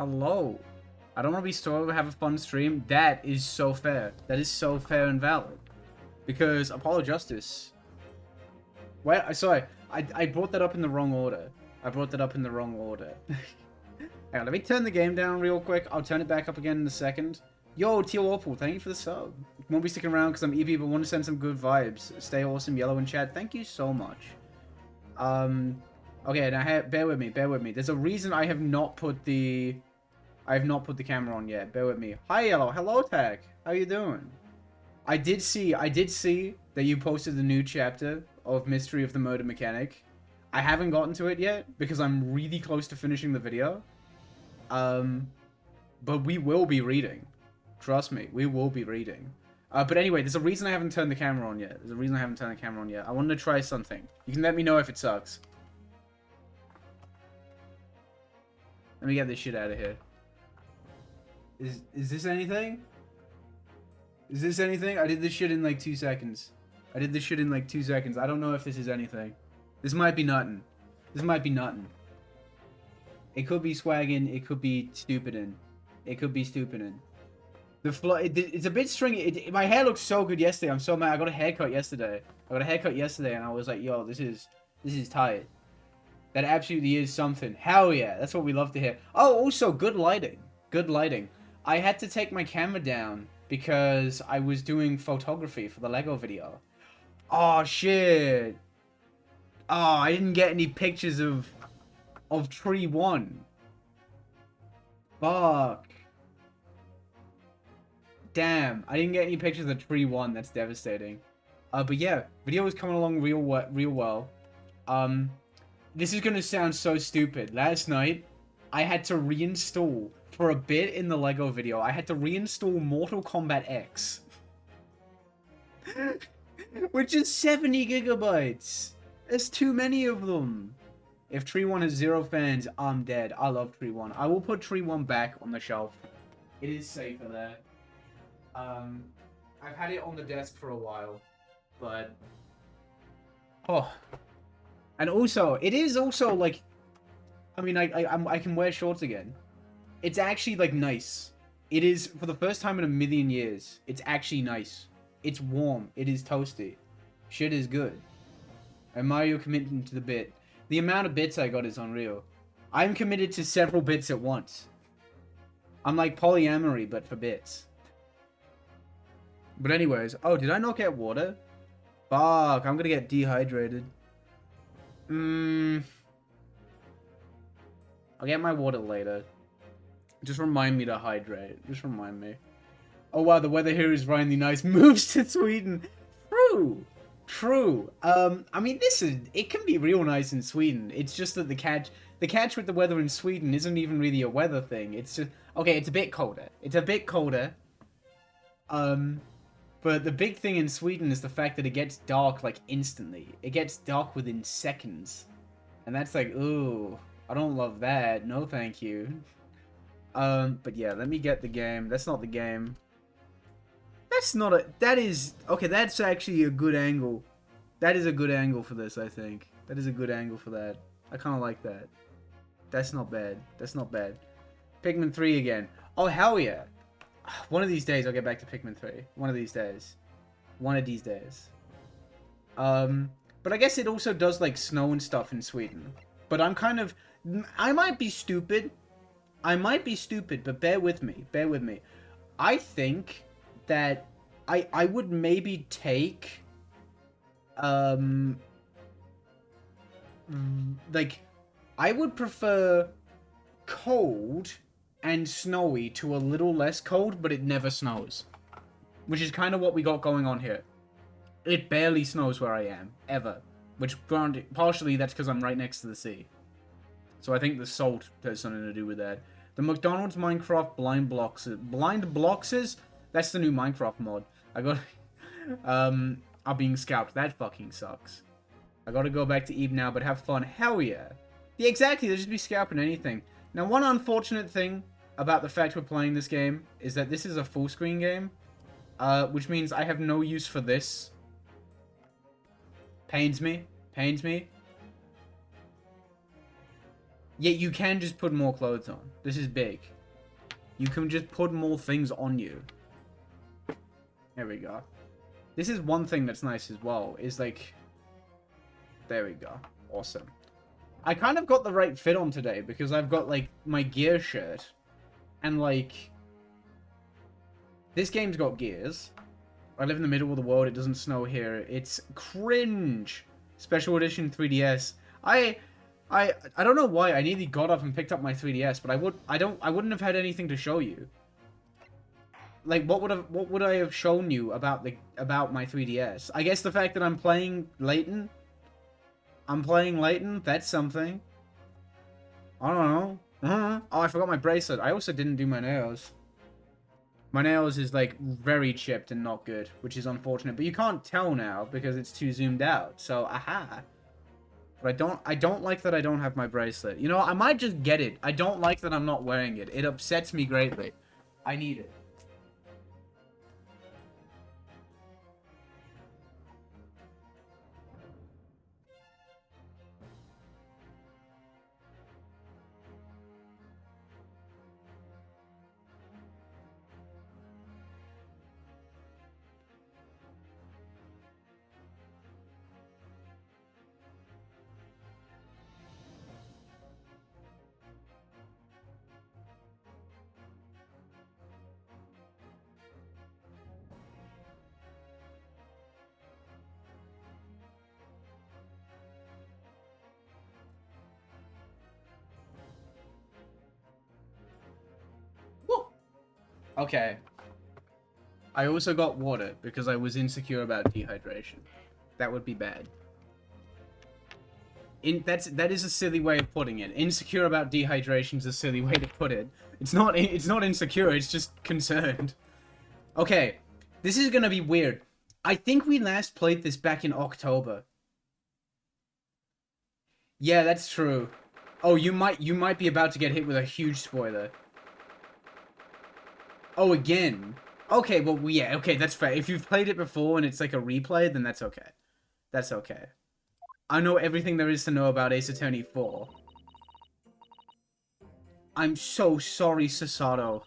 Hello. I don't want to be sore, have a fun stream. That is so fair. That is so fair and valid. Because Apollo Justice. Wait, sorry. I brought that up in the wrong order. Hang on, let me turn the game down real quick. I'll turn it back up again in a second. Yo, Teal Awful, thank you for the sub. Won't be sticking around because I'm EP, but want to send some good vibes. Stay awesome, Yellow in chat. Thank you so much. Okay, now bear with me. There's a reason I have not put the camera on yet. Bear with me. Hi, Yellow. Hello, Tech. How you doing? I did see that you posted the new chapter of Mystery of the Murder Mechanic. I haven't gotten to it yet because I'm really close to finishing the video. But we will be reading. Trust me, we will be reading. But anyway, there's a reason I haven't turned the camera on yet. I wanted to try something. You can let me know if it sucks. Let me get this shit out of here. Is this anything? I did this shit in like 2 seconds. I don't know if this is anything. This might be nothing. It could be swagging. It could be stupidin'. It's a bit stringy. My hair looked so good yesterday. I'm so mad. I got a haircut yesterday. And I was like, yo, this is tight. That absolutely is something. Hell yeah. That's what we love to hear. Oh, also, good lighting. I had to take my camera down because I was doing photography for the Lego video. Oh, shit. Oh, I didn't get any pictures of Tree 1. Fuck. Damn, I didn't get any pictures of Tree 1. That's devastating. But yeah, video is coming along real well. This is gonna sound so stupid. Last night, I had to reinstall, for a bit in the Lego video, I had to reinstall Mortal Kombat X. Which is 70 gigabytes. There's too many of them. If Tree 1 has 0 fans, I'm dead. I love Tree 1. I will put Tree 1 back on the shelf. It is safer there. I've had it on the desk for a while, but... Oh. And also, it is also, like... I mean, I can wear shorts again. It's actually, like, nice. It is, for the first time in a million years, it's actually nice. It's warm. It is toasty. Shit is good. And Mario committing to the bit. The amount of bits I got is unreal. I'm committed to several bits at once. I'm like polyamory, but for bits. But anyways, oh, did I not get water? Fuck, I'm gonna get dehydrated. I'll get my water later. Just remind me to hydrate. Just remind me. Oh wow, the weather here is really nice. Moves to Sweden. True. I mean, it can be real nice in Sweden. It's just that the catch with the weather in Sweden isn't even really a weather thing. It's just, okay, it's a bit colder. But the big thing in Sweden is the fact that it gets dark, like, instantly. It gets dark within seconds. And that's like, ooh, I don't love that. No, thank you. But yeah, let me get the game. That's not the game. Okay, that's actually a good angle. That is a good angle for this, I think. I kind of like that. That's not bad. Pikmin 3 again. Oh, hell yeah. One of these days I'll get back to Pikmin 3. One of these days. But I guess it also does, like, snow and stuff in Sweden. But I might be stupid, but bear with me. I think that I would maybe take, like, I would prefer cold and snowy to a little less cold, but it never snows. Which is kind of what we got going on here. It barely snows where I am, ever. Which, partially, that's because I'm right next to the sea. So I think the salt has something to do with that. The McDonald's Minecraft Blind Bloxes? That's the new Minecraft mod. I'm being scalped. That fucking sucks. I gotta go back to Eve now, but have fun. Hell yeah. Yeah, exactly. They'll just be scalping anything. Now, one unfortunate thing about the fact we're playing this game is that this is a full screen game, which means I have no use for this. Pains me. Yet you can just put more clothes on. This is big. You can just put more things on you. There we go. This is one thing that's nice as well, is like... There we go. Awesome. I kind of got the right fit on today, because I've got, like, my gear shirt. And, like... This game's got gears. I live in the middle of the world, it doesn't snow here. It's cringe. Special edition 3DS. I don't know why I nearly got up and picked up my 3DS, but I wouldn't have had anything to show you. Like, what would I have shown you about my 3DS? I guess the fact that I'm playing Layton. I'm playing Layton. That's something. I don't know. Oh, I forgot my bracelet. I also didn't do my nails. My nails is like very chipped and not good, which is unfortunate. But you can't tell now because it's too zoomed out. So aha. But I don't like that I don't have my bracelet. You know, I might just get it. I don't like that I'm not wearing it. It upsets me greatly. I need it. Okay. I also got water because I was insecure about dehydration. That would be bad. That is a silly way of putting it. Insecure about dehydration is a silly way to put it. It's not insecure, it's just concerned. Okay. This is gonna be weird. I think we last played this back in October. Yeah, that's true. Oh, you might be about to get hit with a huge spoiler. Oh, again. Okay, well, yeah, okay, that's fair. If you've played it before and it's like a replay, then that's okay. That's okay. I know everything there is to know about Ace Attorney 4. I'm so sorry, Sasato.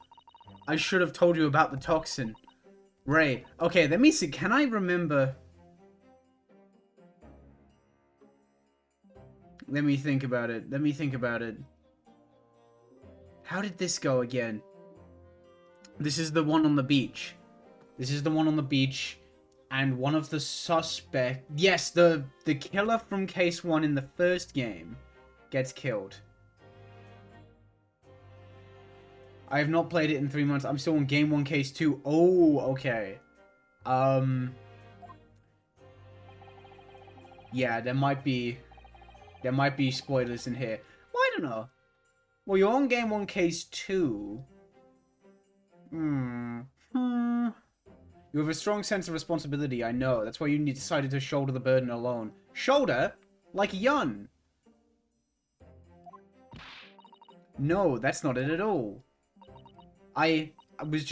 I should have told you about the toxin. Ray. Okay, let me see. Can I remember... Let me think about it. Let me think about it. How did this go again? This is the one on the beach. This is the one on the beach. And one of the suspects... Yes, the killer from Case 1 in the first game gets killed. I have not played it in 3 months. I'm still on Game 1, Case 2. Oh, okay. Yeah, there might be spoilers in here. Well, I don't know. Well, you're on Game 1, Case 2. You have a strong sense of responsibility, I know. That's why you decided to shoulder the burden alone. Shoulder? Like Yun. No, that's not it at all. I was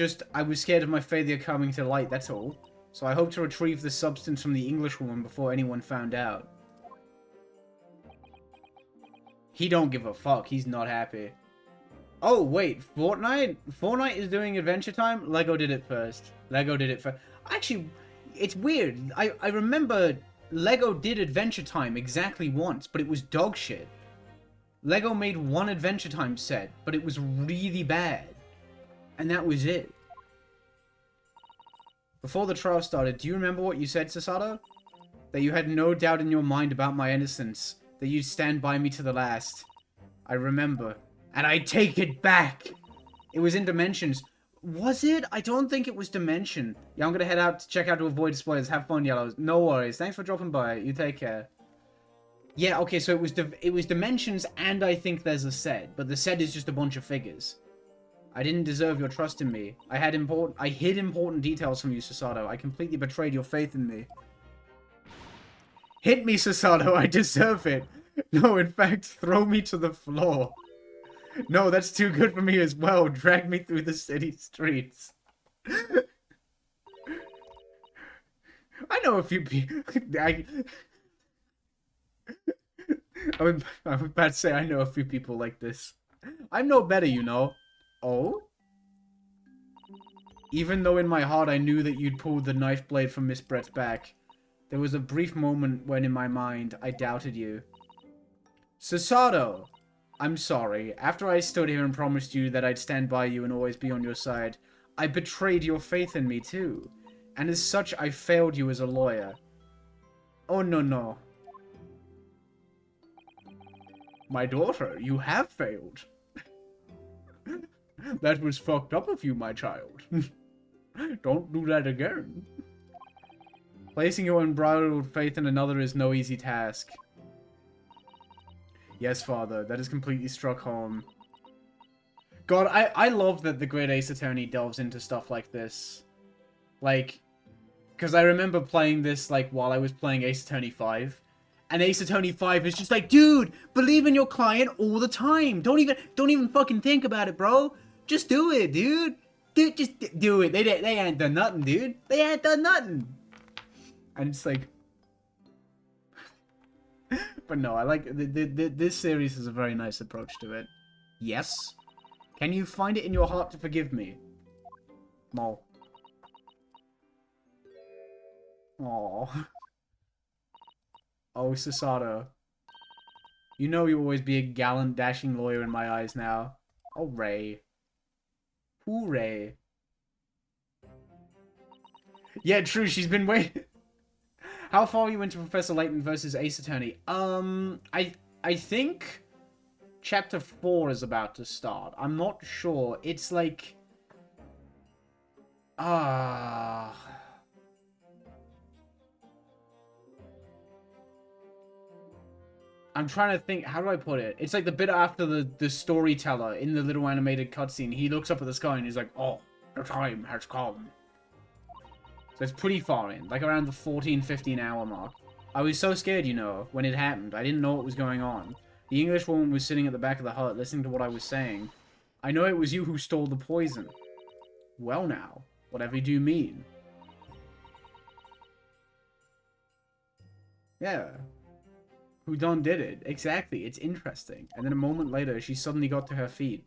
scared of my failure coming to light, that's all. So I hope to retrieve the substance from the Englishwoman before anyone found out. He don't give a fuck. He's not happy. Oh, wait. Fortnite? Fortnite is doing Adventure Time? Lego did it first. Lego did it first. Actually, it's weird. I remember Lego did Adventure Time exactly once, but it was dog shit. Lego made one Adventure Time set, but it was really bad. And that was it. Before the trial started, do you remember what you said, Sasato? That you had no doubt in your mind about my innocence. That you'd stand by me to the last. I remember. And I take it back! It was in Dimensions. Was it? I don't think it was Dimension. Yeah, I'm gonna head out to check out to avoid spoilers. Have fun, Yellows. No worries. Thanks for dropping by. You take care. Yeah, okay, so it was Dimensions and I think there's a set. But the set is just a bunch of figures. I didn't deserve your trust in me. I hid important details from you, Sasato. I completely betrayed your faith in me. Hit me, Sasato. I deserve it. No, in fact, throw me to the floor. No, that's too good for me as well. Drag me through the city streets. I know a few people... I was about to say I know a few people like this. I'm no better, you know. Oh? Even though in my heart I knew that you'd pulled the knife blade from Miss Brett's back, there was a brief moment when in my mind I doubted you. Susato! I'm sorry. After I stood here and promised you that I'd stand by you and always be on your side, I betrayed your faith in me too. And as such, I failed you as a lawyer. Oh, no. My daughter, you have failed. That was fucked up of you, my child. Don't do that again. Placing your unbridled faith in another is no easy task. Yes, Father, that has completely struck home. God, I love that the Great Ace Attorney delves into stuff like this. Like, because I remember playing this, like, while I was playing Ace Attorney 5. And Ace Attorney 5 is just like, dude, believe in your client all the time. Don't even fucking think about it, bro. Just do it, dude. Dude, just do it. They ain't done nothing, dude. They ain't done nothing. And it's like... But no, I like... This series has a very nice approach to it. Yes. Can you find it in your heart to forgive me? Mol. Aww. Oh, Susato. You know you'll always be a gallant, dashing lawyer in my eyes now. Oh, Ray. Hooray. Yeah, true, she's been waiting. How far are you into Professor Layton versus Ace Attorney? I think Chapter 4 is about to start. I'm not sure. It's like... I'm trying to think, how do I put it? It's like the bit after the storyteller in the little animated cutscene. He looks up at the sky and he's like, oh, the time has come. So it's pretty far in, like around the 14-15 hour mark. I was so scared, you know, when it happened. I didn't know what was going on. The English woman was sitting at the back of the hut listening to what I was saying. I know it was you who stole the poison. Well now, whatever do you mean? Yeah. Who done did it? Exactly, it's interesting. And then a moment later, she suddenly got to her feet.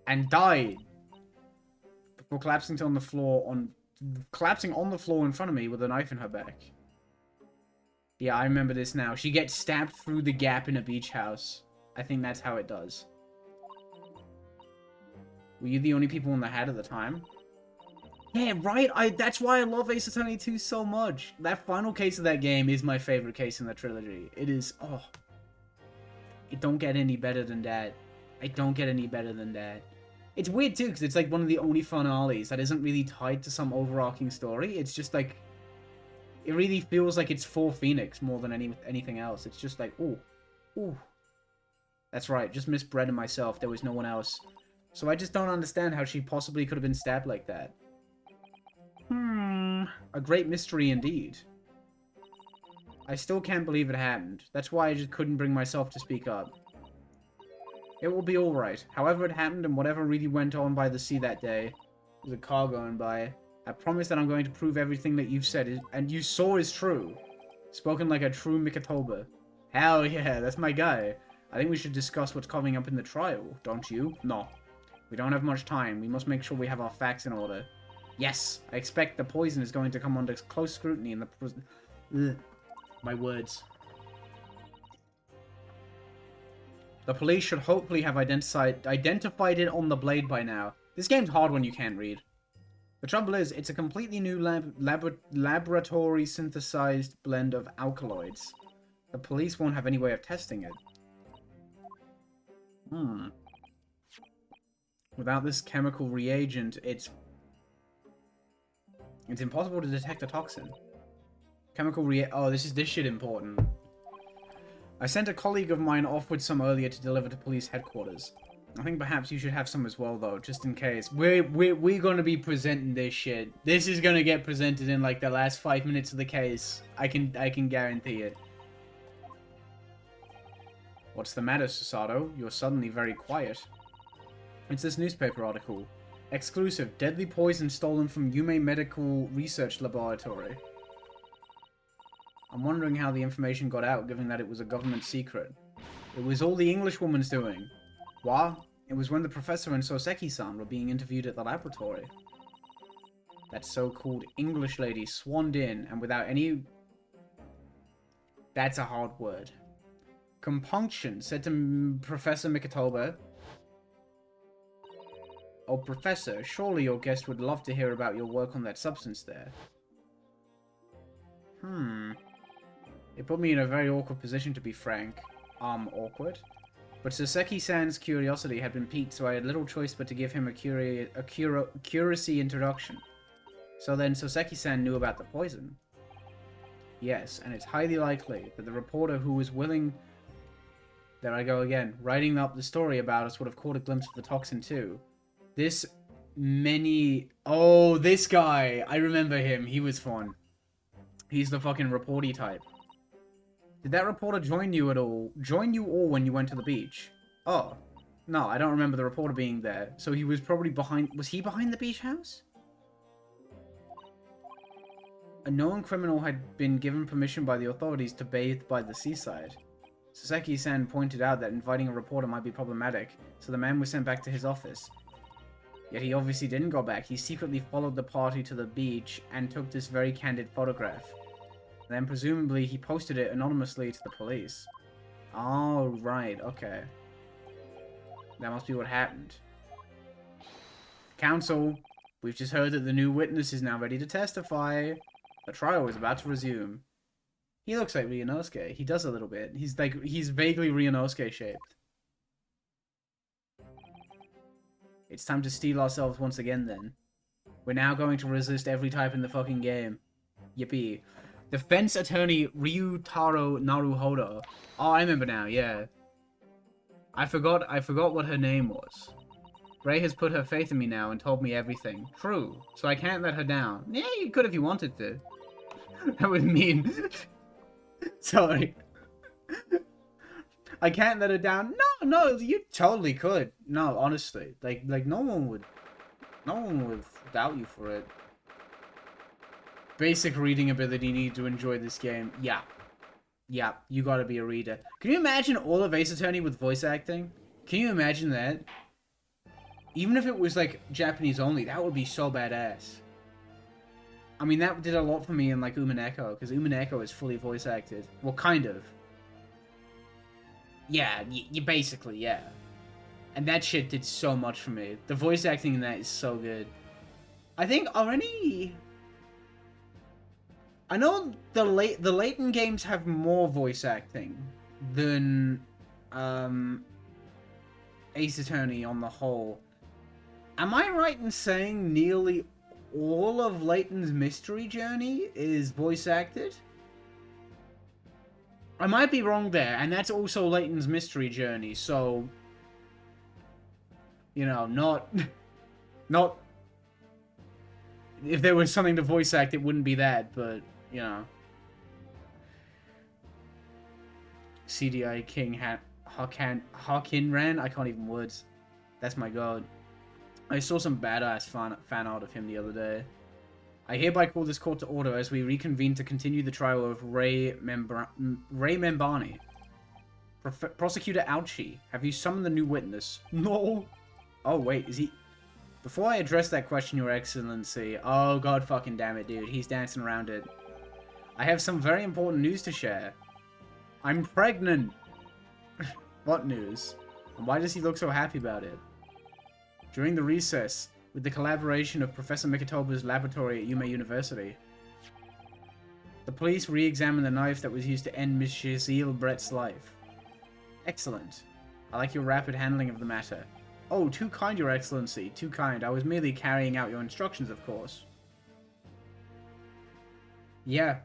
And died. Before collapsing on the floor in front of me with a knife in her back. Yeah, I remember this now. She gets stabbed through the gap in a beach house. I think that's how it does. Were you the only people in the hat at the time? Yeah, right? That's why I love Ace Attorney 2 so much. That final case of that game is my favorite case in the trilogy. It is, oh. It don't get any better than that. It don't get any better than that. It's weird too, because it's like one of the only finales that isn't really tied to some overarching story. It's just like, it really feels like it's for Phoenix more than anything else. It's just like, ooh, ooh. That's right, just Miss Brett and myself. There was no one else. So I just don't understand how she possibly could have been stabbed like that. A great mystery indeed. I still can't believe it happened. That's why I just couldn't bring myself to speak up. It will be alright. However it happened and whatever really went on by the sea that day. There's a car going by. I promise that I'm going to prove everything that you've said and you saw is true. Spoken like a true Mikatoba. Hell yeah, that's my guy. I think we should discuss what's coming up in the trial, don't you? No. We don't have much time. We must make sure we have our facts in order. Yes, I expect the poison is going to come under close scrutiny in the prison. My words. The police should hopefully have identified it on the blade by now. This game's hard when you can't read. The trouble is, it's a completely new laboratory synthesized blend of alkaloids. The police won't have any way of testing it. Without this chemical reagent, it's impossible to detect a toxin. Oh, this shit important. I sent a colleague of mine off with some earlier to deliver to police headquarters. I think perhaps you should have some as well, though, just in case. We're gonna be presenting this shit. This is gonna get presented in like the last 5 minutes of the case. I can guarantee it. What's the matter, Susato? You're suddenly very quiet. It's this newspaper article. Exclusive. Deadly poison stolen from Yume Medical Research Laboratory. I'm wondering how the information got out, given that it was a government secret. It was all the Englishwoman's doing. What? It was when the professor and Soseki-san were being interviewed at the laboratory. That so-called English lady swanned in, and without any... That's a hard word. Compunction said to Professor Mikitoba, "Oh, Professor, surely your guest would love to hear about your work on that substance there." It put me in a very awkward position, to be frank. Awkward. But Soseki-san's curiosity had been piqued, so I had little choice but to give him a curiosity introduction. So then Soseki-san knew about the poison. Yes, and it's highly likely that the reporter who was willing... There I go again. Writing up the story about us would have caught a glimpse of the toxin too. This Oh, this guy! I remember him. He was fun. He's the fucking reporty type. Did that reporter join you at all? Join you all when you went to the beach? Oh. No, I don't remember the reporter being there. So he was probably behind... Was he behind the beach house? A known criminal had been given permission by the authorities to bathe by the seaside. Soseki-san pointed out that inviting a reporter might be problematic, so the man was sent back to his office. Yet he obviously didn't go back. He secretly followed the party to the beach and took this very candid photograph. Then presumably he posted it anonymously to the police. Oh, right, okay. That must be what happened. Counsel, we've just heard that the new witness is now ready to testify. The trial is about to resume. He looks like Ryunosuke. He does a little bit. He's vaguely Ryunosuke shaped. It's time to steel ourselves once again then. We're now going to resist every type in the fucking game. Yippee. Defense attorney Ryutaro Naruhodo. Oh, I remember now, yeah. I forgot what her name was. Ray has put her faith in me now and told me everything. True. So I can't let her down. Yeah, you could if you wanted to. That was mean. Sorry. I can't let her down. No, you totally could. No, honestly. Like no one would doubt you for it. Basic reading ability needed to enjoy this game. Yeah. Yeah, you gotta be a reader. Can you imagine all of Ace Attorney with voice acting? Can you imagine that? Even if it was, like, Japanese only, that would be so badass. I mean, that did a lot for me in, like, Umineko, because Umineko is fully voice acted. Well, kind of. Yeah, you basically, yeah. And that shit did so much for me. The voice acting in that is so good. I think, I know the Layton games have more voice acting than, Ace Attorney on the whole. Am I right in saying nearly all of Layton's Mystery Journey is voice acted? I might be wrong there, and that's also Layton's Mystery Journey, so... You know, not... If there was something to voice act, it wouldn't be that, but, you know. CDI King Hakinran? I can't even words. That's my god. I saw some badass fan art of him the other day. I hereby call this court to order as we reconvene to continue the trial of Ray Membani. Prosecutor Ouchie, have you summoned the new witness? No. Oh, wait, is he... Before I address that question, Your Excellency... Oh, god fucking damn it, dude. He's dancing around it. I have some very important news to share. I'm pregnant. What news? And why does he look so happy about it? During the recess, with the collaboration of Professor Mikitoba's laboratory at Yume University, the police re-examined the knife that was used to end Miss Shaziel Brett's life. Excellent. I like your rapid handling of the matter. Oh, too kind, Your Excellency. Too kind. I was merely carrying out your instructions, of course. Yeah.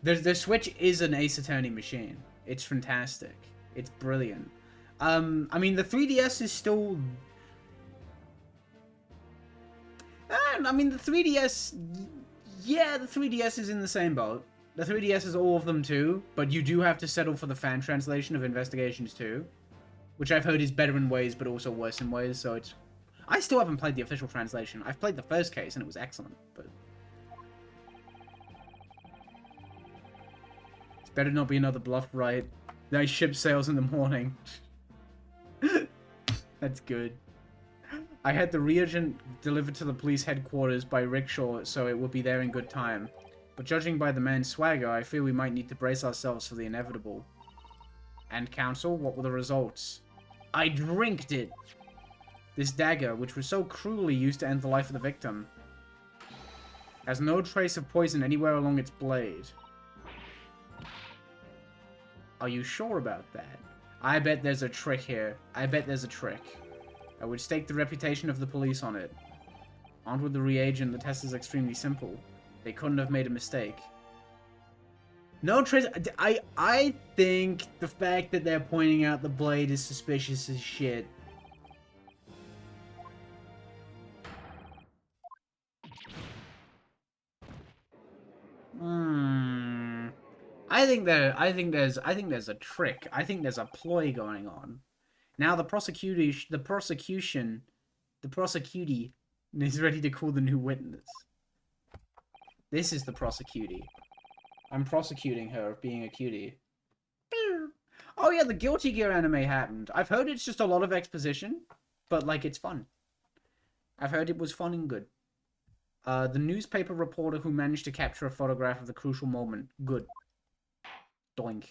The Switch is an Ace Attorney machine. It's fantastic. It's brilliant. I mean, the 3DS is still... I mean, the 3DS... Yeah, the 3DS is in the same boat. The 3DS is all of them too, but you do have to settle for the fan translation of Investigations 2. Which I've heard is better in ways, but also worse in ways, so it's... I still haven't played the official translation. I've played the first case, and it was excellent, but... It's better not be another bluff, right? Nice ship sails in the morning. That's good. I had the reagent delivered to the police headquarters by rickshaw, so it would be there in good time. But judging by the man's swagger, I fear we might need to brace ourselves for the inevitable. And counsel, what were the results? I drinked it! This dagger, which was so cruelly used to end the life of the victim, has no trace of poison anywhere along its blade. Are you sure about that? I bet there's a trick here. I bet there's a trick. I would stake the reputation of the police on it. Armed with the reagent, the test is extremely simple. They couldn't have made a mistake. No trace... I think the fact that they're pointing out the blade is suspicious as shit. I think there's a trick. I think there's a ploy going on. Now the prosecutee is ready to call the new witness. This is the prosecutee. I'm prosecuting her of being a cutie. Oh yeah, the Guilty Gear anime happened. I've heard it's just a lot of exposition, but like it's fun. I've heard it was fun and good. The newspaper reporter who managed to capture a photograph of the crucial moment. Good. Doink.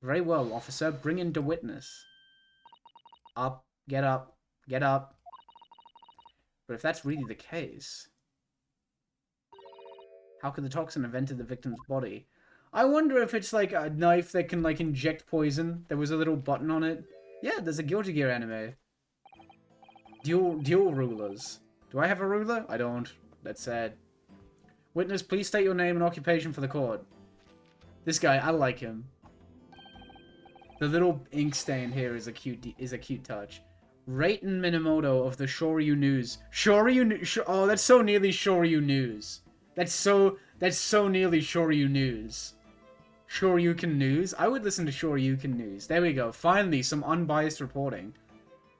Very well, officer. Bring in the witness. Up. Get up. Get up. But if that's really the case... How could the toxin have entered the victim's body? I wonder if it's like a knife that can like inject poison. There was a little button on it. Yeah, there's a Guilty Gear anime. Dual rulers. Do I have a ruler? I don't. That's sad. Witness, please state your name and occupation for the court. This guy, I like him. The little ink stain here is a cute touch. Reitan Minamoto of the Shoryu News. Shoryu News. Oh, that's so nearly Shoryu News. That's so nearly Shoryu News. Shoryuken News? I would listen to Shoryuken News. There we go. Finally, some unbiased reporting.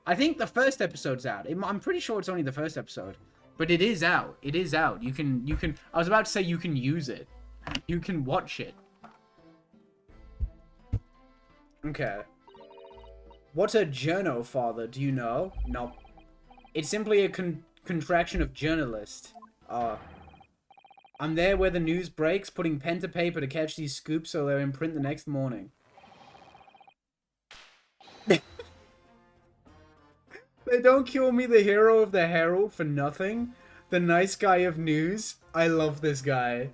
I think the first episode's out. I'm pretty sure it's only the first episode. But it is out. It is out. You can... I was about to say you can use it. You can watch it. Okay. What's a journo, father? Do you know? No. It's simply a contraction of journalist. I'm there where the news breaks, putting pen to paper to catch these scoops so they're in print the next morning. They don't call me the hero of the Herald for nothing. The nice guy of news. I love this guy.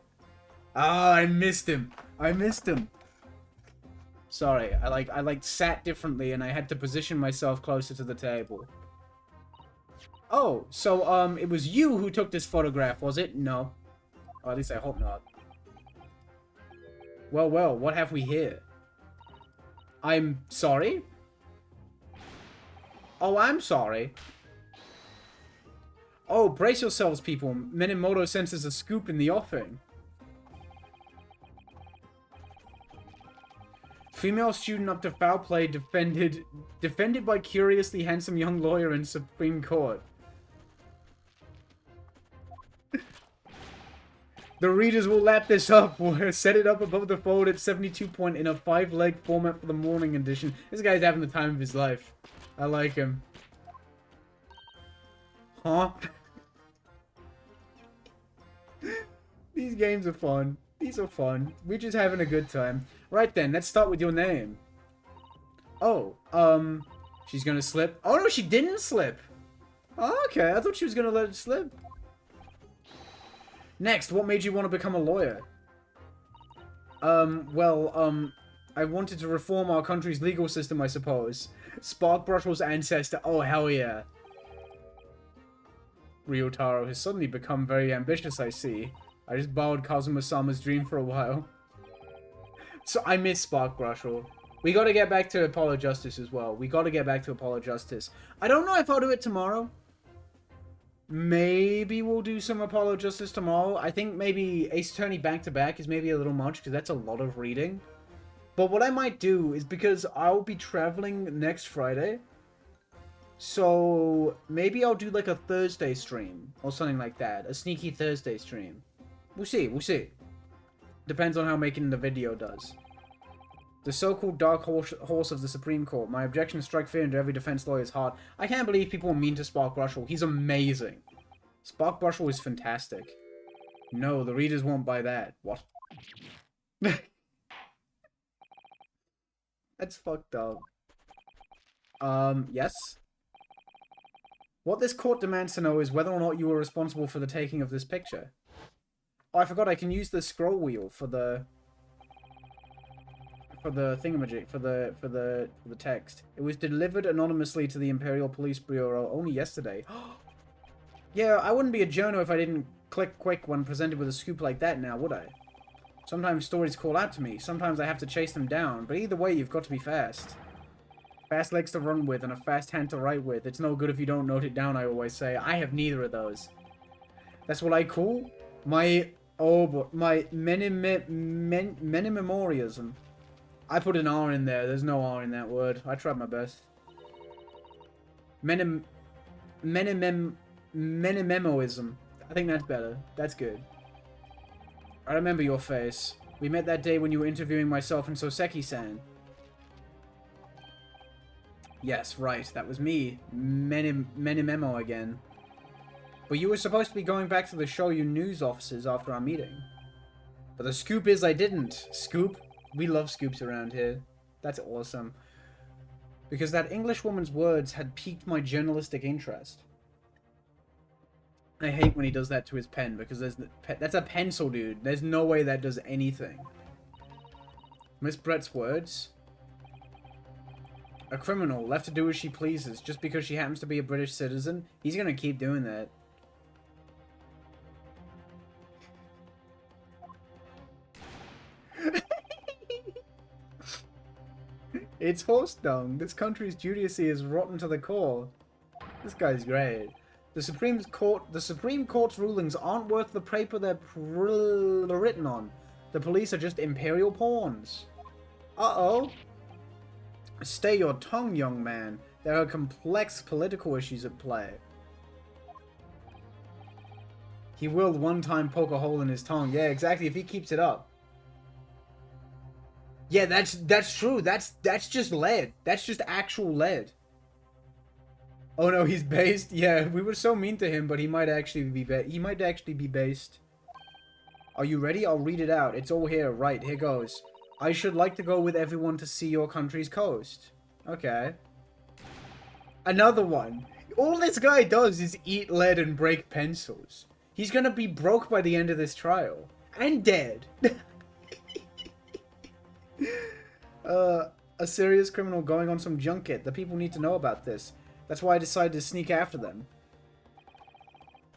Ah, I missed him. I missed him. Sorry, I sat differently and I had to position myself closer to the table. Oh, so, it was you who took this photograph, was it? No. Or at least I hope not. Well, well, what have we here? I'm sorry? Oh, I'm sorry. Oh, brace yourselves, people. Minamoto senses a scoop in the offing. Female student up to foul play defended by curiously handsome young lawyer in Supreme Court. The readers will lap this up. We'll set it up above the fold at 72 point in a 5-leg format for the morning edition. This guy's having the time of his life. I like him. Huh? These games are fun. These are fun. We're just having a good time. Right then, let's start with your name. Oh, she's gonna slip. Oh no, she didn't slip. Oh, okay, I thought she was gonna let it slip. Next, what made you want to become a lawyer? I wanted to reform our country's legal system, I suppose. Sparkbrush's ancestor. Oh, hell yeah. Ryotaro has suddenly become very ambitious, I see. I just borrowed Kazuma-sama's dream for a while. So, I miss Sparkbrush. We gotta get back to Apollo Justice as well. We gotta get back to Apollo Justice. I don't know if I'll do it tomorrow. Maybe we'll do some Apollo Justice tomorrow. I think maybe Ace Attorney back-to-back is maybe a little much, because that's a lot of reading. But what I might do is, because I'll be traveling next Friday, so maybe I'll do like a Thursday stream, or something like that. A sneaky Thursday stream. We'll see, we'll see. Depends on how making the video does. The so-called dark horse of the Supreme Court. My objections strike fear into every defense lawyer's heart. I can't believe people are mean to Spark Brushel. He's amazing. Spark Brushel is fantastic. No, the readers won't buy that. What? That's fucked up. Yes? What this court demands to know is whether or not you were responsible for the taking of this picture. Oh, I forgot I can use the scroll wheel for the thingamajig, for the text. It was delivered anonymously to the Imperial Police Bureau only yesterday. Yeah, I wouldn't be a journo if I didn't click quick when presented with a scoop like that now, would I? Sometimes stories call out to me, sometimes I have to chase them down, but either way, you've got to be fast. Fast legs to run with and a fast hand to write with. It's no good if you don't note it down, I always say. I have neither of those. That's what I call my, oh boy, my menimemorism. I put an R in there. There's no R in that word. I tried my best. Menimemoism. I think that's better. That's good. I remember your face. We met that day when you were interviewing myself and Soseki-san. Yes, right. That was me. Menimemo again. But you were supposed to be going back to the Shoyu news offices after our meeting. But the scoop is I didn't. Scoop? We love scoops around here. That's awesome. Because that English woman's words had piqued my journalistic interest. I hate when he does that to his pen, because that's a pencil, dude. There's no way that does anything. Miss Brett's words. A criminal, left to do as she pleases, just because she happens to be a British citizen. He's gonna keep doing that. It's horse dung. This country's idiocy is rotten to the core. This guy's great. The Supreme Court's rulings aren't worth the paper they're written on. The police are just imperial pawns. Uh-oh. Stay your tongue, young man. There are complex political issues at play. He will one time poke a hole in his tongue. Yeah, exactly, if he keeps it up. Yeah, that's true. That's just lead. That's just actual lead. Oh no, he's based. Yeah, we were so mean to him, but he might actually be based. Are you ready? I'll read it out. It's all here. Right, here goes. I should like to go with everyone to see your country's coast. Okay. Another one. All this guy does is eat lead and break pencils. He's gonna be broke by the end of this trial. And dead. A serious criminal going on some junket. The people need to know about this. That's why I decided to sneak after them.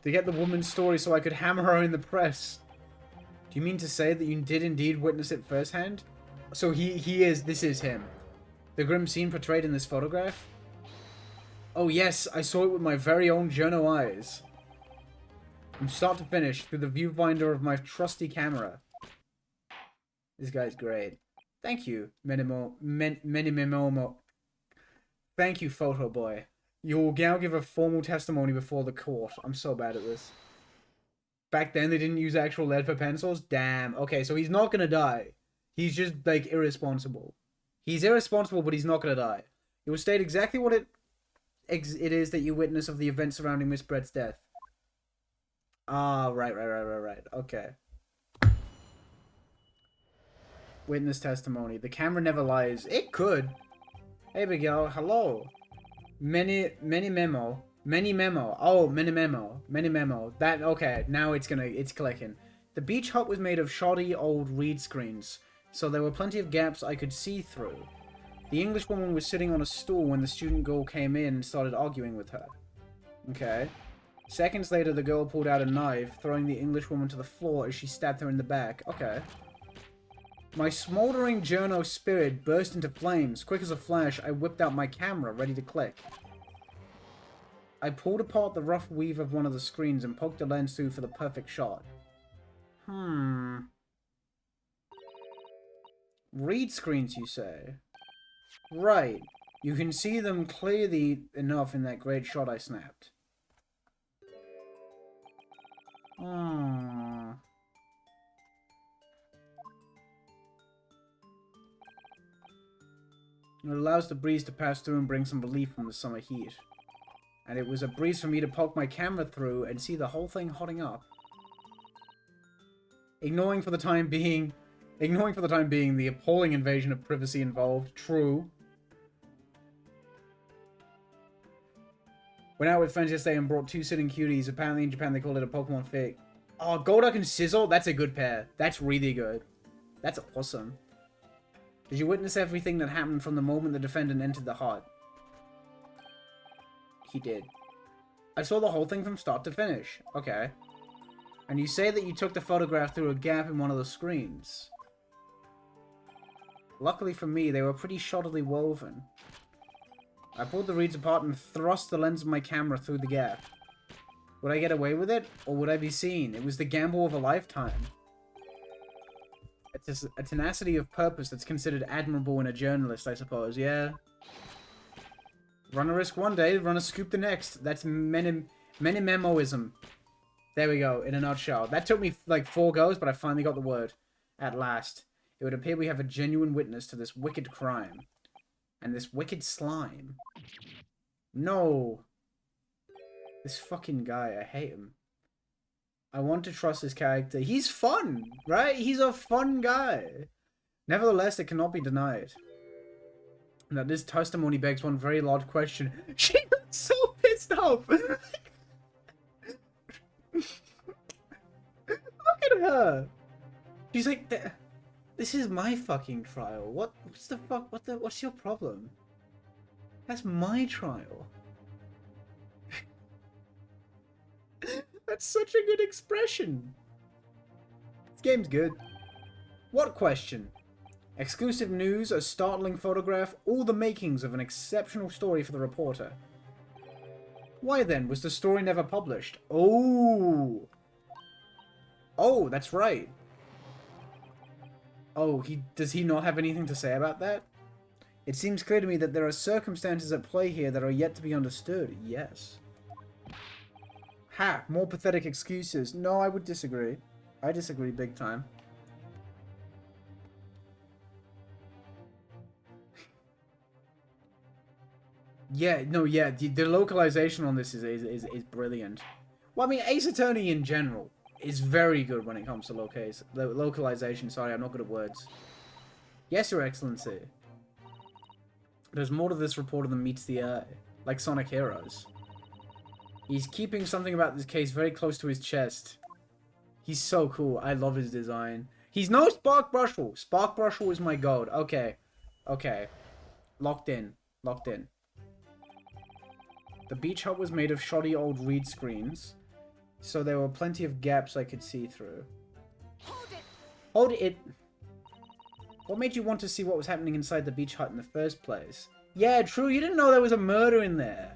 To get the woman's story so I could hammer her in the press. Do you mean to say that you did indeed witness it firsthand? So this is him. The grim scene portrayed in this photograph? Oh yes, I saw it with my very own journo eyes. From start to finish, through the viewfinder of my trusty camera. This guy's great. Thank you, Menimomo. Thank you, Photo Boy. You will now give a formal testimony before the court. I'm so bad at this. Back then, they didn't use actual lead for pencils? Damn. Okay, so he's not gonna die. He's just, like, irresponsible. He's irresponsible, but he's not gonna die. It will state exactly what it is that you witness of the events surrounding Miss Brett's death. Ah, right. Okay. Witness testimony. The camera never lies. It could. Hey, big girl. Hello. Many memo. Oh, many memo. That, okay. Now it's clicking. The beach hut was made of shoddy old reed screens, so there were plenty of gaps I could see through. The English woman was sitting on a stool when the student girl came in and started arguing with her. Okay. Seconds later, the girl pulled out a knife, throwing the English woman to the floor as she stabbed her in the back. Okay. My smoldering journo spirit burst into flames. Quick as a flash, I whipped out my camera, ready to click. I pulled apart the rough weave of one of the screens and poked the lens through for the perfect shot. Read screens, you say? Right. You can see them clearly enough in that great shot I snapped. It allows the breeze to pass through and bring some relief from the summer heat. And it was a breeze for me to poke my camera through and see the whole thing hotting up. Ignoring for the time being the appalling invasion of privacy involved. True. Went out with friends yesterday and brought 2 sitting cuties. Apparently in Japan they call it a Pokemon fig. Oh, Golduck and Sizzle? That's a good pair. That's really good. That's awesome. Did you witness everything that happened from the moment the defendant entered the hut? He did. I saw the whole thing from start to finish. Okay. And you say that you took the photograph through a gap in one of the screens. Luckily for me, they were pretty shoddily woven. I pulled the reeds apart and thrust the lens of my camera through the gap. Would I get away with it, or would I be seen? It was the gamble of a lifetime. It's a tenacity of purpose that's considered admirable in a journalist, I suppose, yeah? Run a risk one day, run a scoop the next. That's minimemoism. There we go, in a nutshell. That took me like 4 goes, but I finally got the word. At last. It would appear we have a genuine witness to this wicked crime. And this wicked slime. No. This fucking guy, I hate him. I want to trust his character. He's fun, right? He's a fun guy. Nevertheless, it cannot be denied that this testimony begs one very large question. She looks so pissed off. Look at her. She's like, this is my fucking trial. What's the fuck? What's your problem? That's my trial. That's such a good expression. This game's good. What question? Exclusive news, a startling photograph, all the makings of an exceptional story for the reporter. Why then was the story never published? Oh! Oh, that's right. Oh, does he not have anything to say about that? It seems clear to me that there are circumstances at play here that are yet to be understood. Yes. Ha! More pathetic excuses. No, I would disagree. I disagree big time. Yeah, no, yeah, the localization on this is brilliant. Well, I mean, Ace Attorney in general is very good when it comes to localization. Sorry, I'm not good at words. Yes, Your Excellency. There's more to this reporter than meets the eye, like Sonic Heroes. He's keeping something about this case very close to his chest. He's so cool. I love his design. He's no Spark Brushel. Spark Brushel is my god. Okay. Okay. Locked in. Locked in. The beach hut was made of shoddy old reed screens, so there were plenty of gaps I could see through. Hold it! Hold it! What made you want to see what was happening inside the beach hut in the first place? Yeah, true, you didn't know there was a murder in there.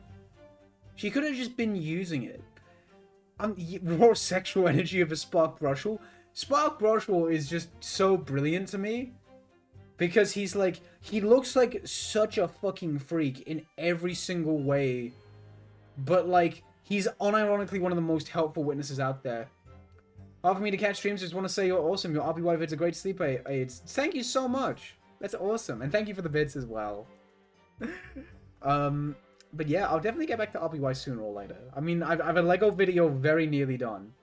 She could have just been using it. Raw sexual energy of a Spark Brushel. Spark Brushel is just so brilliant to me. Because he's like, he looks like such a fucking freak in every single way. But like, he's unironically one of the most helpful witnesses out there. Hard for me to catch streams, just want to say you're awesome. Your RBY vids are great sleep aids. Thank you so much. That's awesome. And thank you for the bits as well. But yeah, I'll definitely get back to RBY sooner or later. I mean, I have a Lego video very nearly done.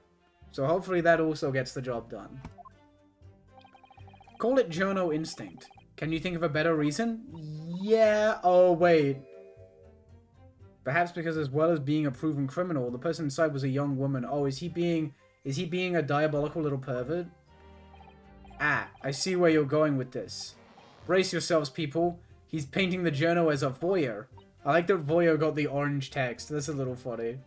So hopefully that also gets the job done. Call it Journo Instinct. Can you think of a better reason? Yeah. Oh, wait. Perhaps because as well as being a proven criminal, the person inside was a young woman. Oh, is he being a diabolical little pervert? Ah, I see where you're going with this. Brace yourselves, people. He's painting the journo as a voyeur. I like that voyeur got the orange text. That's a little funny.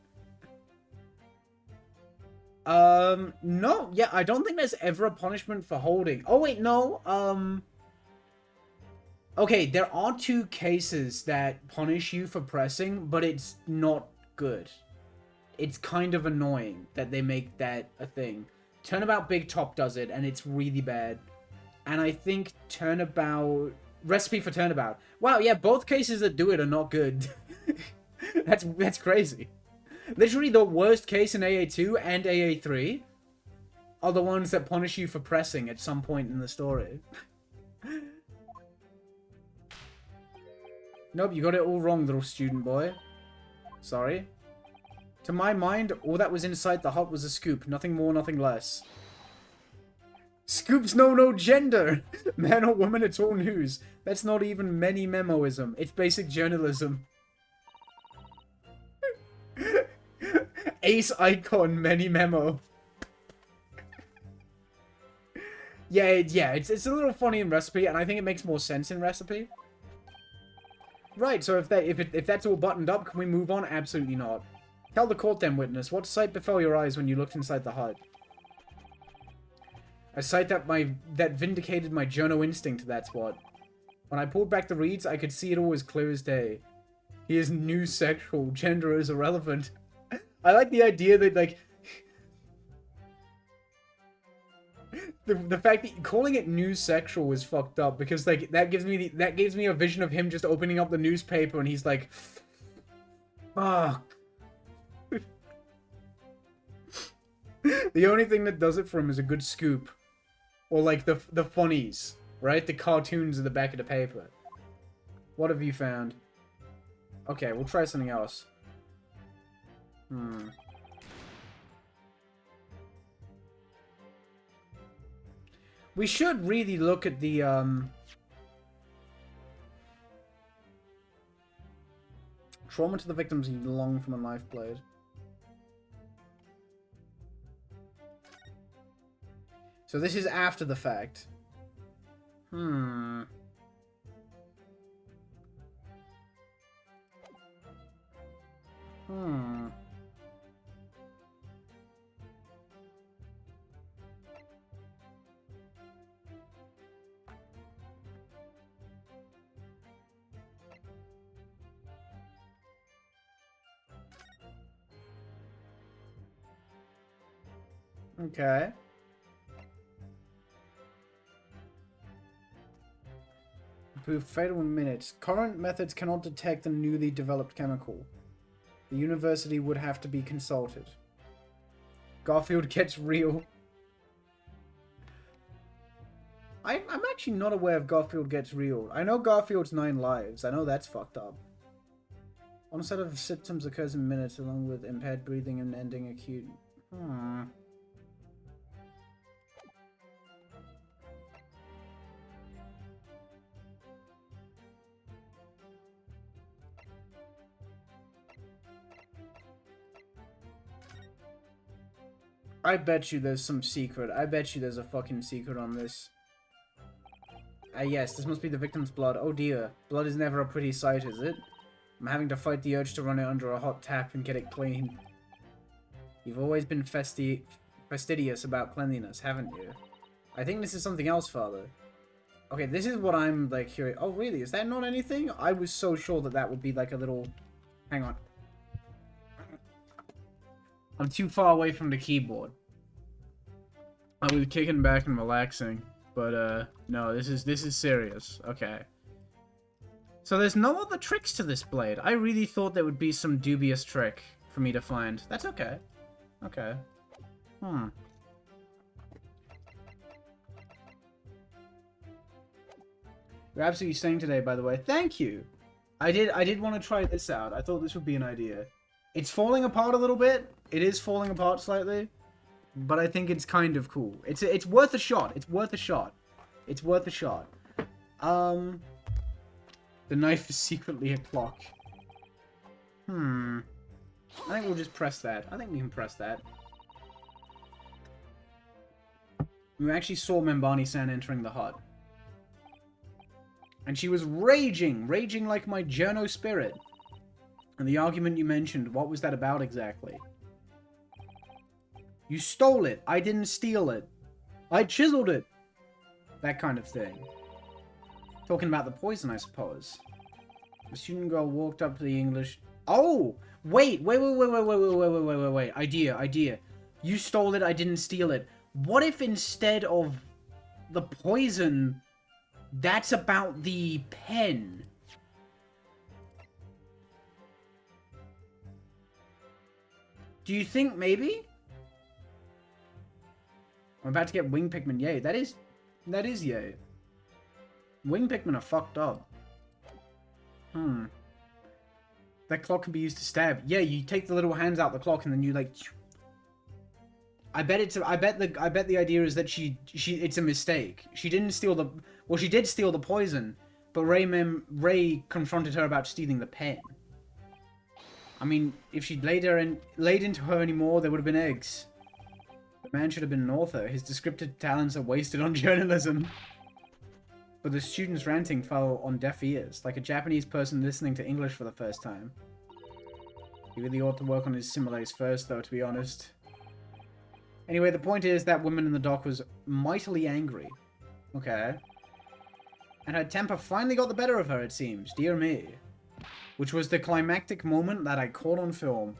No. Yeah, I don't think there's ever a punishment for holding. Oh, wait, no. Okay, there are 2 cases that punish you for pressing, but it's not good. It's kind of annoying that they make that a thing. Turnabout Big Top does it, and it's really bad. And I think Turnabout... Recipe for Turnabout. Wow, yeah, both cases that do it are not good. That's crazy. Literally the worst case in AA2 and AA3 are the ones that punish you for pressing at some point in the story. Nope, you got it all wrong, little student boy. Sorry. To my mind, all that was inside the hut was a scoop. Nothing more, nothing less. Scoops know no gender! Man or woman, it's all news. That's not even many memoism. It's basic journalism. Ace icon, many memo. Yeah, it's a little funny in Recipe, and I think it makes more sense in Recipe. Right, so if that's all buttoned up, can we move on? Absolutely not. Tell the court then, witness, what sight befell your eyes when you looked inside the hut? A sight that vindicated my journo instinct, that's what. When I pulled back the reeds, I could see it all as clear as day. He is new sexual, gender is irrelevant. I like the idea that, like, the fact that calling it news sexual is fucked up, because, like, that gives me a vision of him just opening up the newspaper and he's like, fuck. The only thing that does it for him is a good scoop. Or, like, the funnies, right? The cartoons at the back of the paper. What have you found? Okay, we'll try something else. We should really look at the, trauma to the victims long from a knife blade. So this is after the fact. Okay. Proof fatal in minutes. Current methods cannot detect the newly developed chemical. The university would have to be consulted. Garfield gets real. I'm actually not aware of Garfield gets real. I know Garfield's 9 lives. I know that's fucked up. Onset of symptoms occurs in minutes along with impaired breathing and ending acute. I bet you there's some secret. I bet you there's a fucking secret on this. Yes, this must be the victim's blood. Oh dear. Blood is never a pretty sight, is it? I'm having to fight the urge to run it under a hot tap and get it clean. You've always been fastidious about cleanliness, haven't you? I think this is something else, Father. Okay, this is what I'm, like, curious. Oh, really? Is that not anything? I was so sure that that would be, like, a little... Hang on. I'm too far away from the keyboard. I was kicking back and relaxing, but no, this is serious. Okay. So there's no other tricks to this blade. I really thought there would be some dubious trick for me to find. That's okay. Okay. You're absolutely stunning today, by the way. Thank you. I did want to try this out. I thought this would be an idea. It's falling apart a little bit. It is falling apart slightly. But I think it's kind of cool. It's worth a shot. It's worth a shot. It's worth a shot. The knife is secretly a clock. I think we'll just press that. I think we can press that. We actually saw Membani-san entering the hut. And she was raging like my journo spirit. And the argument you mentioned, what was that about exactly? You stole it. I didn't steal it. I chiseled it. That kind of thing. Talking about the poison, I suppose. The student girl walked up to the English... Oh! Wait. Idea. You stole it. I didn't steal it. What if instead of the poison, that's about the pen? Do you think maybe? I'm about to get wing Pikmin. Yay. That is yay. Wing Pikmin are fucked up. Hmm. That clock can be used to stab. Yeah, you take the little hands out the clock and then you like. I bet it's. I bet the idea is that it's a mistake. She didn't steal the. Well, she did steal the poison, but Ray confronted her about stealing the pen. I mean, if she'd laid into her anymore, there would have been eggs. The man should have been an author. His descriptive talents are wasted on journalism. But the student's ranting fell on deaf ears, like a Japanese person listening to English for the first time. He really ought to work on his similes first, though, to be honest. Anyway, the point is that woman in the dock was mightily angry. Okay. And her temper finally got the better of her, it seems. Dear me. Which was the climactic moment that I caught on film.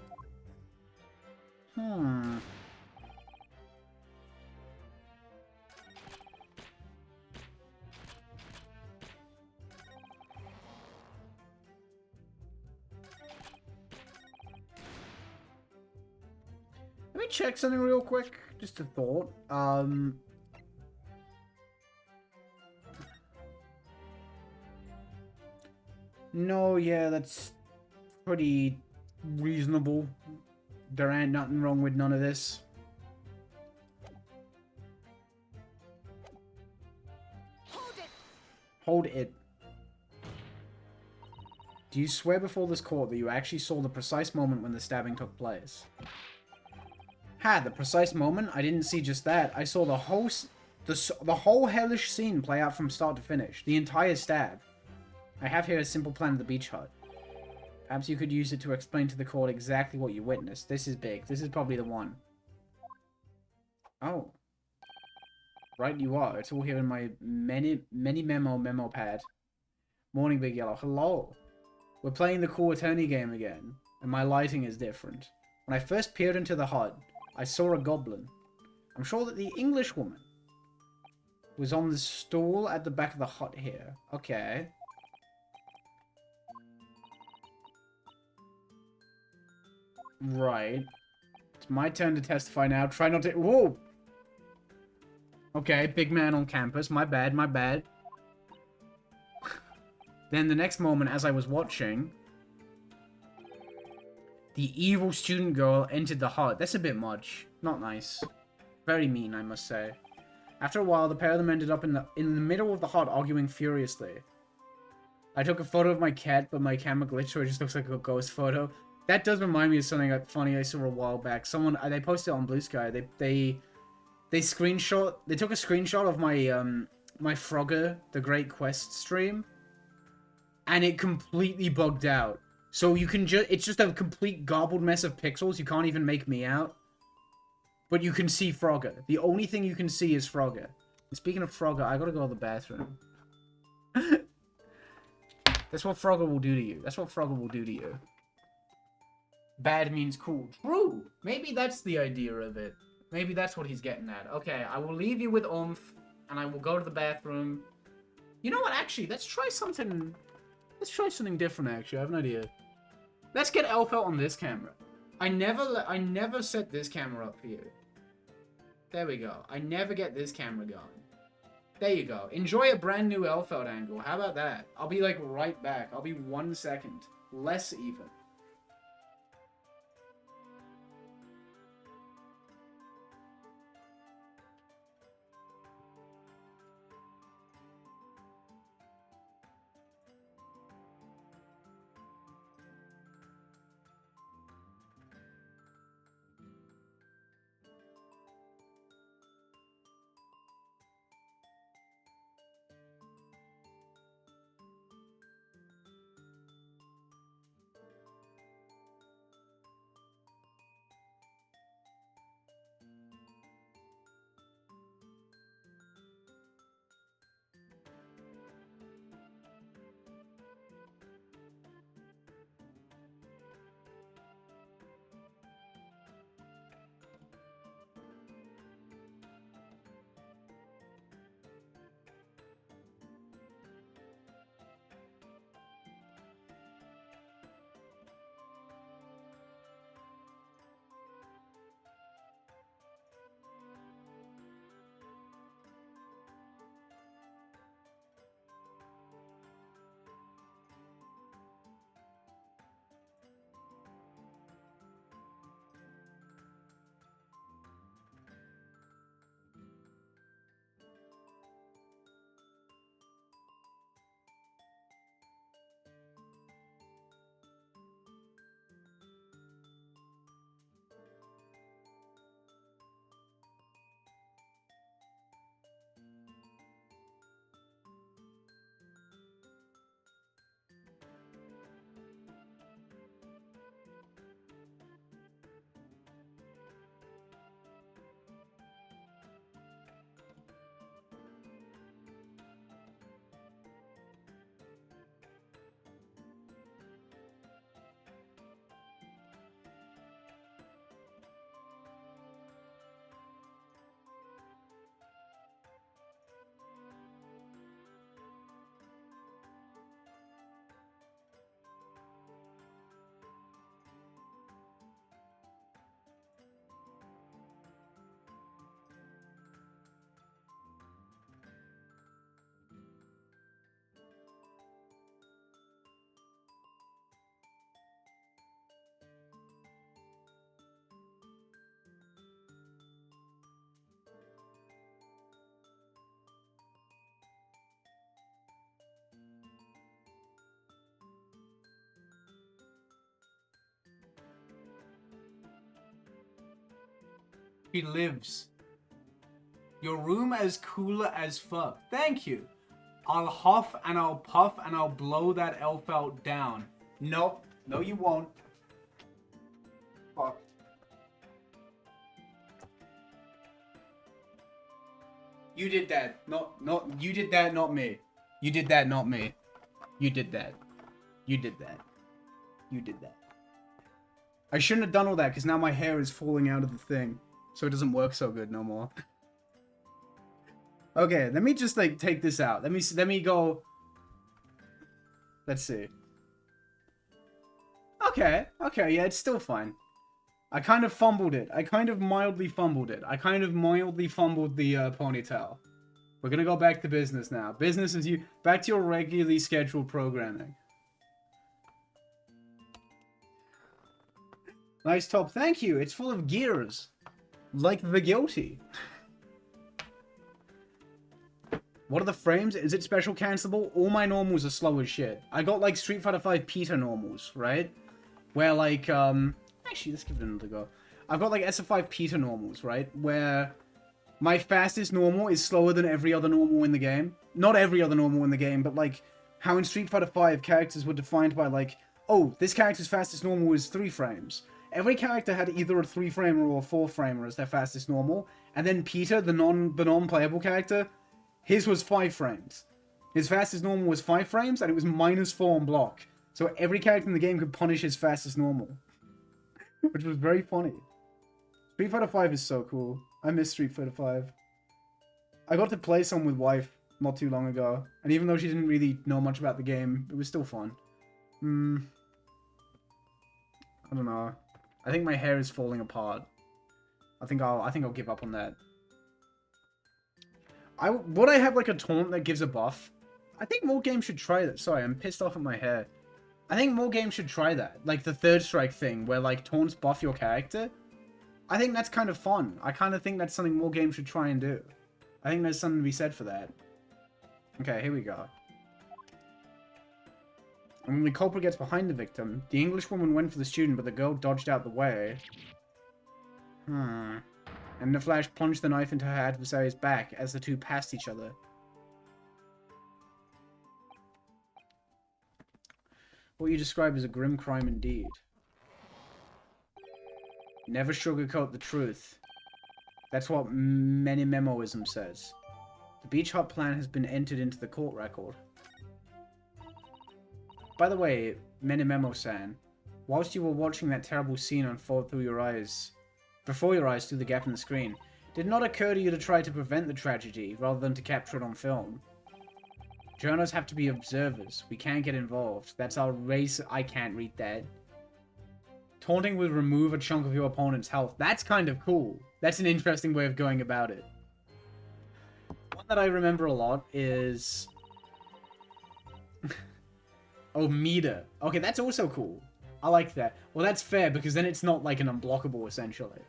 Let me check something real quick. Just a thought. No, yeah, that's pretty reasonable. There ain't nothing wrong with none of this. Hold it! Hold it. Do you swear before this court that you actually saw the precise moment when the stabbing took place? The precise moment? I didn't see just that. I saw the whole hellish scene play out from start to finish. The entire stab. I have here a simple plan of the beach hut. Perhaps you could use it to explain to the court exactly what you witnessed. This is big. This is probably the one. Oh. Right you are. It's all here in my many memo pad. Morning, Big Yellow. Hello. We're playing the cool attorney game again, and my lighting is different. When I first peered into the hut, I saw a goblin. I'm sure that the English woman was on the stool at the back of the hut here. Okay. Right. It's my turn to testify now. Try not to... Whoa! Okay, big man on campus. My bad, my bad. Then the next moment, as I was watching, the evil student girl entered the hut. That's a bit much. Not nice. Very mean, I must say. After a while, the pair of them ended up in the middle of the hut, arguing furiously. I took a photo of my cat, but my camera glitched, so it just looks like a ghost photo. That does remind me of something funny I saw a while back. Someone, they posted it on Blue Sky. They took a screenshot of my my Frogger the Great Quest stream, and it completely bugged out. So you can it's just a complete garbled mess of pixels. You can't even make me out. But you can see Frogger. The only thing you can see is Frogger. And speaking of Frogger, I gotta go to the bathroom. That's what Frogger will do to you. That's what Frogger will do to you. Bad means cool. True! Maybe that's the idea of it. Maybe that's what he's getting at. Okay, I will leave you with oomph, and I will go to the bathroom. You know what, actually, let's try something... Let's try something different, actually. I have an idea. Let's get Elf out on this camera. I never set this camera up here. There we go. I never get this camera going. There you go. Enjoy a brand new Elfeld angle. How about that? I'll be like right back. I'll be 1 second. Less even. She lives. Your room as cooler as fuck. Thank you. I'll huff and I'll puff and I'll blow that elf out down. Nope. No, you won't. Fuck. You did that. You did that, not me. You did that, not me. You did that. You did that. You did that. I shouldn't have done all that because now my hair is falling out of the thing. So it doesn't work so good no more. Okay, let me just like take this out. Let me go. Let's see. Okay, yeah, it's still fine. I kind of fumbled it. I kind of mildly fumbled it. I kind of mildly fumbled the ponytail. We're gonna go back to business now. Business as you back to your regularly scheduled programming. Nice top, thank you. It's full of gears. Like the guilty. What are the frames? Is it special cancelable? All my normals are slow as shit. I got like Street Fighter V Peter normals, right? Where like, actually, let's give it another go. I've got like SF5 Peter normals, right? Where my fastest normal is slower than every other normal in the game. Not every other normal in the game, but like how in Street Fighter V characters were defined by like, oh, this character's fastest normal is 3 frames. Every character had either a 3-framer or a 4-framer as their fastest normal. And then Peter, the non-playable character, his was 5 frames. His fastest normal was 5 frames, and it was -4 on block. So every character in the game could punish his fastest normal. Which was very funny. Street Fighter V is so cool. I miss Street Fighter V. I got to play some with wife not too long ago. And even though she didn't really know much about the game, it was still fun. I don't know. I think my hair is falling apart. I think I'll give up on that. Would I have like a taunt that gives a buff? I think more games should try that. Sorry, I'm pissed off at my hair. I think more games should try that. Like the third strike thing where like taunts buff your character. I think that's kind of fun. I kind of think that's something more games should try and do. I think there's something to be said for that. Okay, here we go. And when the culprit gets behind the victim, the English woman went for the student, but the girl dodged out the way. And the Flash plunged the knife into her adversary's back as the two passed each other. What you describe as a grim crime indeed. Never sugarcoat the truth. That's what many-memoism says. The beach hut plan has been entered into the court record. By the way, Memo-san, whilst you were watching that terrible scene unfold before your eyes through the gap in the screen, did it not occur to you to try to prevent the tragedy rather than to capture it on film? Journalists have to be observers. We can't get involved. That's our race. I can't read that. Taunting will remove a chunk of your opponent's health. That's kind of cool. That's an interesting way of going about it. One that I remember a lot is... oh, meter. Okay, that's also cool. I like that. Well, that's fair, because then it's not like an unblockable, essentially.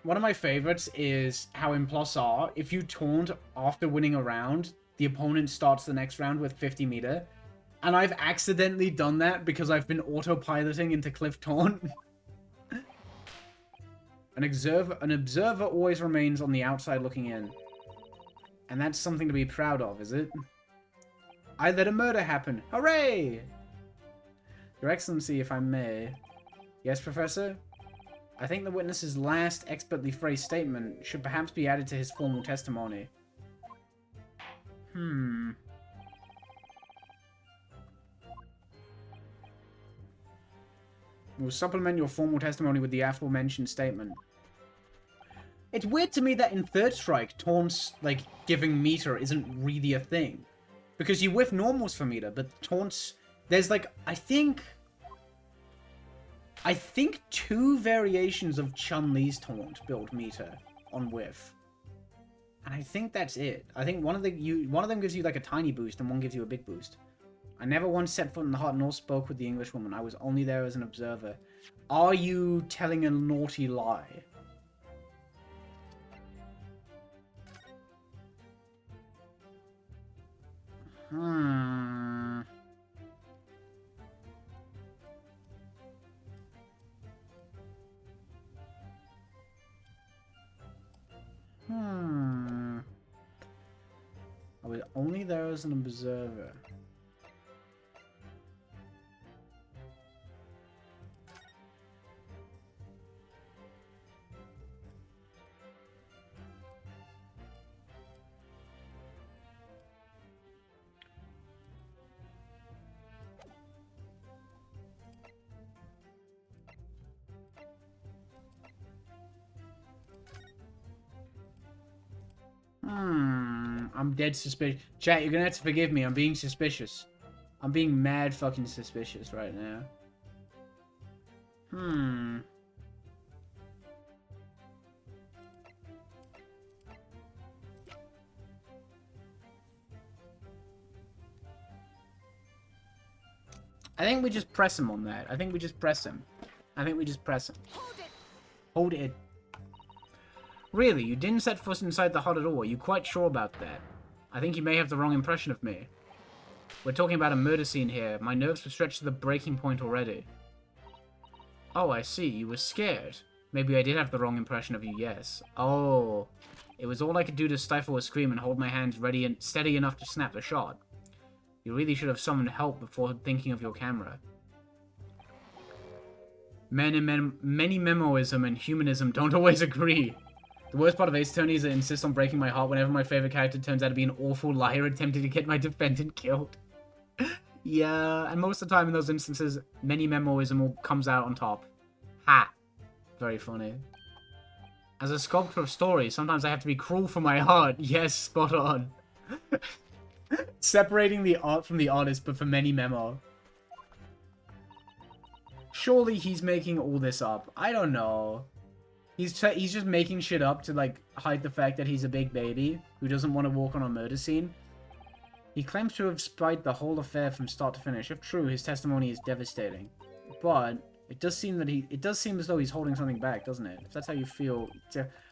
One of my favorites is how in Plus R, if you taunt after winning a round, the opponent starts the next round with 50 meter. And I've accidentally done that because I've been autopiloting into Cliff Taunt. An observer always remains on the outside looking in. And that's something to be proud of, is it? I let a murder happen. Hooray! Your Excellency, if I may. Yes, Professor? I think the witness's last expertly phrased statement should perhaps be added to his formal testimony. We'll supplement your formal testimony with the aforementioned statement. It's weird to me that in Third Strike, taunts, like, giving meter isn't really a thing. Because you whiff normals for meter, but taunts... There's, like, I think 2 variations of Chun-Li's taunt build meter on whiff. And I think that's it. I think one of them gives you, like, a tiny boost, and one gives you a big boost. I never once set foot in the hut nor spoke with the Englishwoman. I was only there as an observer. Are you telling a naughty lie? only there as an observer. I'm dead suspicious. Chat, you're gonna have to forgive me. I'm being suspicious. I'm being mad fucking suspicious right now. I think we just press him on that. I think we just press him. Hold it. Hold it. Really? You didn't set foot inside the hut at all? Are you quite sure about that? I think you may have the wrong impression of me. We're talking about a murder scene here. My nerves were stretched to the breaking point already. Oh, I see. You were scared. Maybe I did have the wrong impression of you, yes. Oh. It was all I could do to stifle a scream and hold my hands ready and steady enough to snap the shot. You really should have summoned help before thinking of your camera. Many memoism and humanism don't always agree. The worst part of Ace Attorney is that it insists on breaking my heart whenever my favorite character turns out to be an awful liar attempting to get my defendant killed. Yeah, and most of the time in those instances, many memoism comes out on top. Ha! Very funny. As a sculptor of stories, sometimes I have to be cruel for my heart. Yes, spot on. Separating the art from the artist, but for many memo. Surely he's making all this up. I don't know. He's just making shit up to, like, hide the fact that he's a big baby who doesn't want to walk on a murder scene. He claims to have spied the whole affair from start to finish. If true, his testimony is devastating. But it does seem that it does seem as though he's holding something back, doesn't it? If that's how you feel.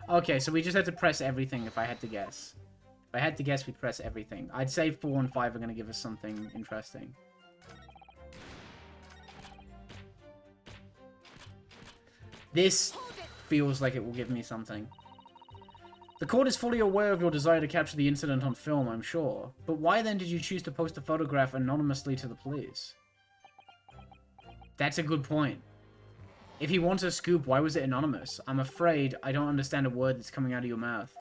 Okay, so we just had to press everything if I had to guess. If I had to guess, we'd press everything. I'd say 4 and 5 are going to give us something interesting. This feels like it will give me something. The court is fully aware of your desire to capture the incident on film, I'm sure. But why then did you choose to post a photograph anonymously to the police? That's a good point. If he wants a scoop, why was it anonymous? I'm afraid I don't understand a word that's coming out of your mouth.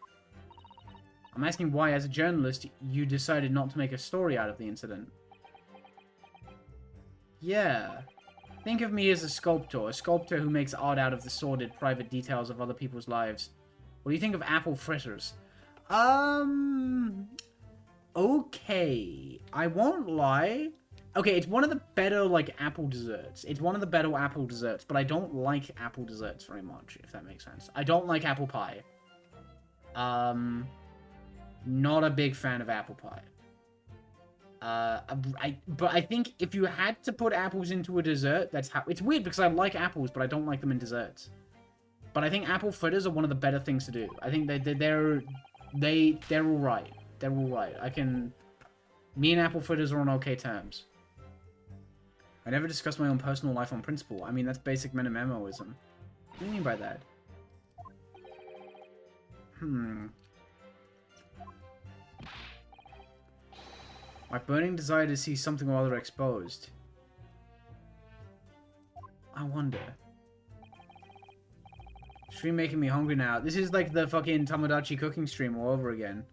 I'm asking why, as a journalist, you decided not to make a story out of the incident. Yeah. Think of me as a sculptor who makes art out of the sordid, private details of other people's lives. What do you think of apple fritters? Okay. I won't lie. Okay, it's one of the better, like, apple desserts. It's one of the better apple desserts, but I don't like apple desserts very much, if that makes sense. I don't like apple pie. Not a big fan of apple pie. But I think if you had to put apples into a dessert, that's how... It's weird because I like apples, but I don't like them in desserts. But I think apple fritters are one of the better things to do. I think they're alright. They're alright. Me and apple fritters are on okay terms. I never discuss my own personal life on principle. I mean, that's basic memoism. What do you mean by that? My burning desire to see something or other exposed. I wonder. Stream making me hungry now. This is like the fucking Tomodachi cooking stream all over again.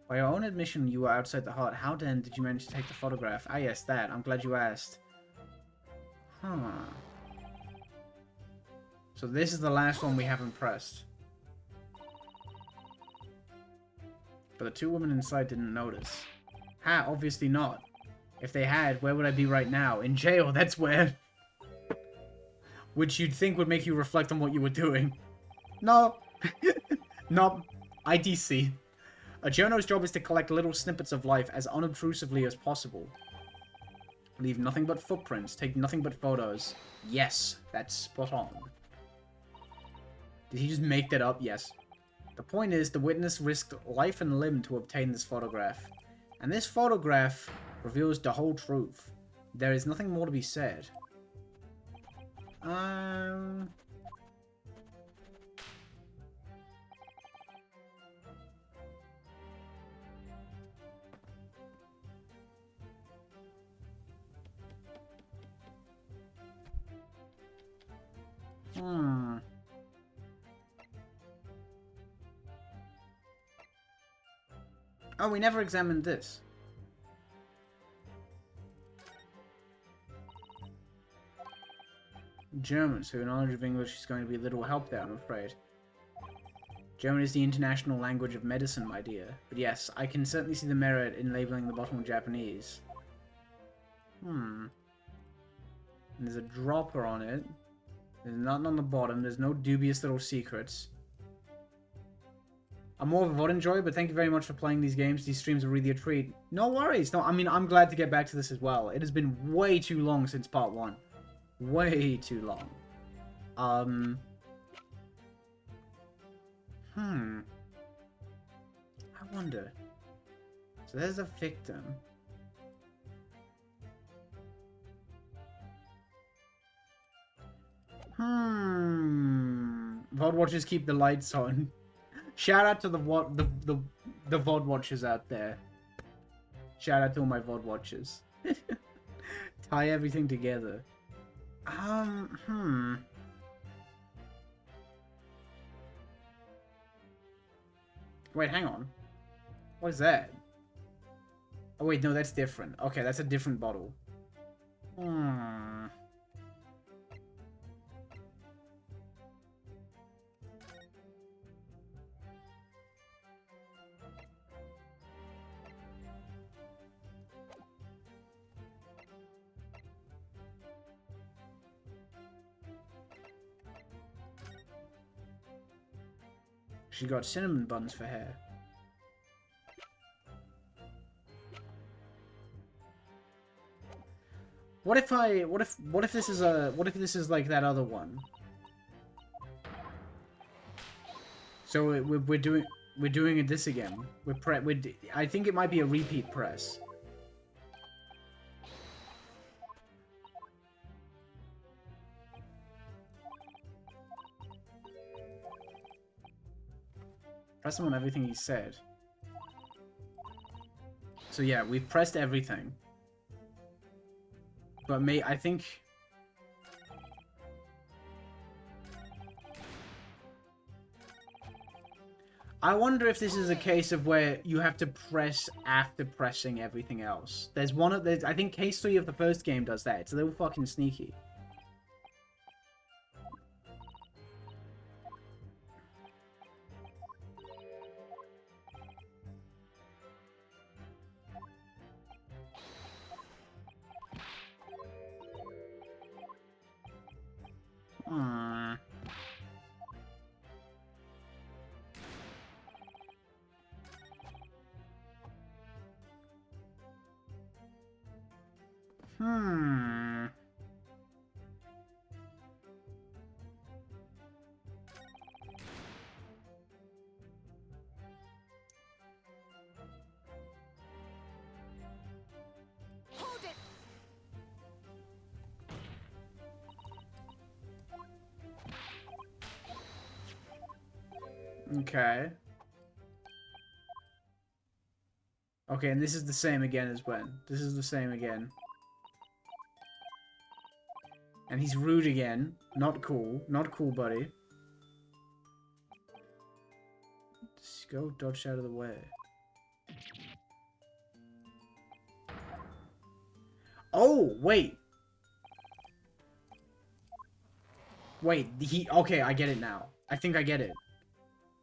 By your own admission, you were outside the hut. How then did you manage to take the photograph? Ah, yes, that. I'm glad you asked. Huh. So this is the last one we haven't pressed. But the 2 women inside didn't notice. Ha, obviously not. If they had, where would I be right now? In jail, that's where. Which you'd think would make you reflect on what you were doing. No. No. IDC. A journo's job is to collect little snippets of life as unobtrusively as possible. Leave nothing but footprints, take nothing but photos. Yes, that's spot on. Did he just make that up? Yes. The point is, the witness risked life and limb to obtain this photograph. And this photograph reveals the whole truth. There is nothing more to be said. Hmm. Oh, we never examined this. German, so your knowledge of English is going to be little help there, I'm afraid. German is the international language of medicine, my dear. But yes, I can certainly see the merit in labeling the bottle Japanese. Hmm. And there's a dropper on it. There's nothing on the bottom. There's no dubious little secrets. I'm more of a VOD enjoyer, but thank you very much for playing these games. These streams are really a treat. No worries. No, I mean, I'm glad to get back to this as well. It has been way too long since part 1. Way too long. I wonder. So there's a victim. VOD watchers keep the lights on. Shout out to the VOD watchers out there. Shout out to all my VOD watchers. Tie everything together. Wait, hang on. What is that? Oh wait, no, that's different. Okay, that's a different bottle. She got cinnamon buns for hair. What if this is like that other one? So we're doing this again. I think it might be a repeat press. Press him on everything he said. So yeah, we've pressed everything. But I think... I wonder if this is a case of where you have to press after pressing everything else. There's one of I think case 3 of the first game does that. It's a little fucking sneaky. Okay. Okay, and this is the same again as when? This is the same again. And he's rude again. Not cool. Not cool, buddy. Just go dodge out of the way. Oh, wait. Wait, okay, I get it now. I think I get it.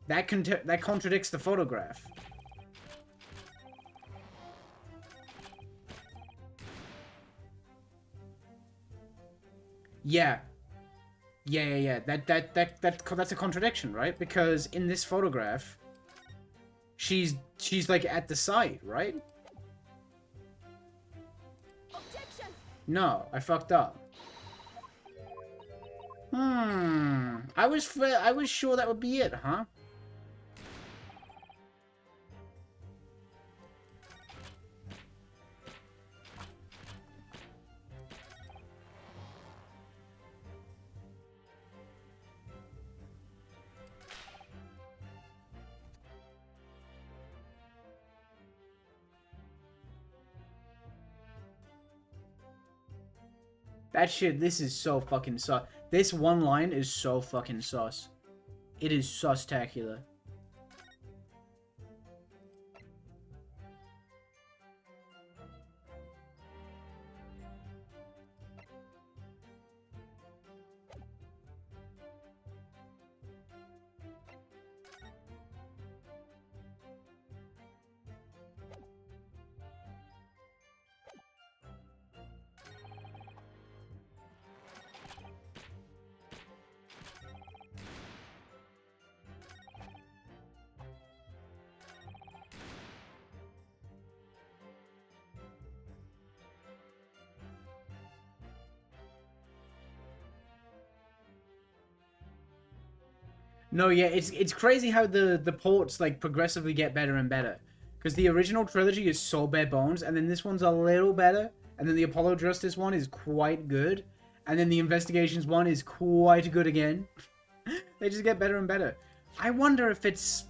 That contradicts the photograph. Yeah. Yeah. That's a contradiction, right? Because in this photograph, she's like at the site, right? Objection. No, I fucked up. I was sure that would be it, huh? That shit, this is so fucking This one line is so fucking sus. It is sus-tacular. No, yeah, it's crazy how the ports like progressively get better and better. Because the original trilogy is so bare bones, and then this one's a little better, and then the Apollo Justice one is quite good, and then the Investigations one is quite good again. They just get better and better. I wonder if it's...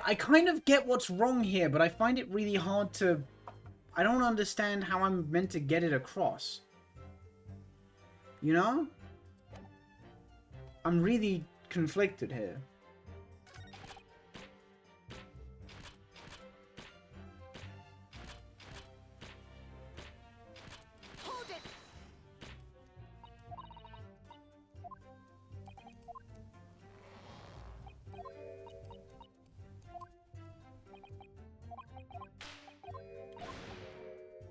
I kind of get what's wrong here, but I find it really hard to... I don't understand how I'm meant to get it across. You know? I'm really conflicted here. Hold it.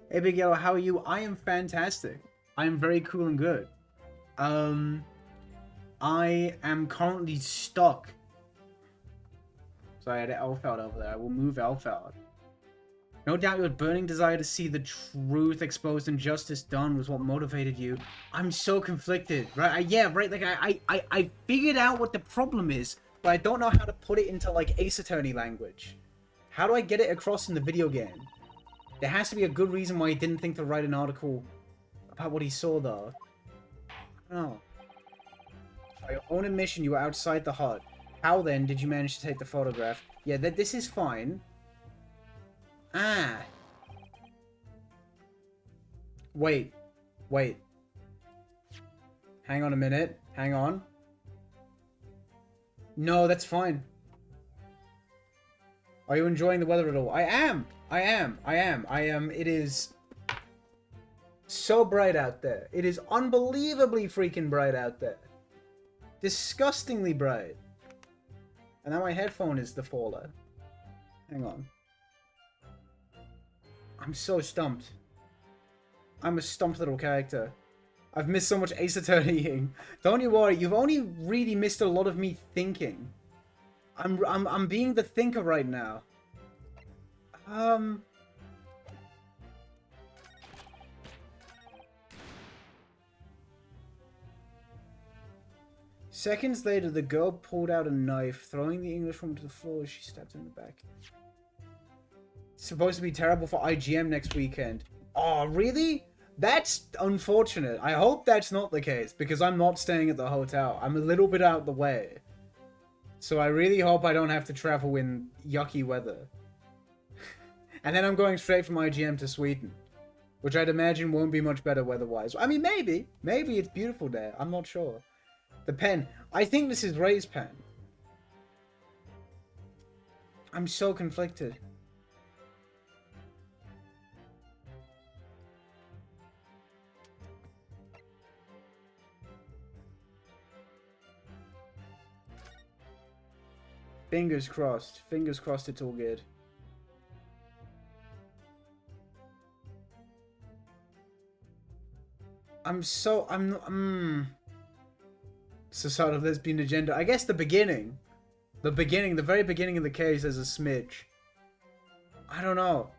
Hey Big Yellow, how are you? I am fantastic. I am very cool and good. I am currently stuck. Sorry, I had Elfeld over there. I will move Elfeld. No doubt your burning desire to see the truth exposed and justice done was what motivated you. I'm so conflicted, right? Yeah, right, like, I figured out what the problem is, but I don't know how to put it into, like, Ace Attorney language. How do I get it across in the video game? There has to be a good reason why he didn't think to write an article about what he saw, though. I don't know. By your own admission, you were outside the hut. How, then, did you manage to take the photograph? Yeah, this is fine. Ah. Wait. Wait. Hang on a minute. Hang on. No, that's fine. Are you enjoying the weather at all? I am. It is so bright out there. It is unbelievably freaking bright out there. Disgustingly bright. And now my headphone is the faller. Hang on. I'm so stumped. I'm a stumped little character. I've missed so much Ace Attorneying. Don't you worry, you've only really missed a lot of me thinking. I'm being the thinker right now. Seconds later, the girl pulled out a knife, throwing the Englishwoman to the floor as she stabbed him in the back. It's supposed to be terrible for IGM next weekend. Oh, really? That's unfortunate. I hope that's not the case, because I'm not staying at the hotel. I'm a little bit out the way. So I really hope I don't have to travel in yucky weather. And then I'm going straight from IGM to Sweden, which I'd imagine won't be much better weather-wise. I mean, maybe. Maybe it's beautiful there. I'm not sure. The pen. I think this is Ray's pen. I'm so conflicted. Fingers crossed. Fingers crossed it's all good. Societal lesbian agenda. I guess the beginning. The very beginning of the case is a smidge. I don't know.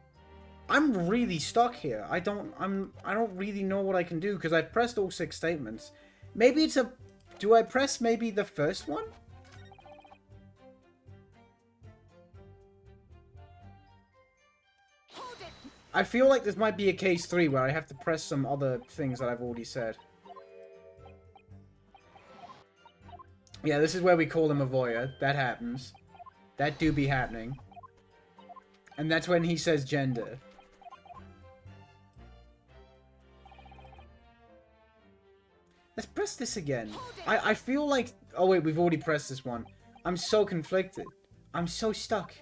I'm really stuck here. I don't really know what I can do because I've pressed all 6 statements. Maybe it's a... Do I press maybe the first one? I feel like this might be a case 3 where I have to press some other things that I've already said. Yeah, this is where we call him a voyeur. That happens. That do be happening. And that's when he says gender. Let's press this again. I feel like... Oh, wait, we've already pressed this one. I'm so conflicted. I'm so stuck.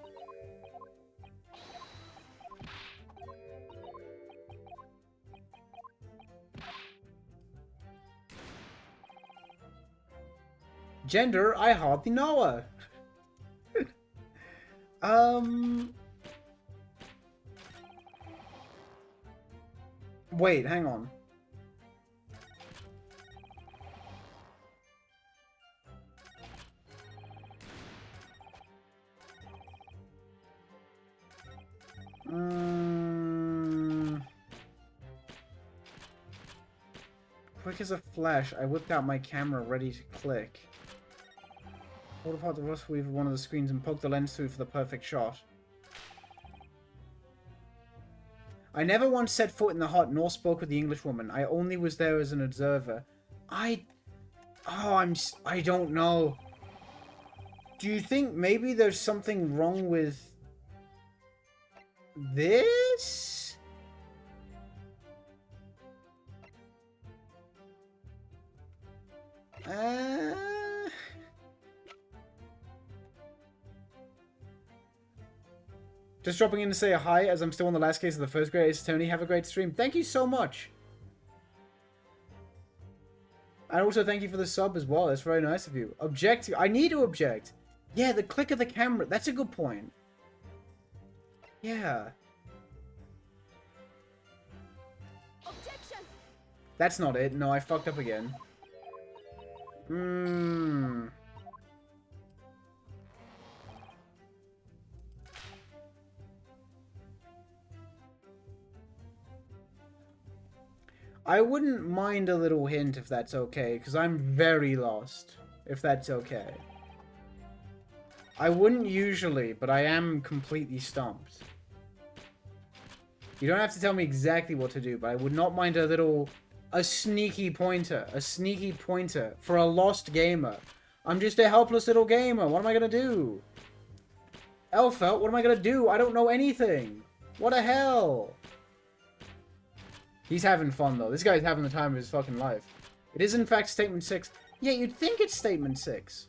Gender, I hardly know her. Wait, hang on. Quick as a flash, I whipped out my camera ready to click. Hold apart the rust weave of one of the screens and poke the lens through for the perfect shot. I never once set foot in the hut nor spoke with the Englishwoman. I only was there as an observer. I don't know. Do you think maybe there's something wrong with this? Just dropping in to say a hi as I'm still on the last case of the first grade. It's Tony. Have a great stream. Thank you so much. And also thank you for the sub as well. That's very nice of you. Object. I need to object. Yeah, the click of the camera. That's a good point. Yeah. Objection. That's not it. No, I fucked up again. I wouldn't mind a little hint if that's okay, because I'm very lost, if that's okay. I wouldn't usually, but I am completely stumped. You don't have to tell me exactly what to do, but I would not mind a sneaky pointer. A sneaky pointer for a lost gamer. I'm just a helpless little gamer. What am I gonna do? Elfelt, what am I gonna do? I don't know anything. What the hell? He's having fun, though. This guy's having the time of his fucking life. It is, in fact, Statement 6. Yeah, you'd think it's Statement 6.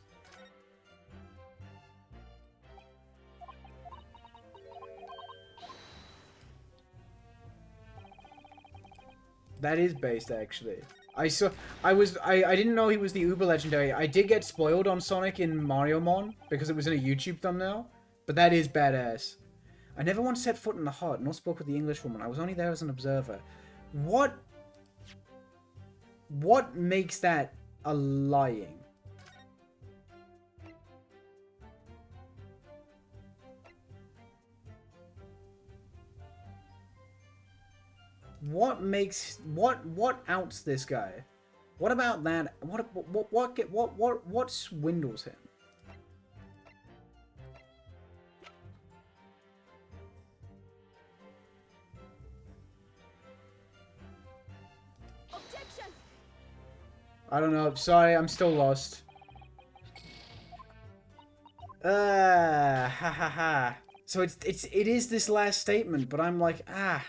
That is based, actually. I didn't know he was the uber legendary. I did get spoiled on Sonic in Mario Mon, because it was in a YouTube thumbnail. But that is badass. I never once set foot in the hut, nor spoke with the Englishwoman. I was only there as an observer. What makes that a lying? What outs this guy? What about that? What swindles him? I don't know. Sorry, I'm still lost. Ha ha ha. So it is this last statement, but I'm like, ah.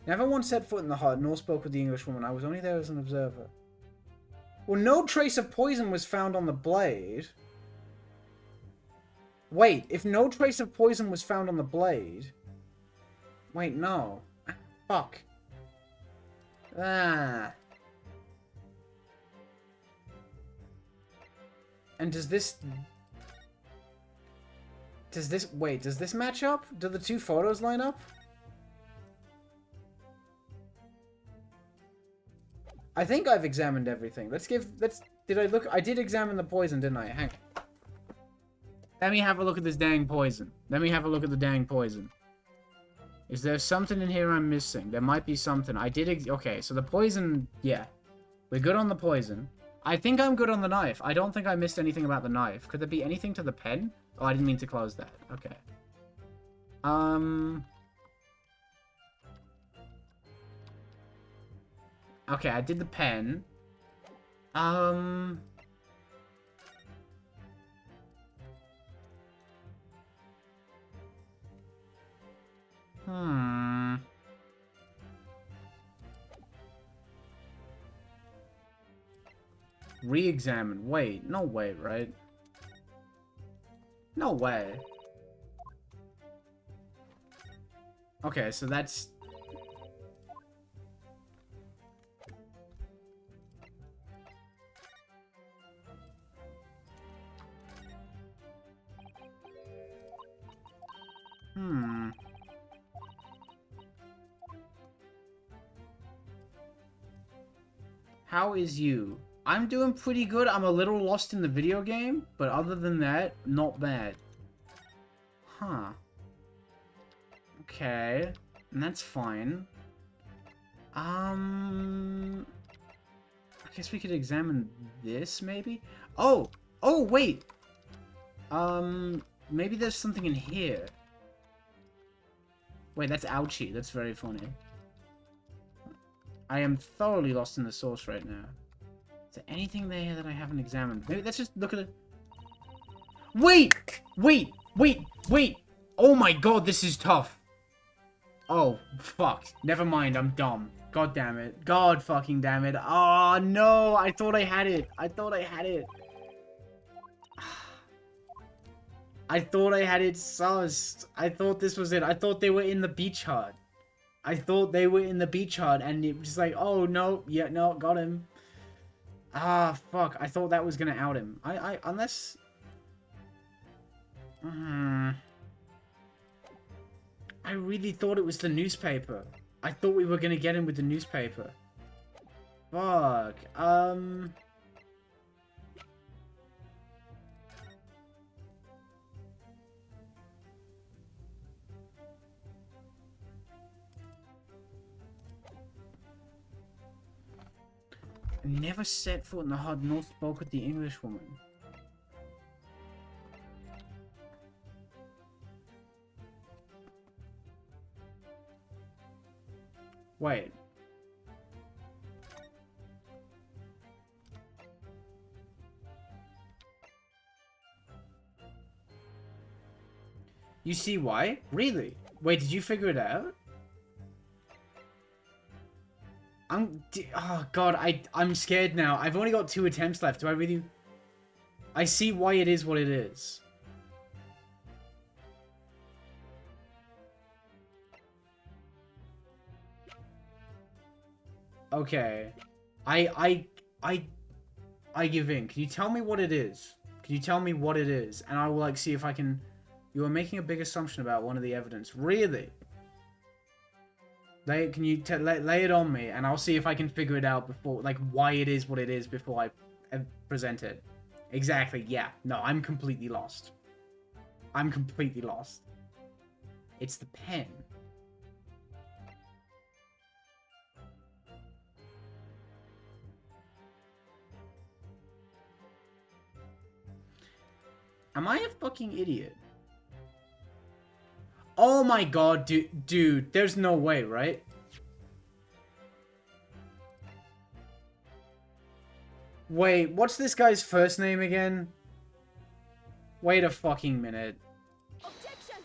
Never once set foot in the hut, nor spoke with the Englishwoman. I was only there as an observer. Well, no trace of poison was found on the blade. Wait, if no trace of poison was found on the blade... Wait, no. Ah, fuck. Ah. And does this... Wait, does this match up? Do the two photos line up? I think I've examined everything. I did examine the poison, didn't I? Hang on. Let me have a look at this dang poison. Let me have a look at the dang poison. Is there something in here I'm missing? There might be something. Okay, so the poison, yeah. We're good on the poison. I think I'm good on the knife. I don't think I missed anything about the knife. Could there be anything to the pen? Oh, I didn't mean to close that. Okay. Okay, I did the pen. Re-examine. Wait, no way, right? No way. Okay, so that's... How is you? I'm doing pretty good. I'm a little lost in the video game, but other than that, not bad. Huh. Okay. And that's fine. I guess we could examine this, maybe? Oh! Oh, wait! Maybe there's something in here. Wait, that's ouchie. That's very funny. I am thoroughly lost in the source right now. Is there anything there that I haven't examined? Maybe let's just look at it. Wait! Wait! Wait! Wait! Oh my god, this is tough. Oh, fuck. Never mind, I'm dumb. God damn it. God fucking damn it. Oh, no! I thought I had it. I thought I had it. I thought I had it sussed. I thought this was it. I thought they were in the beach hut. I thought they were in the beach hut, and it was just like, oh, no. Yeah, no, got him. Ah, fuck. I thought that was gonna out him. Unless... I really thought it was the newspaper. I thought we were gonna get him with the newspaper. Fuck. Never set foot in the hut nor spoke with the English woman. Wait. You see why? Really? Wait, did you figure it out? Oh god, I'm scared now. I've only got 2 attempts left. Do I really... I see why it is what it is. Okay. I give in. Can you tell me what it is? Can you tell me what it is? And I will, like, see if I can... You are making a big assumption about one of the evidence. Really? Can you lay it on me, and I'll see if I can figure it out before, like, why it is what it is before I present it. Exactly, yeah. No, I'm completely lost. I'm completely lost. It's the pen. Am I a fucking idiot? Oh my god, dude, there's no way, right? Wait, what's this guy's first name again? Wait a fucking minute. Objection.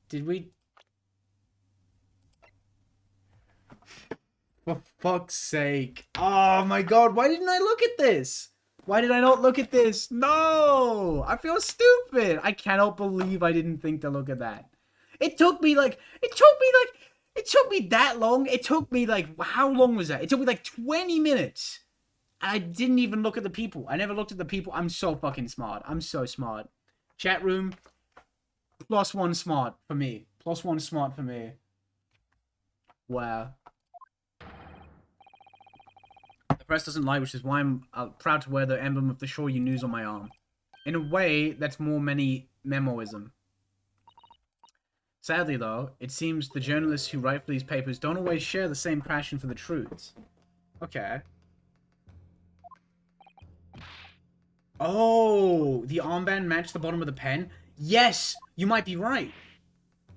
Did we... For fuck's sake. Oh my god, why didn't I look at this? Why did I not look at this? No! I feel stupid. I cannot believe I didn't think to look at that. It took me that long. It took me like, how long was that? It took me like 20 minutes. I didn't even look at the people. I never looked at the people. I'm so fucking smart. I'm so smart. Chat room, +1 smart for me. +1 smart for me. Wow. The press doesn't lie, which is why I'm proud to wear the emblem of the Shore You News on my arm. In a way, that's more many memoism. Sadly, though, it seems the journalists who write for these papers don't always share the same passion for the truths. Okay. Oh, the armband matched the bottom of the pen? Yes, you might be right.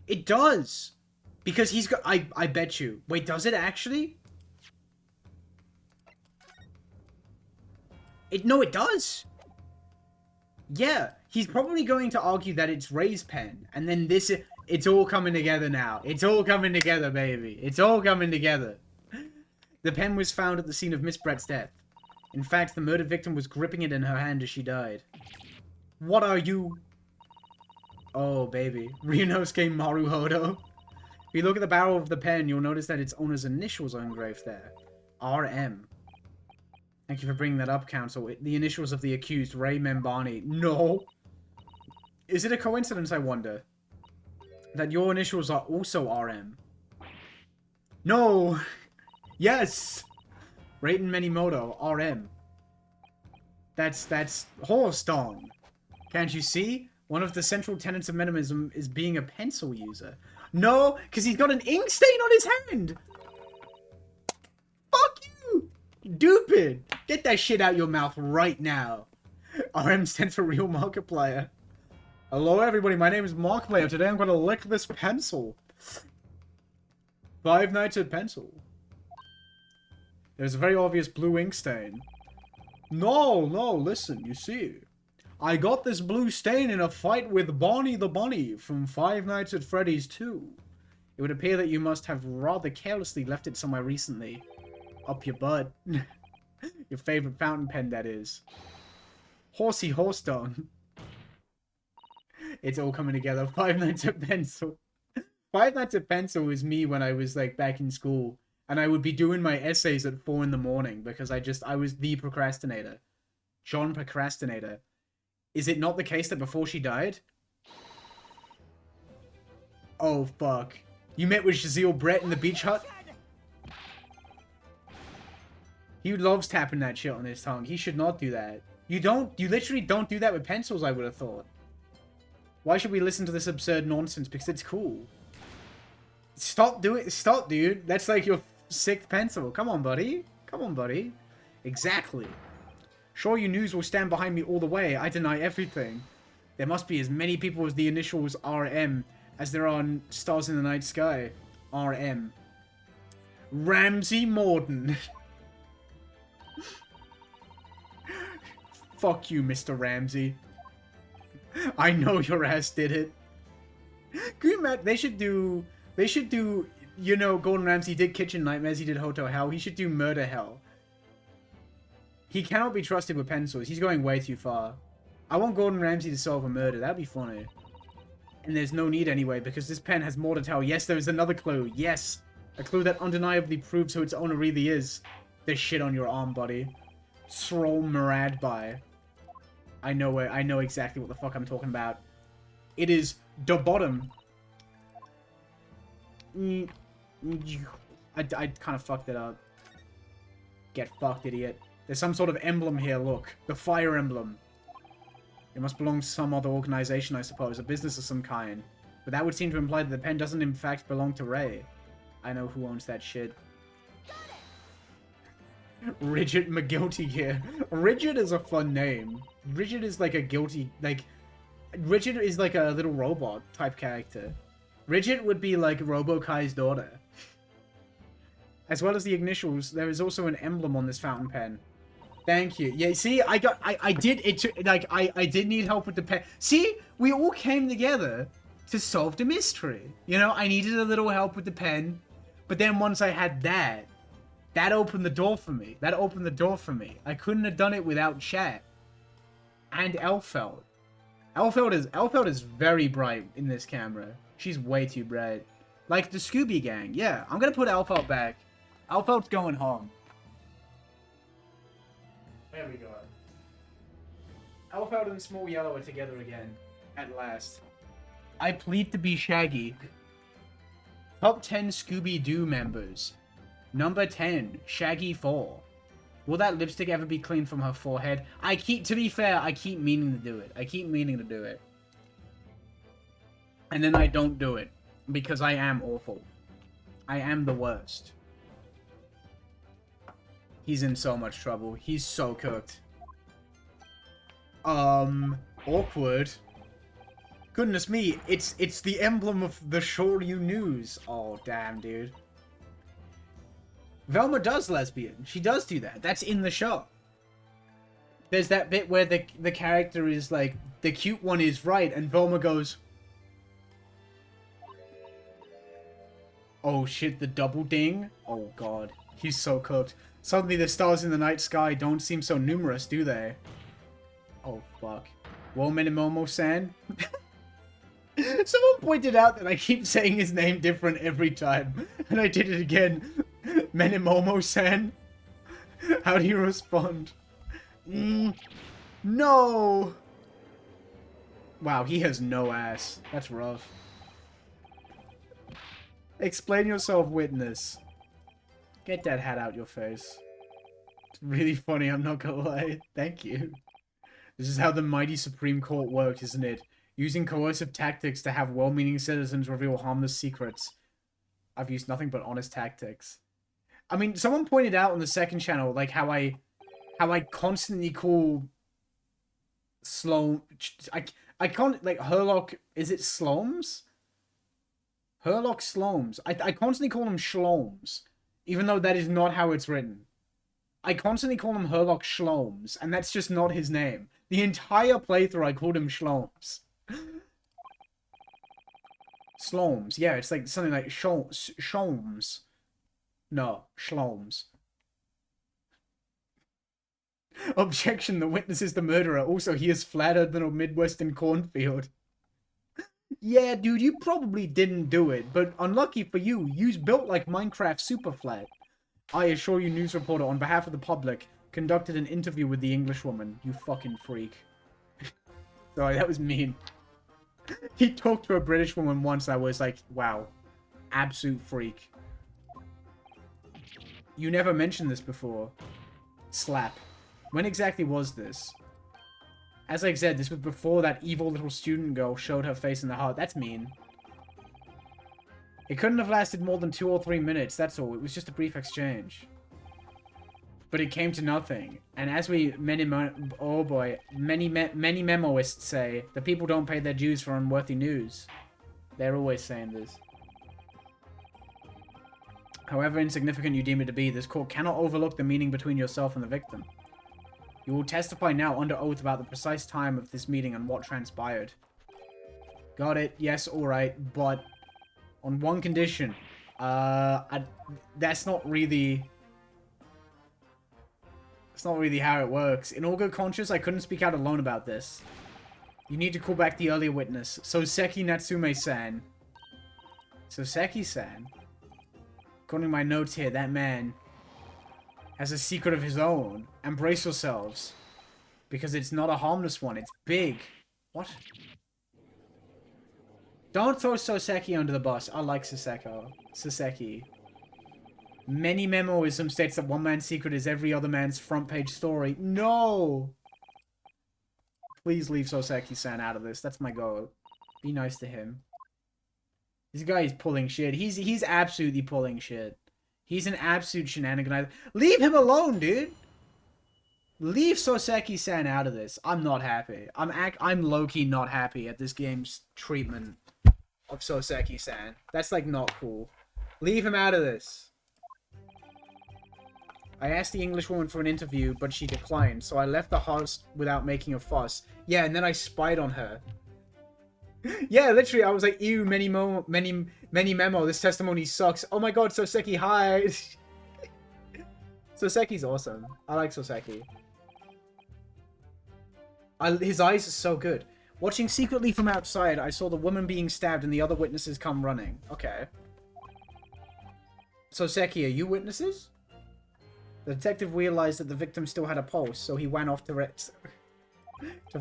It does. Because he's got... I bet you. Wait, does it actually? No, it does. Yeah, he's probably going to argue that it's Ray's pen. And then this... It's all coming together now. It's all coming together, baby. It's all coming together. The pen was found at the scene of Miss Brett's death. In fact, the murdered victim was gripping it in her hand as she died. What are you... Oh, baby. Ryunosuke Maruhodo. If you look at the barrel of the pen, you'll notice that its owner's initials are engraved there. RM. Thank you for bringing that up, Counsel. The initials of the accused, Ray Membani. No. Is it a coincidence, I wonder, that your initials are also RM? No. Yes. Raiden Menimoto, RM. That's horse dong. Can't you see? One of the central tenets of menimism is being a pencil user. No, because he's got an ink stain on his hand. Fuck you, stupid. Get that shit out your mouth right now. RM stands for Real Markiplier. Hello, everybody. My name is Markiplier. Today I'm going to lick this pencil. Five Nights at Pencil. There's a very obvious blue ink stain. No, listen, you see. I got this blue stain in a fight with Bonnie the Bunny from Five Nights at Freddy's 2. It would appear that you must have rather carelessly left it somewhere recently. Up your butt. Your favorite fountain pen, that is. Horsey horse dung. It's all coming together. Five Nights at Pencil. Five Nights at Pencil was me when I was, like, back in school. And I would be doing my essays at 4 in the morning because I was the procrastinator. John Procrastinator. Is it not the case that before she died? Oh, fuck. You met with Shaziel Brett in the beach hut? He loves tapping that shit on his tongue. He should not do that. You literally don't do that with pencils, I would have thought. Why should we listen to this absurd nonsense? Because it's cool. Stop, dude. That's like your 6th pencil. Come on, buddy. Come on, buddy. Exactly. Sure, you news will stand behind me all the way. I deny everything. There must be as many people with the initials RM as there are stars in the night sky. RM. Ramsey Morden. Fuck you, Mr. Ramsey. I know your ass did it. Can you imagine? They should do, you know, Gordon Ramsay did Kitchen Nightmares, he did Hotel Hell. He should do Murder Hell. He cannot be trusted with pencils. He's going way too far. I want Gordon Ramsay to solve a murder. That'd be funny. And there's no need anyway, because this pen has more to tell. Yes, there is another clue. Yes. A clue that undeniably proves who its owner really is. There's shit on your arm, buddy. Sroll Muradbai. I know exactly what the fuck I'm talking about. It is the bottom. I kind of fucked it up. Get fucked, idiot. There's some sort of emblem here, look. The fire emblem. It must belong to some other organization, I suppose. A business of some kind. But that would seem to imply that the pen doesn't in fact belong to Ray. I know who owns that shit. Rigid McGuilty here. Rigid is a fun name. Rigid is like a guilty... Rigid is like a little robot type character. Rigid would be like Robokai's daughter. As well as the initials, there is also an emblem on this fountain pen. Thank you. Yeah, see, I did need help with the pen. See, we all came together to solve the mystery. You know, I needed a little help with the pen, but then once I had that opened the door for me. That opened the door for me. I couldn't have done it without chat. And Elfeld. Elfeld is very bright in this camera. She's way too bright. Like the Scooby Gang. Yeah, I'm gonna put Elfeld back. Elfeld's going home. There we go. Elfeld and Small Yellow are together again. At last. I plead to be Shaggy. Top 10 Scooby-Doo members. Number 10, Shaggy 4. Will that lipstick ever be cleaned from her forehead? To be fair, I keep meaning to do it. And then I don't do it. Because I am awful. I am the worst. He's in so much trouble. He's so cooked. Awkward. Goodness me, it's the emblem of the Shoryu News. Oh, damn, dude. Velma does lesbian. She does do that. That's in the show. There's that bit where the character is like, the cute one is right, and Velma goes, oh shit, the double ding? Oh god, he's so cooked. Suddenly the stars in the night sky don't seem so numerous, do they? Oh fuck. Well, Minimomo-san? Someone pointed out that I keep saying his name different every time, and I did it again. Minimomo-san? How do you respond? No! Wow, he has no ass. That's rough. Explain yourself, witness. Get that hat out your face. It's really funny, I'm not gonna lie. Thank you. This is how the mighty Supreme Court works, isn't it? Using coercive tactics to have well-meaning citizens reveal harmless secrets. I've used nothing but honest tactics. I mean, someone pointed out on the second channel, like, how I constantly call Sloan... I can't, like, Herlock... Is it Sloams? Herlock Sloams. I constantly call him Shlomes, even though that is not how it's written. I constantly call him Herlock Shlomes, and that's just not his name. The entire playthrough I called him Shlomes. Slomes, yeah, it's like something like Shlomes. No, Shlomes. Objection, the witness is the murderer. Also, he is flatter than a Midwestern cornfield. Yeah, dude, you probably didn't do it, but unlucky for you, you's built like Minecraft super flat. I assure you, news reporter, on behalf of the public, conducted an interview with the Englishwoman. You fucking freak. Sorry, that was mean. He talked to a British woman once, I was like, wow. Absolute freak. You never mentioned this before. Slap. When exactly was this? As I said, this was before that evil little student girl showed her face in the heart. That's mean. It couldn't have lasted more than 2 or 3 minutes, that's all. It was just a brief exchange. But it came to nothing. And as many memoists say, the people don't pay their dues for unworthy news. They're always saying this. However insignificant you deem it to be, this court cannot overlook the meaning between yourself and the victim. You will testify now under oath about the precise time of this meeting and what transpired. Got it. Yes, alright. But on one condition. That's not really... That's not really how it works. In all good conscience, I couldn't speak out alone about this. You need to call back the earlier witness. Soseki Natsume-san. Soseki-san? According to my notes here, that man has a secret of his own. Embrace yourselves. Because it's not a harmless one. It's big. What? Don't throw Soseki under the bus. I like Soseki. Many memoism states that one man's secret is every other man's front page story. No! Please leave Soseki-san out of this. That's my goal. Be nice to him. This guy is pulling shit. He's absolutely pulling shit. He's an absolute shenaniganizer. Leave him alone, dude! Leave Soseki-san out of this. I'm not happy. I'm low-key not happy at this game's treatment of Soseki-san. That's, like, not cool. Leave him out of this. I asked the Englishwoman for an interview, but she declined, so I left the house without making a fuss. Yeah, and then I spied on her. Yeah, literally, I was like, ew, many memo, this testimony sucks. Oh my god, Soseki, hi! Soseki's awesome. I like Soseki. His eyes are so good. Watching secretly from outside, I saw the woman being stabbed and the other witnesses come running. Okay. Soseki, are you witnesses? The detective realized that the victim still had a pulse, so he went off to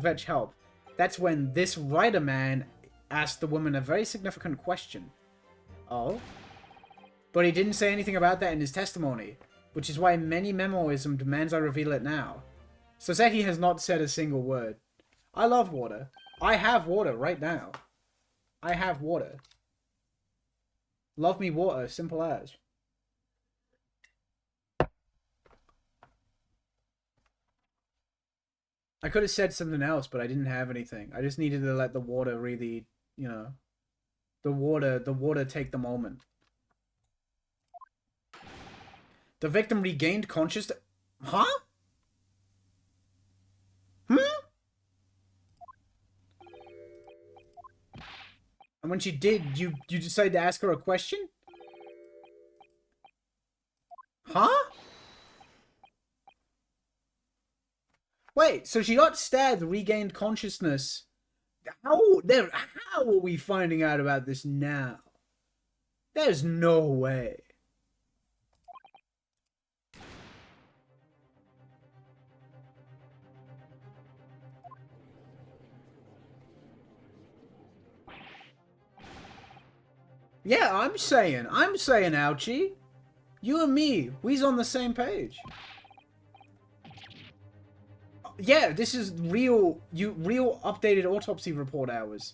fetch help. That's when this writer man asked the woman a very significant question. Oh? But he didn't say anything about that in his testimony, which is why many memoism demands I reveal it now. Soseki has not said a single word. I love water. I have water right now. I have water. Love me water, simple as. I could have said something else, but I didn't have anything. I just needed to let the water really, you know, the water take the moment. The victim regained consciousness. Huh? Hmm? And when she did, you decided to ask her a question? Huh? Wait, so she got stabbed, regained consciousness. How are we finding out about this now? There's no way. Yeah, I'm saying, ouchie. You and me, we's on the same page. Yeah, this is real updated autopsy report hours.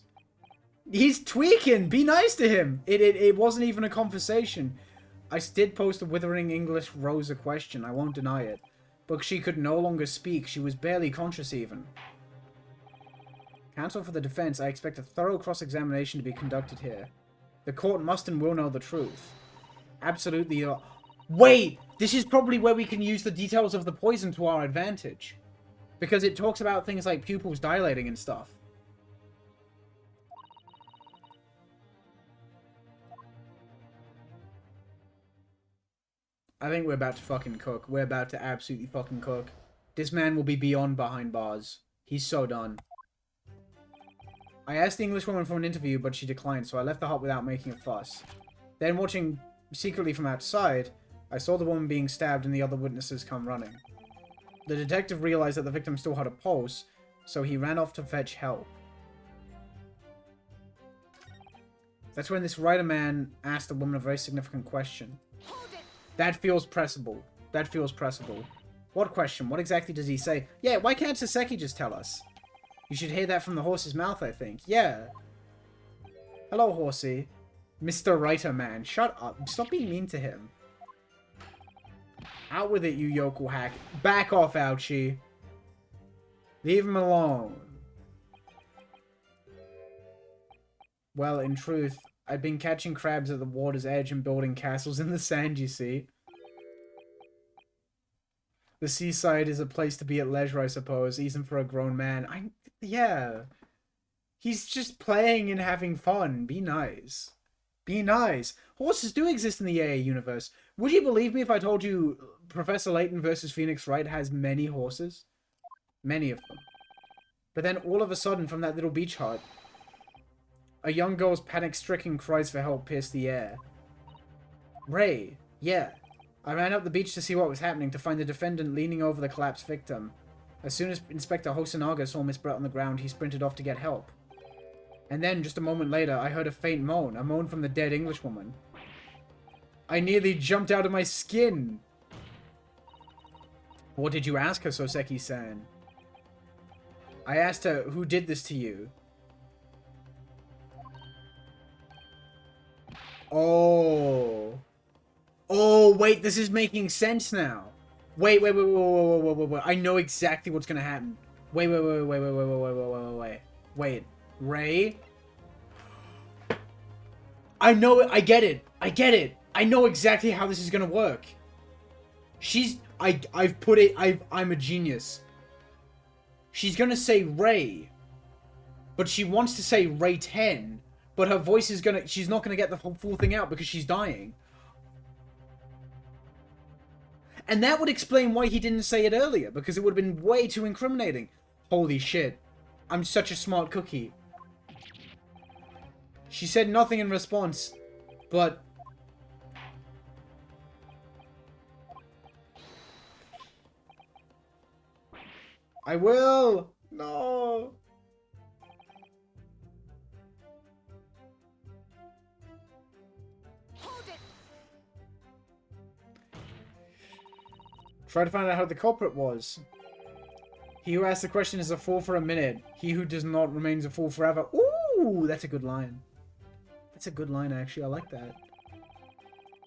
He's tweaking. Be nice to him. It wasn't even a conversation. I did post a withering English Rose a question. I won't deny it. But she could no longer speak. She was barely conscious even. Counsel for the defense, I expect a thorough cross-examination to be conducted here. The court must and will know the truth. Absolutely. Wait! This is probably where we can use the details of the poison to our advantage. Because it talks about things like pupils dilating and stuff. I think we're about to fucking cook. We're about to absolutely fucking cook. This man will be beyond behind bars. He's so done. I asked the Englishwoman for an interview, but she declined, so I left the hut without making a fuss. Then, watching secretly from outside, I saw the woman being stabbed and the other witnesses come running. The detective realized that the victim still had a pulse, so he ran off to fetch help. That's when this writer man asked the woman a very significant question. That feels pressable. That feels pressable. What question? What exactly does he say? Yeah, why can't Saseki just tell us? You should hear that from the horse's mouth, I think. Yeah. Hello, horsey. Mr. Writer Man. Shut up. Stop being mean to him. Out with it, you yokel hack. Back off, ouchie. Leave him alone. Well, in truth, I've been catching crabs at the water's edge and building castles in the sand, you see. The seaside is a place to be at leisure, I suppose, even for a grown man. Yeah. He's just playing and having fun. Be nice. Be nice. Horses do exist in the AA universe. Would you believe me if I told you Professor Layton versus Phoenix Wright has many horses? Many of them. But then all of a sudden, from that little beach hut, a young girl's panic-stricken cries for help pierced the air. Ray, yeah. I ran up the beach to see what was happening, to find the defendant leaning over the collapsed victim. As soon as Inspector Hosonaga saw Miss Brett on the ground, he sprinted off to get help. And then, just a moment later, I heard a faint moan, a moan from the dead Englishwoman. I nearly jumped out of my skin. What did you ask her, Soseki-san? I asked her, who did this to you? Oh. Oh, wait, this is making sense now. Wait. I know exactly what's gonna happen. Wait. Wait. Ray? I know it. I get it. I know exactly how this is gonna work. I've put it, I'm a genius. She's gonna say Ray. But she wants to say Ray 10. But her voice is she's not gonna get the full thing out because she's dying. And that would explain why he didn't say it earlier, because it would have been way too incriminating. Holy shit. I'm such a smart cookie. She said nothing in response, but... I will! No! Try to find out how the culprit was. He who asks the question is a fool for a minute. He who does not remains a fool forever. Ooh, that's a good line. That's a good line, actually. I like that.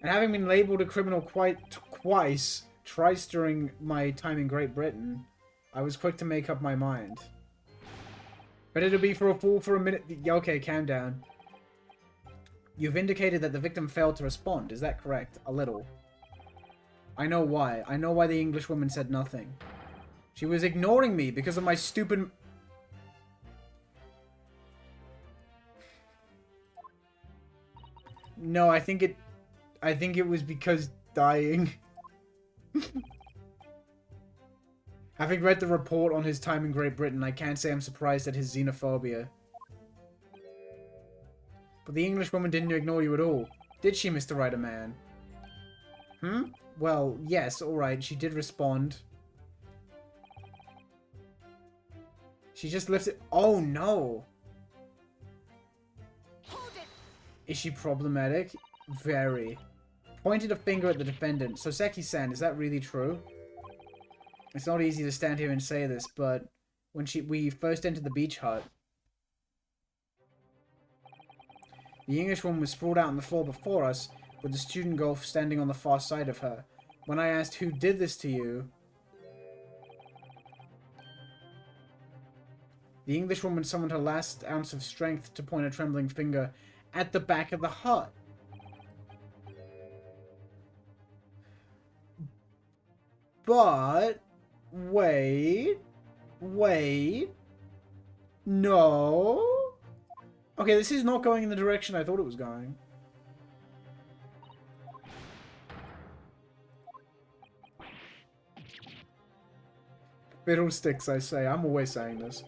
And having been labelled a criminal twice during my time in Great Britain, I was quick to make up my mind. Better to be for a fool for a minute. Yeah, okay, calm down. You've indicated that the victim failed to respond. Is that correct? A little. I know why. I know why the Englishwoman said nothing. She was ignoring me because of my stupid... No, I think it was because dying. Having read the report on his time in Great Britain, I can't say I'm surprised at his xenophobia. But the Englishwoman didn't ignore you at all. Did she, Mr. Writer-Man? Hmm? Well, yes, alright, she did respond. She just lifted... Oh, no! Is she problematic? Very. Pointed a finger at the defendant. Soseki-san, is that really true? It's not easy to stand here and say this, but when we first entered the beach hut, the Englishwoman was sprawled out on the floor before us, with the student girl standing on the far side of her. When I asked who did this to you, the Englishwoman summoned her last ounce of strength to point a trembling finger at the back of the hut. But... Wait. No. Okay, this is not going in the direction I thought it was going. Fiddlesticks, I say. I'm always saying this.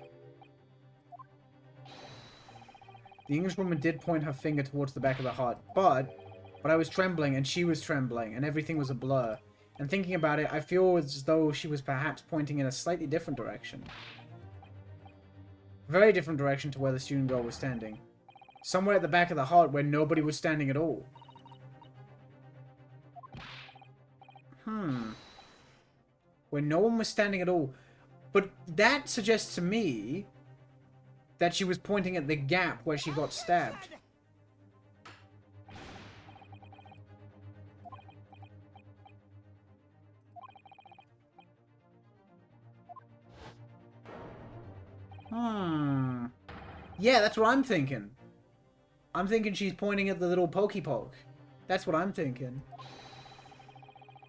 The Englishwoman did point her finger towards the back of the hut, but I was trembling, and she was trembling, and everything was a blur. And thinking about it, I feel as though she was perhaps pointing in a slightly different direction. Very different direction to where the student girl was standing. Somewhere at the back of the hut where nobody was standing at all. Where no one was standing at all. But that suggests to me that she was pointing at the gap where she got stabbed. Yeah, that's what I'm thinking. I'm thinking she's pointing at the little pokey poke. That's what I'm thinking.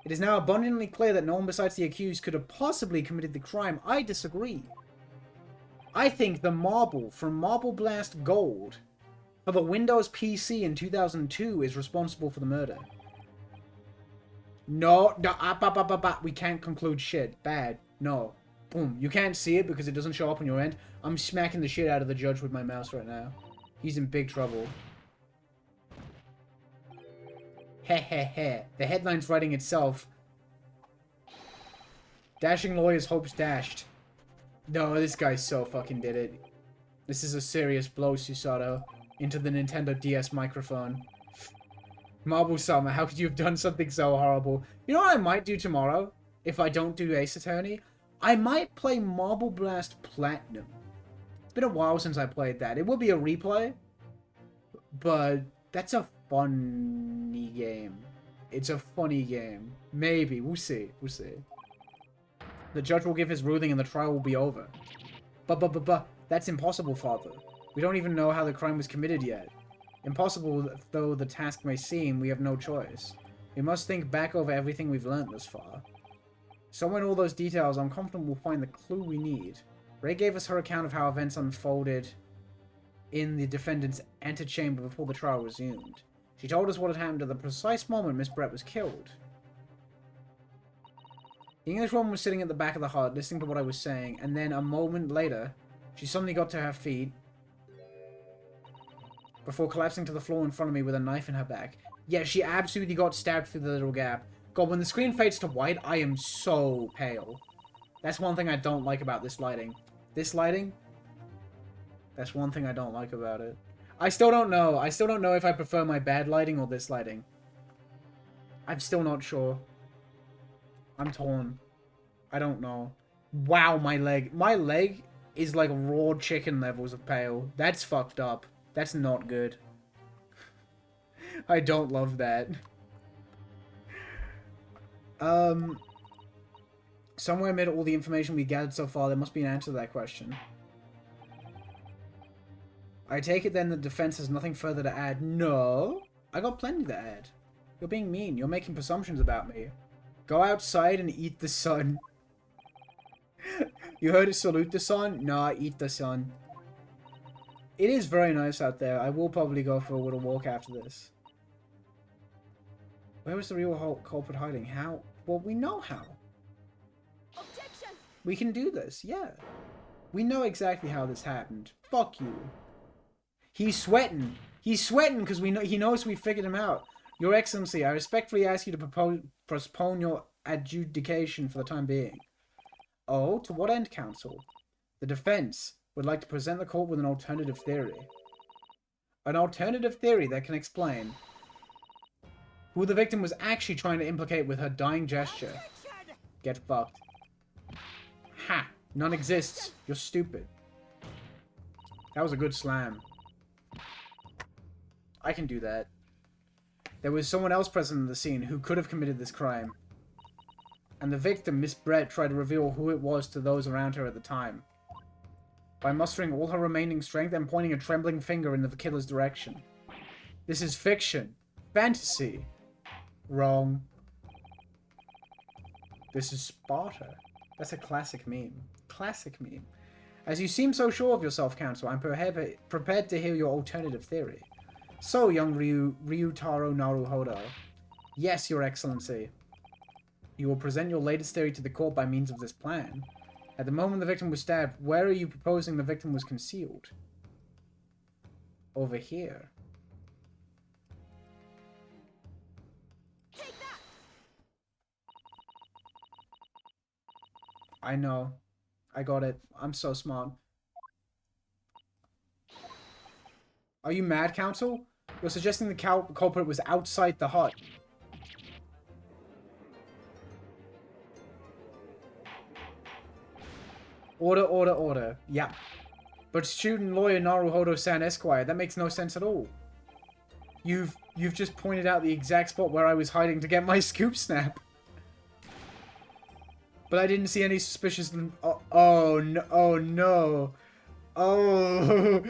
It is now abundantly clear that no one besides the accused could have possibly committed the crime. I disagree. I think the marble from Marble Blast Gold for the Windows PC in 2002 is responsible for the murder. No, we can't conclude shit. Bad. No. Boom. You can't see it because it doesn't show up on your end. I'm smacking the shit out of the judge with my mouse right now. He's in big trouble. Heh heh heh. The headline's writing itself. Dashing lawyer's hopes dashed. No, this guy so fucking did it. This is a serious blow, Susato. Into the Nintendo DS microphone. Marble Summer, how could you have done something so horrible? You know what I might do tomorrow? If I don't do Ace Attorney? I might play Marble Blast Platinum. It's been a while since I played that. It will be a replay. But that's a funny game. It's a funny game. Maybe. We'll see. We'll see. The judge will give his ruling and the trial will be over. But, that's impossible, Father. We don't even know how the crime was committed yet. Impossible though the task may seem, we have no choice. We must think back over everything we've learned thus far. Somewhere in all those details, I'm confident we'll find the clue we need. Ray gave us her account of how events unfolded in the defendant's antechamber before the trial resumed. She told us what had happened at the precise moment Miss Brett was killed. The Englishwoman was sitting at the back of the hut, listening to what I was saying, and then a moment later, she suddenly got to her feet before collapsing to the floor in front of me with a knife in her back. Yeah, she absolutely got stabbed through the little gap. God, when the screen fades to white, I am so pale. That's one thing I don't like about this lighting. This lighting? That's one thing I don't like about it. I still don't know. I still don't know if I prefer my bad lighting or this lighting. I'm still not sure. I'm torn. I don't know. Wow, my leg. My leg is like raw chicken levels of pale. That's fucked up. That's not good. I don't love that. Somewhere amid all the information we gathered so far, there must be an answer to that question. I take it then the defense has nothing further to add. No, I got plenty to add. You're being mean. You're making presumptions about me. Go outside and eat the sun. You heard it, salute the sun? Nah, eat the sun. It is very nice out there. I will probably go for a little walk after this. Where was the real culprit hiding? How? Well, we know how. Objection! We can do this, yeah. We know exactly how this happened. Fuck you. He's sweating. He's sweating because he knows we figured him out. Your Excellency, I respectfully ask you to postpone your adjudication for the time being. Oh, to what end, counsel? The defense would like to present the court with an alternative theory. An alternative theory that can explain who the victim was actually trying to implicate with her dying gesture. Get fucked. Ha! None exists. You're stupid. That was a good slam. I can do that. There was someone else present in the scene who could have committed this crime. And the victim, Miss Brett, tried to reveal who it was to those around her at the time. By mustering all her remaining strength and pointing a trembling finger in the killer's direction. This is fiction. Fantasy. Wrong. This is Sparta. That's a classic meme. Classic meme. As you seem so sure of yourself, Counsel, I'm prepared to hear your alternative theory. So, young Ryutaro Naruhodo. Yes, Your Excellency. You will present your latest theory to the court by means of this plan. At the moment the victim was stabbed, where are you proposing the victim was concealed? Over here. Take that! I know. I got it. I'm so smart. Are you mad, Counsel? You're suggesting the culprit was outside the hut. Order, order, order. Yeah. But student lawyer Naruhodo-san Esquire, that makes no sense at all. You've just pointed out the exact spot where I was hiding to get my scoop snap. But I didn't see any suspicious... Oh, no. Oh, no. Oh.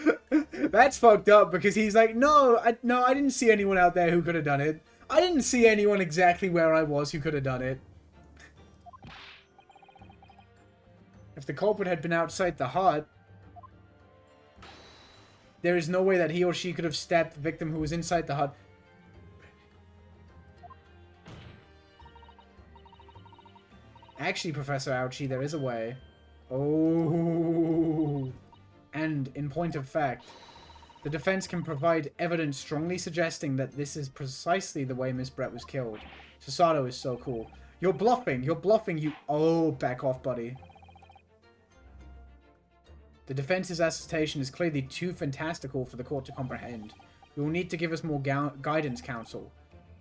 That's fucked up because he's like, no, I didn't see anyone out there who could have done it. I didn't see anyone exactly where I was who could have done it. If the culprit had been outside the hut, there is no way that he or she could have stabbed the victim who was inside the hut. Actually, Professor Ouchie, there is a way. Oh. And, in point of fact, the defense can provide evidence strongly suggesting that this is precisely the way Miss Brett was killed. Sasato is so cool. You're bluffing, you... Oh, back off, buddy. The defense's assertion is clearly too fantastical for the court to comprehend. You will need to give us more guidance, counsel.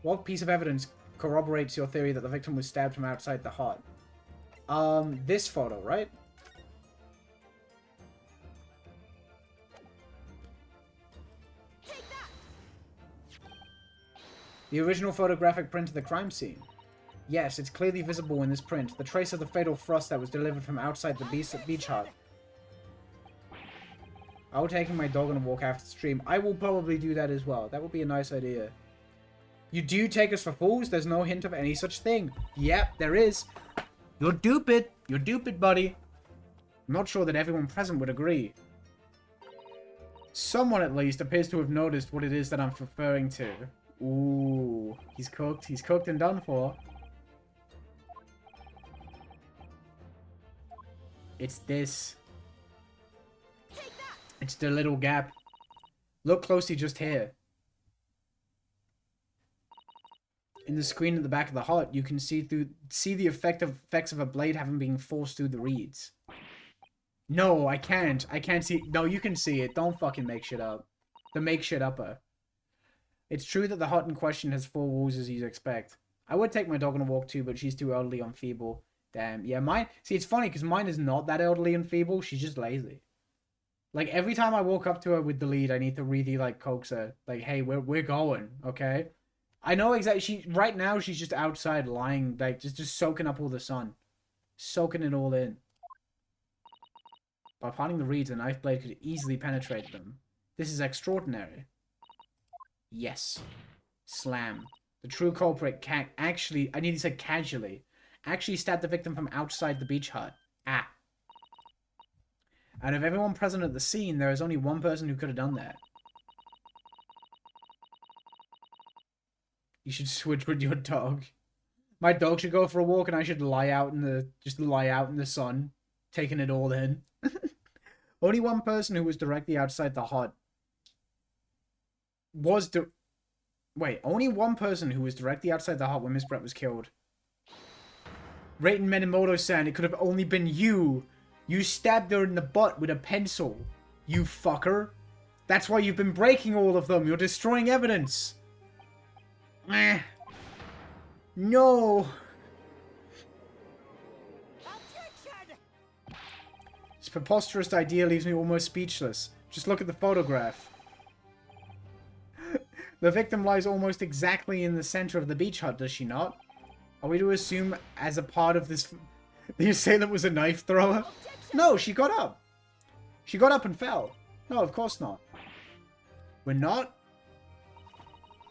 What piece of evidence corroborates your theory that the victim was stabbed from outside the hut? This photo, right? Take that! The original photographic print of the crime scene. Yes, it's clearly visible in this print. The trace of the fatal thrust that was delivered from outside the beach hut. I will take my dog on a walk after the stream. I will probably do that as well. That would be a nice idea. You do take us for fools? There's no hint of any such thing. Yep, there is. You're dupid. You're dupid, buddy. I'm not sure that everyone present would agree. Someone, at least, appears to have noticed what it is that I'm referring to. Ooh. He's cooked. He's cooked and done for. It's this. It's the little gap. Look closely just here. In the screen at the back of the hut, you can see the effects of a blade having been forced through the reeds. No, I can't. I can't see. No, you can see it. Don't fucking make shit up. The make shit upper. It's true that the hut in question has 4 walls as you'd expect. I would take my dog on a walk too, but she's too elderly and feeble. Damn. Yeah, mine. See, it's funny because mine is not that elderly and feeble. She's just lazy. Like, every time I walk up to her with the lead, I need to really, like, coax her. Like, hey, we're going, okay? I know exactly. Right now she's just outside lying, like just soaking up all the sun, soaking it all in. By parting the reeds, a knife blade could easily penetrate them. This is extraordinary. Yes. Slam. The true culprit actually, I nearly said casually, actually stabbed the victim from outside the beach hut. Ah. Out of everyone present at the scene, there is only one person who could have done that. You should switch with your dog. My dog should go for a walk and I should lie out in the sun, taking it all in. Only one person who was directly outside the hut only one person who was directly outside the hut when Miss Brett was killed. Raiden Menimoto-san, it could have only been you. You stabbed her in the butt with a pencil. You fucker. That's why you've been breaking all of them. You're destroying evidence. Eh. No. This preposterous idea leaves me almost speechless. Just look at the photograph. The victim lies almost exactly in the center of the beach hut, does she not? Are we to assume as a part of this... The assailant was a knife thrower? No, she got up. She got up and fell. No, of course not. We're not?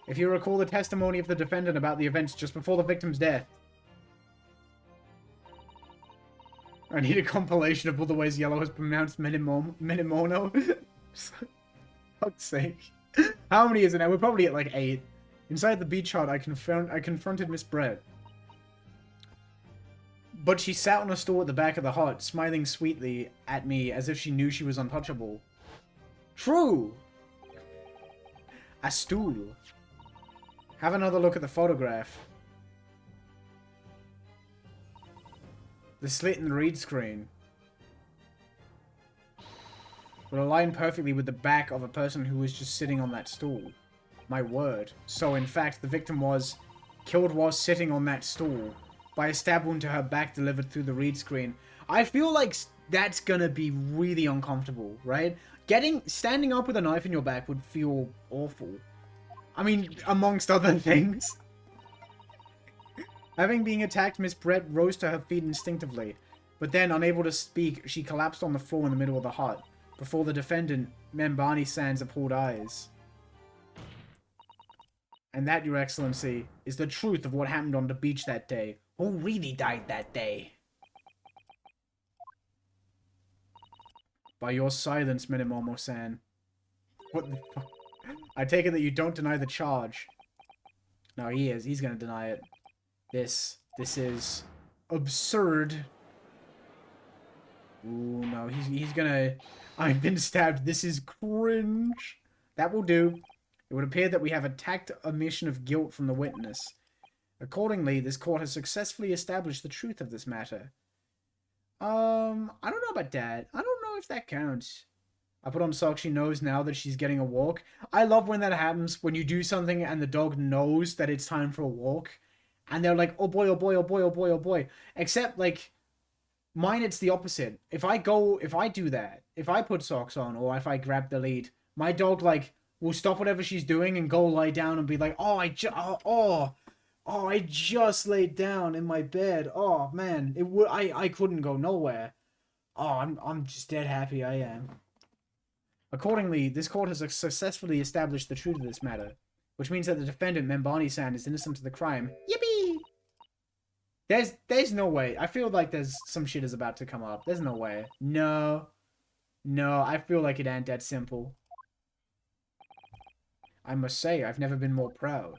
If you recall the testimony of the defendant about the events just before the victim's death. I need a compilation of all the ways Yellow has pronounced Minimono. Fuck's sake. How many is it now? We're probably at like 8. Inside the beach hut, I confronted Miss Brett. But she sat on a stool at the back of the hut, smiling sweetly at me as if she knew she was untouchable. True! A stool. Have another look at the photograph. The slit in the read screen would align perfectly with the back of a person who was just sitting on that stool. My word. So, in fact, the victim was killed while sitting on that stool by a stab wound to her back delivered through the read screen. I feel like that's gonna be really uncomfortable, right? Standing up with a knife in your back would feel awful. I mean, amongst other things. Having been attacked, Miss Brett rose to her feet instinctively, but then, unable to speak, she collapsed on the floor in the middle of the hut, before the defendant, Membani-san's appalled eyes. And that, Your Excellency, is the truth of what happened on the beach that day. Who really died that day? By your silence, Minimomo-san. What the fuck? I take it that you don't deny the charge. No, he is. He's gonna deny it. This is absurd. Ooh, no, he's gonna... I've been stabbed. This is cringe. That will do. It would appear that we have attacked omission of guilt from the witness. Accordingly, this court has successfully established the truth of this matter. I don't know about that. I don't know if that counts. I put on socks. She knows now that she's getting a walk. I love when that happens, when you do something and the dog knows that it's time for a walk. And they're like, oh boy, oh boy, oh boy, oh boy, oh boy. Except, like, mine it's the opposite. If I do that, if I put socks on or if I grab the lead, my dog, like, will stop whatever she's doing and go lie down and be like, oh, I just laid down in my bed. Oh, man, I couldn't go nowhere. Oh, I'm just dead happy I am. Accordingly, this court has successfully established the truth of this matter, which means that the defendant, Membani-san, is innocent of the crime. Yippee! There's no way. I feel like there's some shit is about to come up. There's no way. No, I feel like it ain't that simple. I must say, I've never been more proud.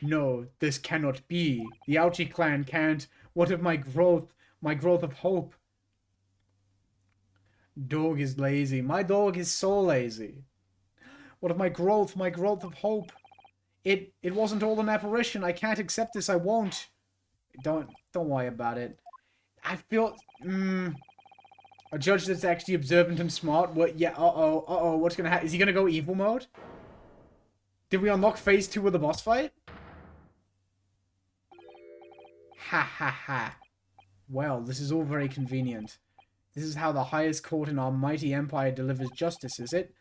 No, this cannot be. The Ouchie clan can't. What of my growth of hope? Dog is lazy. My dog is so lazy. What of my growth of hope? It wasn't all an apparition. I can't accept this. I won't. Don't worry about it. I feel a judge that's actually observant and smart. What? Yeah. What's gonna happen? Is he gonna go evil mode? Did we unlock phase 2 of the boss fight? Ha ha ha. Well, this is all very convenient. This is how the highest court in our mighty empire delivers justice, is it?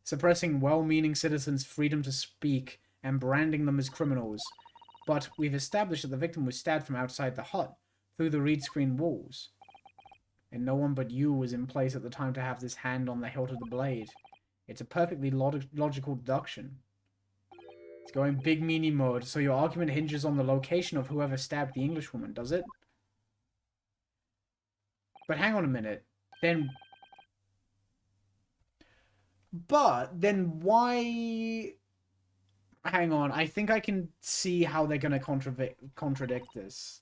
Suppressing well-meaning citizens' freedom to speak and branding them as criminals. But we've established that the victim was stabbed from outside the hut, through the reed screen walls. And no one but you was in place at the time to have this hand on the hilt of the blade. It's a perfectly logical deduction. It's going big meanie mode, so your argument hinges on the location of whoever stabbed the Englishwoman, does it? But hang on a minute. Then why... Hang on, I think I can see how they're gonna contradict this.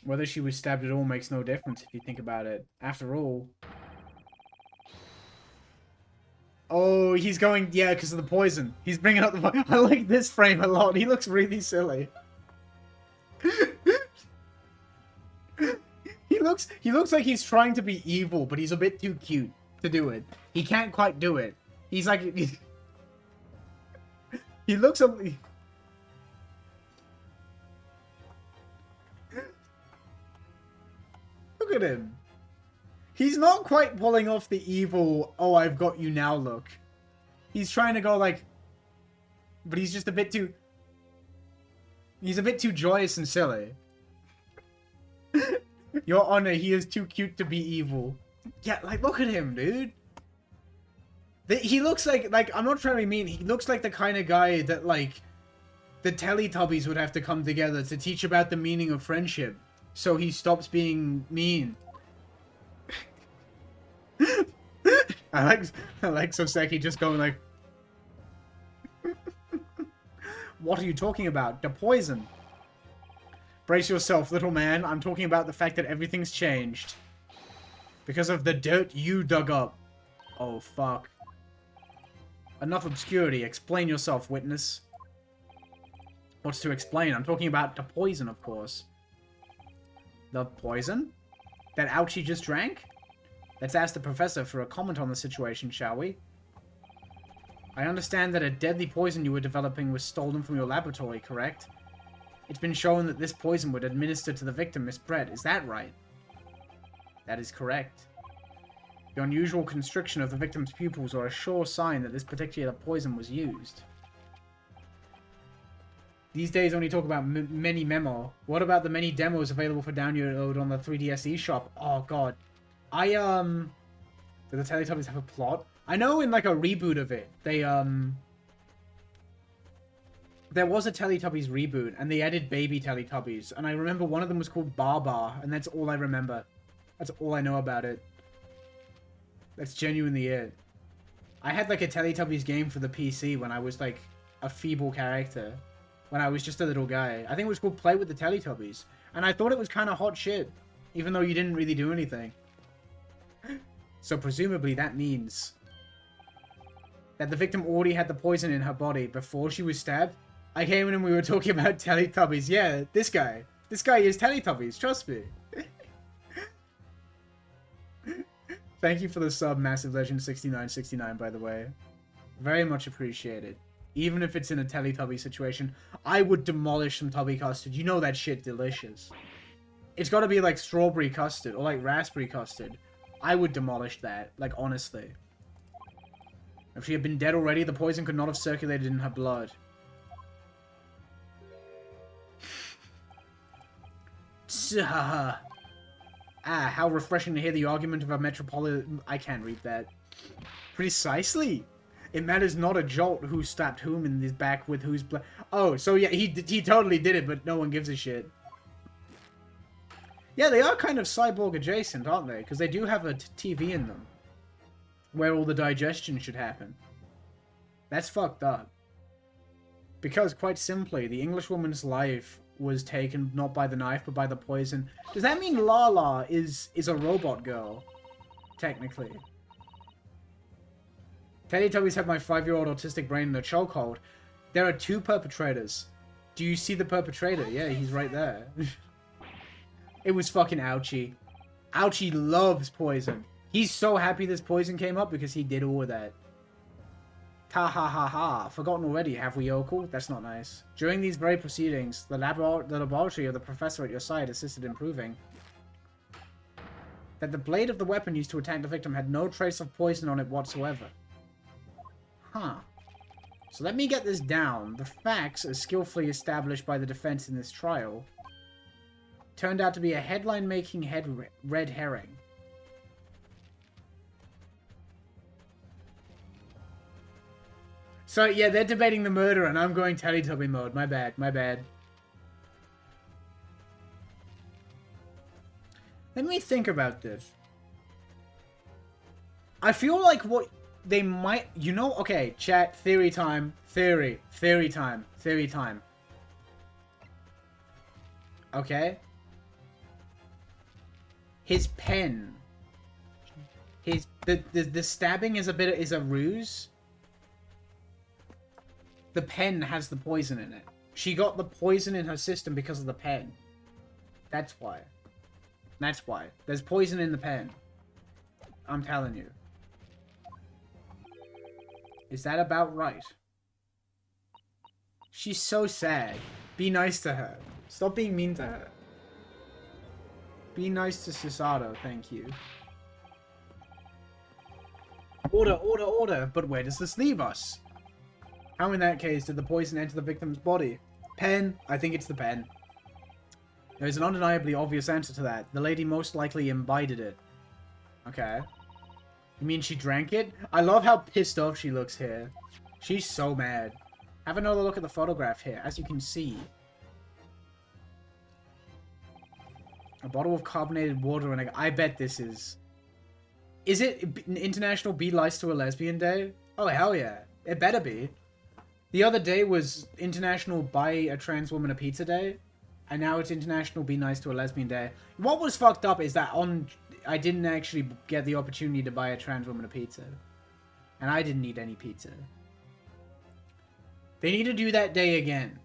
Whether she was stabbed at all makes no difference if you think about it. After all... Oh, he's going... Yeah, because of the poison. He's bringing up the... I like this frame a lot. He looks really silly. He looks like he's trying to be evil, but he's a bit too cute to do it. He can't quite do it. He's like... He looks... Look at him. He's not quite pulling off the evil, oh, I've got you now look. He's trying to go like... But he's just a bit too... He's a bit too joyous and silly. Your Honor, he is too cute to be evil. Yeah, like, look at him, dude. He looks like, I'm not trying to be mean, he looks like the kind of guy that, like, the Teletubbies would have to come together to teach about the meaning of friendship. So he stops being mean. I like Soseki just going like... What are you talking about? The poison. Brace yourself, little man. I'm talking about the fact that everything's changed. Because of the dirt you dug up. Oh, fuck. Enough obscurity. Explain yourself, witness. What's to explain? I'm talking about the poison, of course. The poison? That Ouchie just drank? Let's ask the professor for a comment on the situation, shall we? I understand that a deadly poison you were developing was stolen from your laboratory, correct? It's been shown that this poison would administer to the victim, Miss Brett. Is that right? That is correct. The unusual constriction of the victim's pupils are a sure sign that this particular poison was used. These days only talk about many memo. What about the many demos available for download on the 3DS eShop? Oh god. Do the Teletubbies have a plot? I know in like a reboot of it, they there was a Teletubbies reboot, and they added baby Teletubbies, and I remember one of them was called Bar, and that's all I remember. That's all I know about it. That's genuinely it. I had like a Teletubbies game for the PC when I was like a feeble character. When I was just a little guy. I think it was called Play with the Teletubbies. And I thought it was kind of hot shit. Even though you didn't really do anything. So presumably that means that the victim already had the poison in her body before she was stabbed. I came in and we were talking about Teletubbies. Yeah, this guy. This guy is Teletubbies, trust me. Thank you for the sub, Massive Legend 6969, by the way. Very much appreciated. Even if it's in a Teletubby situation, I would demolish some Tubby custard. You know that shit delicious. It's gotta be like strawberry custard or like raspberry custard. I would demolish that, like honestly. If she had been dead already, the poison could not have circulated in her blood. Ah, how refreshing to hear the argument of a metropolitan... I can't read that. Precisely. It matters not a jolt who stabbed whom in his back with whose blood. Oh, so yeah, he totally did it, but no one gives a shit. Yeah, they are kind of cyborg adjacent, aren't they? Because they do have a TV in them. Where all the digestion should happen. That's fucked up. Because, quite simply, the Englishwoman's life was taken not by the knife, but by the poison. Does that mean Lala is a robot girl? Technically. Teletubbies have my 5-year-old autistic brain in a chokehold. There are 2 perpetrators. Do you see the perpetrator? Yeah, he's right there. It was fucking Ouchie. Ouchie loves poison. He's so happy this poison came up because he did all of that. Ta ha ha ha. Forgotten already, have we, Yokel? That's not nice. During these very proceedings, the laboratory of the professor at your side assisted in proving. that the blade of the weapon used to attack the victim had no trace of poison on it whatsoever. Huh. So let me get this down. The facts, as skillfully established by the defense in this trial, turned out to be a headline-making red herring. So, yeah, they're debating the murder, and I'm going Teletubby mode. My bad, my bad. Let me think about this. I feel like what they might... You know... Okay, chat, theory time. Theory time. Okay? His pen. The stabbing is a ruse. The pen has the poison in it. She got the poison in her system because of the pen. That's why. That's why. There's poison in the pen. I'm telling you. Is that about right? She's so sad. Be nice to her. Stop being mean to her. Be nice to Susato, thank you. Order. But where does this leave us? How in that case did the poison enter the victim's body? Pen? I think it's the pen. There's an undeniably obvious answer to that. The lady most likely imbibed it. Okay. You mean she drank it? I love how pissed off she looks here. She's so mad. Have another look at the photograph here. As you can see, a bottle of carbonated water and I bet this is... Is it International Be Nice to a Lesbian Day? Oh, hell yeah. It better be. The other day was International Buy a Trans Woman a Pizza Day. And now it's International Be Nice to a Lesbian Day. What was fucked up is that I didn't actually get the opportunity to buy a trans woman a pizza. And I didn't eat any pizza. They need to do that day again.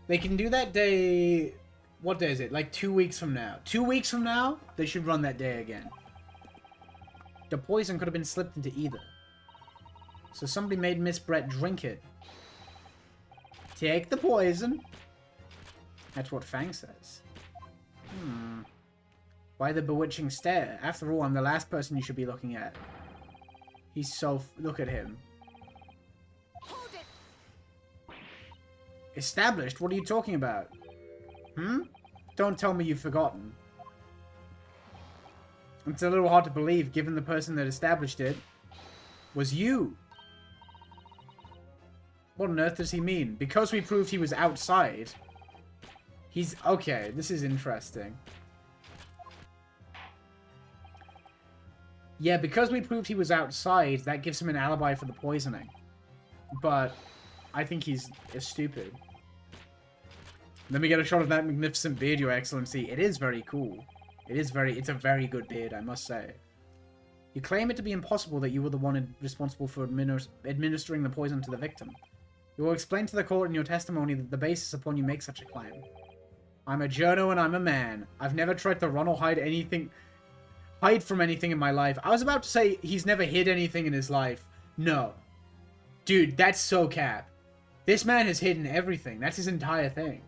They can do that day... What day is it? Like 2 weeks from now. 2 weeks from now, they should run that day again. The poison could have been slipped into either. So somebody made Miss Brett drink it. Take the poison. That's what Fang says. Why the bewitching stare? After all, I'm the last person you should be looking at. He's so... Look at him. Hold it. Established? What are you talking about? Don't tell me you've forgotten. It's a little hard to believe, given the person that established it was you. What on earth does he mean? Because we proved he was outside... He's... Okay, this is interesting. Yeah, because we proved he was outside, that gives him an alibi for the poisoning. But I think he's stupid. Let me get a shot of that magnificent beard, Your Excellency. It is very cool. It's a very good beard, I must say. You claim it to be impossible that you were the one responsible for administering the poison to the victim. You will explain to the court in your testimony that the basis upon you make such a claim. I'm a journo and I'm a man. I've never tried to run or hide from anything in my life. I was about to say he's never hid anything in his life. No. Dude, that's so cap. This man has hidden everything. That's his entire thing.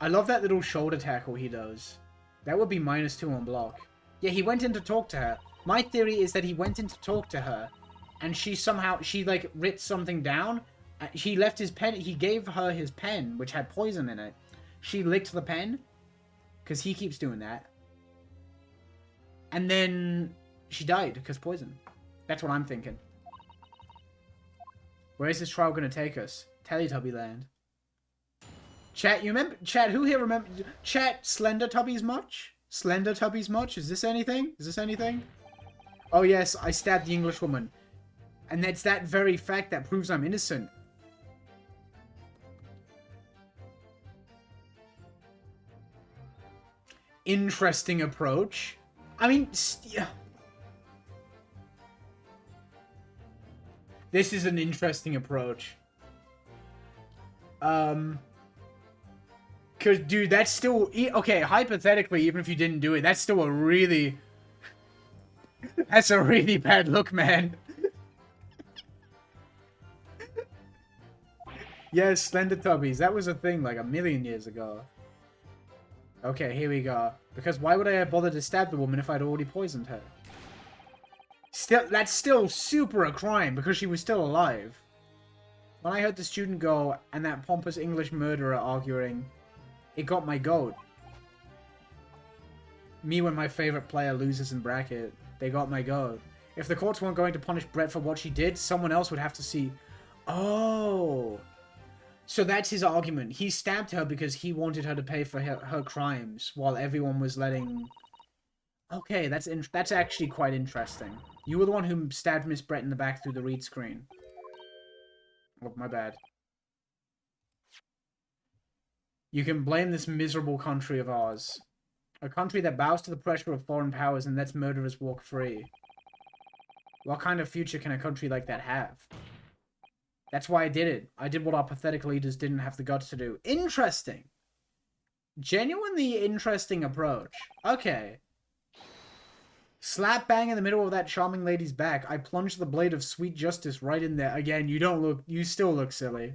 I love that little shoulder tackle he does. That would be -2 on block. Yeah, he went in to talk to her. My theory is that he went in to talk to her, and she like, writ something down. He left his pen. He gave her his pen, which had poison in it. She licked the pen, because he keeps doing that. And then she died, because poison. That's what I'm thinking. Where is this trial going to take us? Teletubby Land. Chat, you remember? Chat, who here remember? Chat, Slender Tubbies much? Slender Tubbies much? Is this anything? Is this anything? Oh yes, I stabbed the English woman. And it's that very fact that proves I'm innocent. Interesting approach. I mean, this is an interesting approach. Cause, dude, that's still... Okay, hypothetically, even if you didn't do it, that's still a really... That's a really bad look, man. Yes, Slender Tubbies. That was a thing like a million years ago. Okay, here we go. Because why would I have bothered to stab the woman if I'd already poisoned her? Still, that's still super a crime because she was still alive. When I heard the student go and that pompous English murderer arguing, it got my goat. Me when my favorite player loses in bracket, they got my goat. If the courts weren't going to punish Brett for what she did, someone else would have to see. Oh. So that's his argument. He stabbed her because he wanted her to pay for her crimes, while everyone was letting... Okay, that's actually quite interesting. You were the one who stabbed Miss Brett in the back through the read screen. Oh, my bad. You can blame this miserable country of ours. A country that bows to the pressure of foreign powers and lets murderers walk free. What kind of future can a country like that have? That's why I did it. I did what our pathetic leaders didn't have the guts to do. Interesting. Genuinely interesting approach. Okay. Slap bang in the middle of that charming lady's back. I plunged the blade of sweet justice right in there. Again, you still look silly.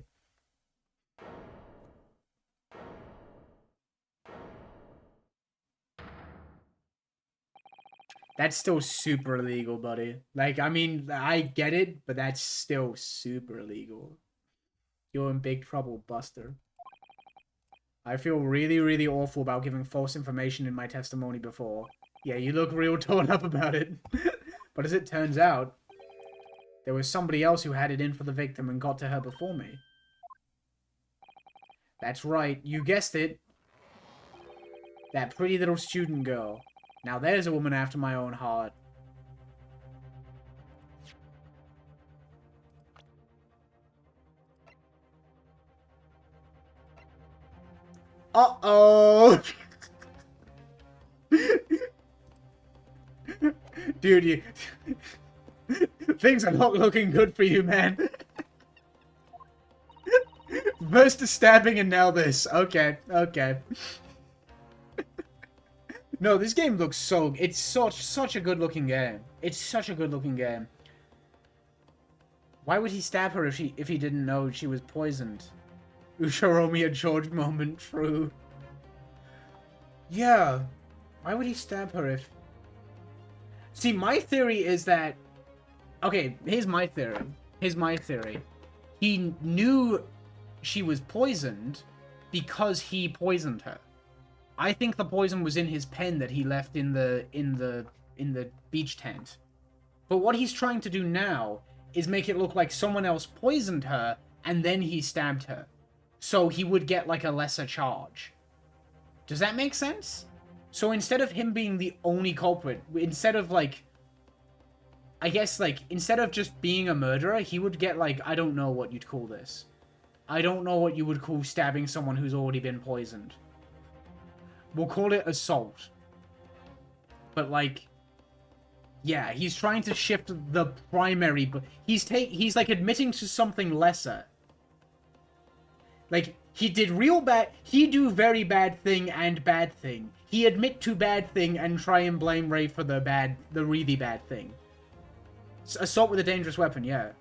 That's still super illegal, buddy. Like, I mean, I get it, but that's still super illegal. You're in big trouble, Buster. I feel really, really awful about giving false information in my testimony before. Yeah, you look real torn up about it. But as it turns out, there was somebody else who had it in for the victim and got to her before me. That's right, you guessed it. That pretty little student girl. Now there's a woman after my own heart. Uh-oh! Dude, you... Things are not looking good for you, man. First the stabbing and now this. Okay, okay. No, this game looks so... It's such a good-looking game. It's such a good-looking game. Why would he stab her if he didn't know she was poisoned? Usha Romeo George moment, true. Yeah. Why would he stab her if... See, my theory is that... Okay, here's my theory. Here's my theory. He knew she was poisoned because he poisoned her. I think the poison was in his pen that he left in the beach tent. But what he's trying to do now is make it look like someone else poisoned her and then he stabbed her. So he would get like a lesser charge. Does that make sense? So instead of him being the only culprit, instead of like, I guess like, instead of just being a murderer, he would get like, I don't know what you'd call this. I don't know what you would call stabbing someone who's already been poisoned. We'll call it assault. But like, yeah, he's trying to shift the primary, but he's like admitting to something lesser. Like, he did real bad, he do very bad thing and bad thing. He admit to bad thing and try and blame Ray for the really bad thing. Assault with a dangerous weapon, yeah.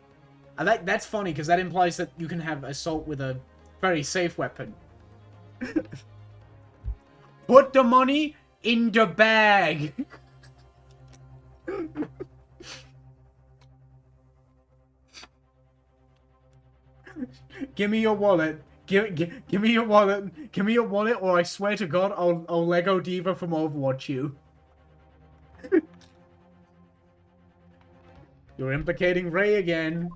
That's funny, because that implies that you can have assault with a very safe weapon. Put the money in the bag! Give me your wallet. Give me your wallet. Give me your wallet, or I swear to God, I'll Lego Diva from Overwatch you. You're implicating Ray again.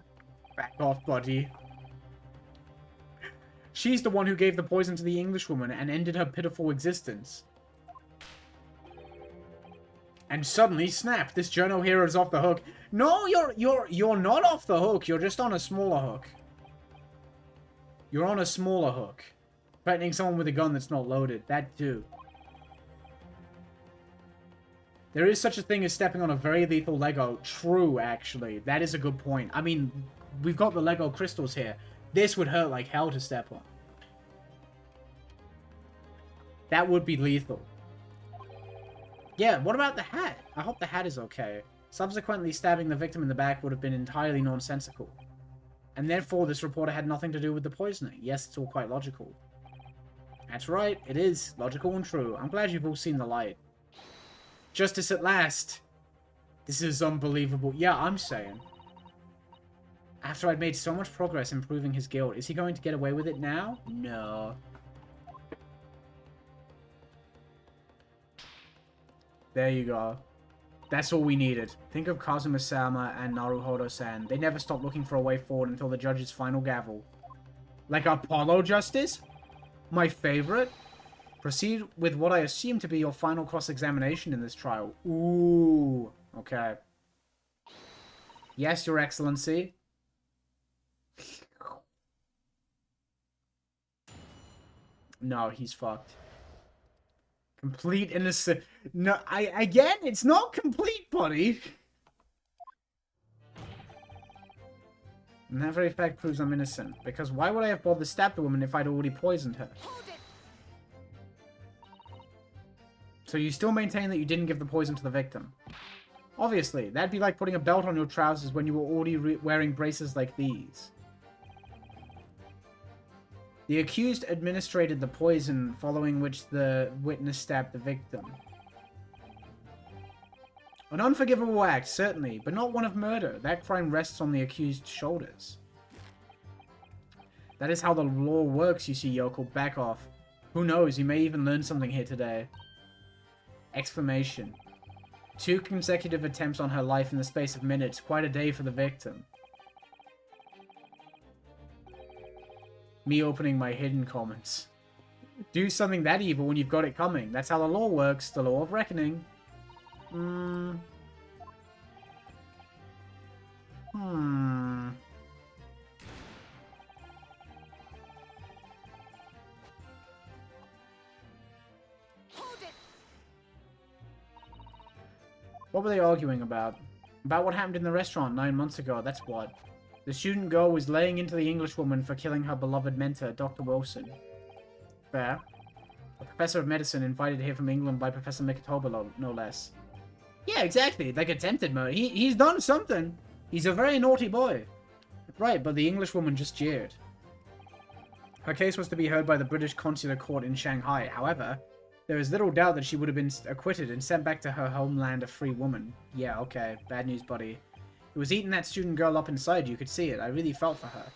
Back off, buddy. She's the one who gave the poison to the Englishwoman and ended her pitiful existence. And suddenly, snap! This journal here is off the hook. No, you're not off the hook. You're just on a smaller hook. You're on a smaller hook. Threatening someone with a gun that's not loaded. That too. There is such a thing as stepping on a very lethal Lego. True, actually. That is a good point. I mean, we've got the Lego crystals here. This would hurt like hell to step on. That would be lethal. Yeah, what about the hat? I hope the hat is okay. Subsequently, stabbing the victim in the back would have been entirely nonsensical. And therefore, this reporter had nothing to do with the poisoning. Yes, it's all quite logical. That's right, it is. Logical and true. I'm glad you've all seen the light. Justice at last! This is unbelievable. Yeah, I'm saying. After I'd made so much progress in proving his guilt, is he going to get away with it now? No. There you go. That's all we needed. Think of Kazuma-sama and Naruhodo-san. They never stopped looking for a way forward until the judge's final gavel. Like Apollo Justice? My favorite? Proceed with what I assume to be your final cross-examination in this trial. Ooh. Okay. Yes, Your Excellency. No, he's fucked. Complete innocent. No, again, it's not complete, buddy. And that very fact proves I'm innocent. Because why would I have bothered to stab the woman if I'd already poisoned her? So you still maintain that you didn't give the poison to the victim? Obviously, that'd be like putting a belt on your trousers when you were already wearing braces like these. The accused administered the poison, following which the witness stabbed the victim. An unforgivable act, certainly, but not one of murder. That crime rests on the accused's shoulders. That is how the law works, you see, yokel. Back off. Who knows, you may even learn something here today. Exclamation. 2 consecutive attempts on her life in the space of minutes. Quite a day for the victim. Me opening my hidden comments. Do something that evil when you've got it coming. That's how the law works. The law of reckoning. Hold it. What were they arguing about? About what happened in the restaurant 9 months ago, that's what. The student girl was laying into the Englishwoman for killing her beloved mentor, Dr. Wilson. Fair. A professor of medicine invited here from England by Professor Mikitoba, no less. Yeah, exactly. Like attempted murder. He's done something. He's a very naughty boy. Right, but the Englishwoman just jeered. Her case was to be heard by the British Consular Court in Shanghai. However, there is little doubt that she would have been acquitted and sent back to her homeland a free woman. Yeah, okay. Bad news, buddy. It was eating that student girl up inside. You could see it. I really felt for her.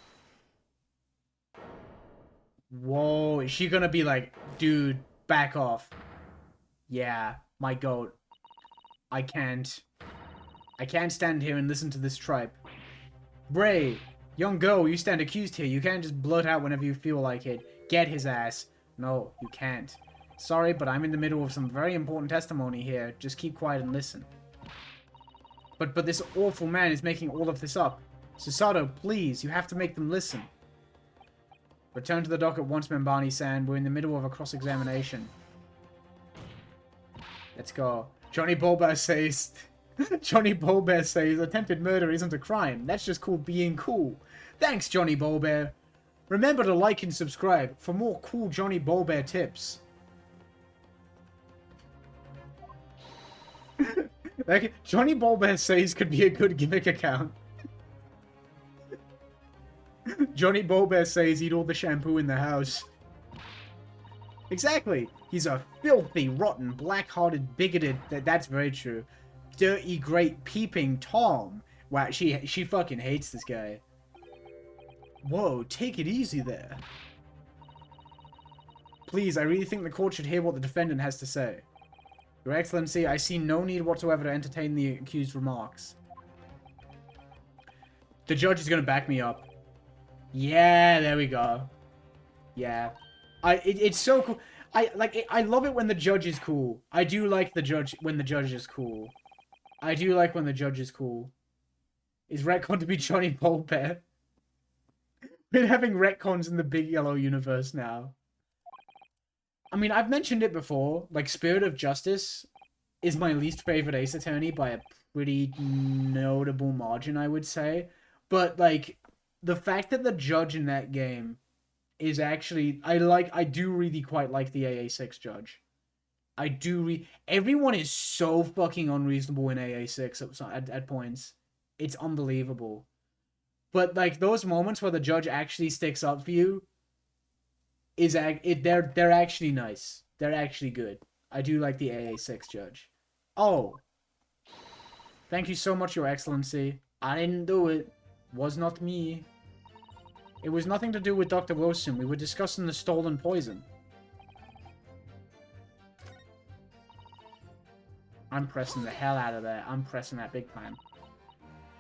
Whoa, is she gonna be like, dude, back off? Yeah, my goat. I can't stand here and listen to this tripe. Bray, young girl, you stand accused here. You can't just blurt out whenever you feel like it. Get his ass. No, you can't. Sorry, but I'm in the middle of some very important testimony here. Just keep quiet and listen. But this awful man is making all of this up. Susato, please, you have to make them listen. Return to the dock at once, Membani-san. We're in the middle of a cross-examination. Let's go. Johnny Bolbear says... Johnny Bolbear says, attempted murder isn't a crime. That's just called being cool. Thanks, Johnny Bolbear. Remember to like and subscribe for more cool Johnny Bolbear tips. Like, Johnny Bolbear says could be a good gimmick account. Johnny Bolbear says eat all the shampoo in the house. Exactly. He's a filthy, rotten, black-hearted, bigoted... That's very true. Dirty, great, peeping Tom. Wow, she fucking hates this guy. Whoa, take it easy there. Please, I really think the court should hear what the defendant has to say. Your Excellency, I see no need whatsoever to entertain the accused remarks. The judge is going to back me up. Yeah, there we go. Yeah. It's so cool. I love it when the judge is cool. I do like the judge when the judge is cool. I do like when the judge is cool. Is retcon to be Johnny Bolbear? We're having retcons in the Big Yellow universe now. I mean, I've mentioned it before. Like, Spirit of Justice is my least favorite Ace Attorney by a pretty notable margin, I would say. But, like, the fact that the judge in that game is actually... I do really quite like the AA6 judge. I do everyone is so fucking unreasonable in AA6 at points. It's unbelievable. But, like, those moments where the judge actually sticks up for you, they're actually nice. They're actually good. I do like the AA6 judge. Oh, thank you so much, Your Excellency. I didn't do it. Was not me. It was nothing to do with Dr. Wilson. We were discussing the stolen poison. I'm pressing the hell out of that. I'm pressing that big time.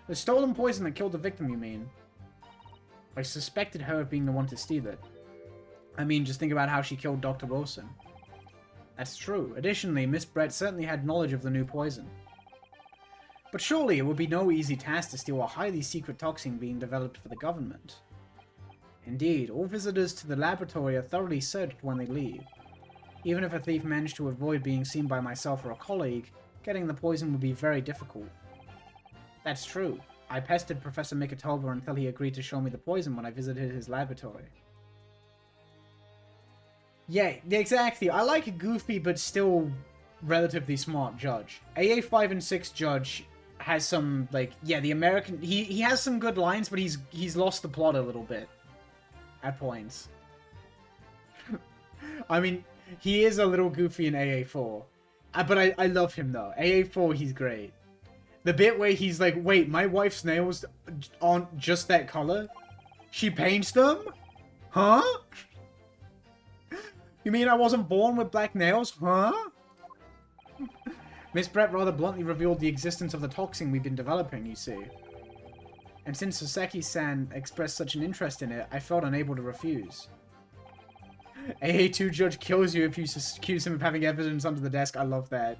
The stolen poison that killed the victim, you mean? I suspected her of being the one to steal it. I mean, just think about how she killed Dr. Wilson. That's true. Additionally, Miss Brett certainly had knowledge of the new poison. But surely it would be no easy task to steal a highly secret toxin being developed for the government. Indeed, all visitors to the laboratory are thoroughly searched when they leave. Even if a thief managed to avoid being seen by myself or a colleague, getting the poison would be very difficult. That's true. I pestered Professor Mikatoba until he agreed to show me the poison when I visited his laboratory. Yeah, exactly. I like a goofy but still relatively smart judge. AA5 and 6 judge has some, like, yeah, the American... He has some good lines, but he's lost the plot a little bit. At points. I mean, he is a little goofy in AA4. But I love him, though. AA4, he's great. The bit where he's like, wait, my wife's nails aren't just that color? She paints them? Huh? You mean I wasn't born with black nails? Huh? Miss Brett rather bluntly revealed the existence of the toxin we've been developing, you see. And since Saseki-san expressed such an interest in it, I felt unable to refuse. AA2 judge kills you if you accuse him of having evidence under the desk. I love that.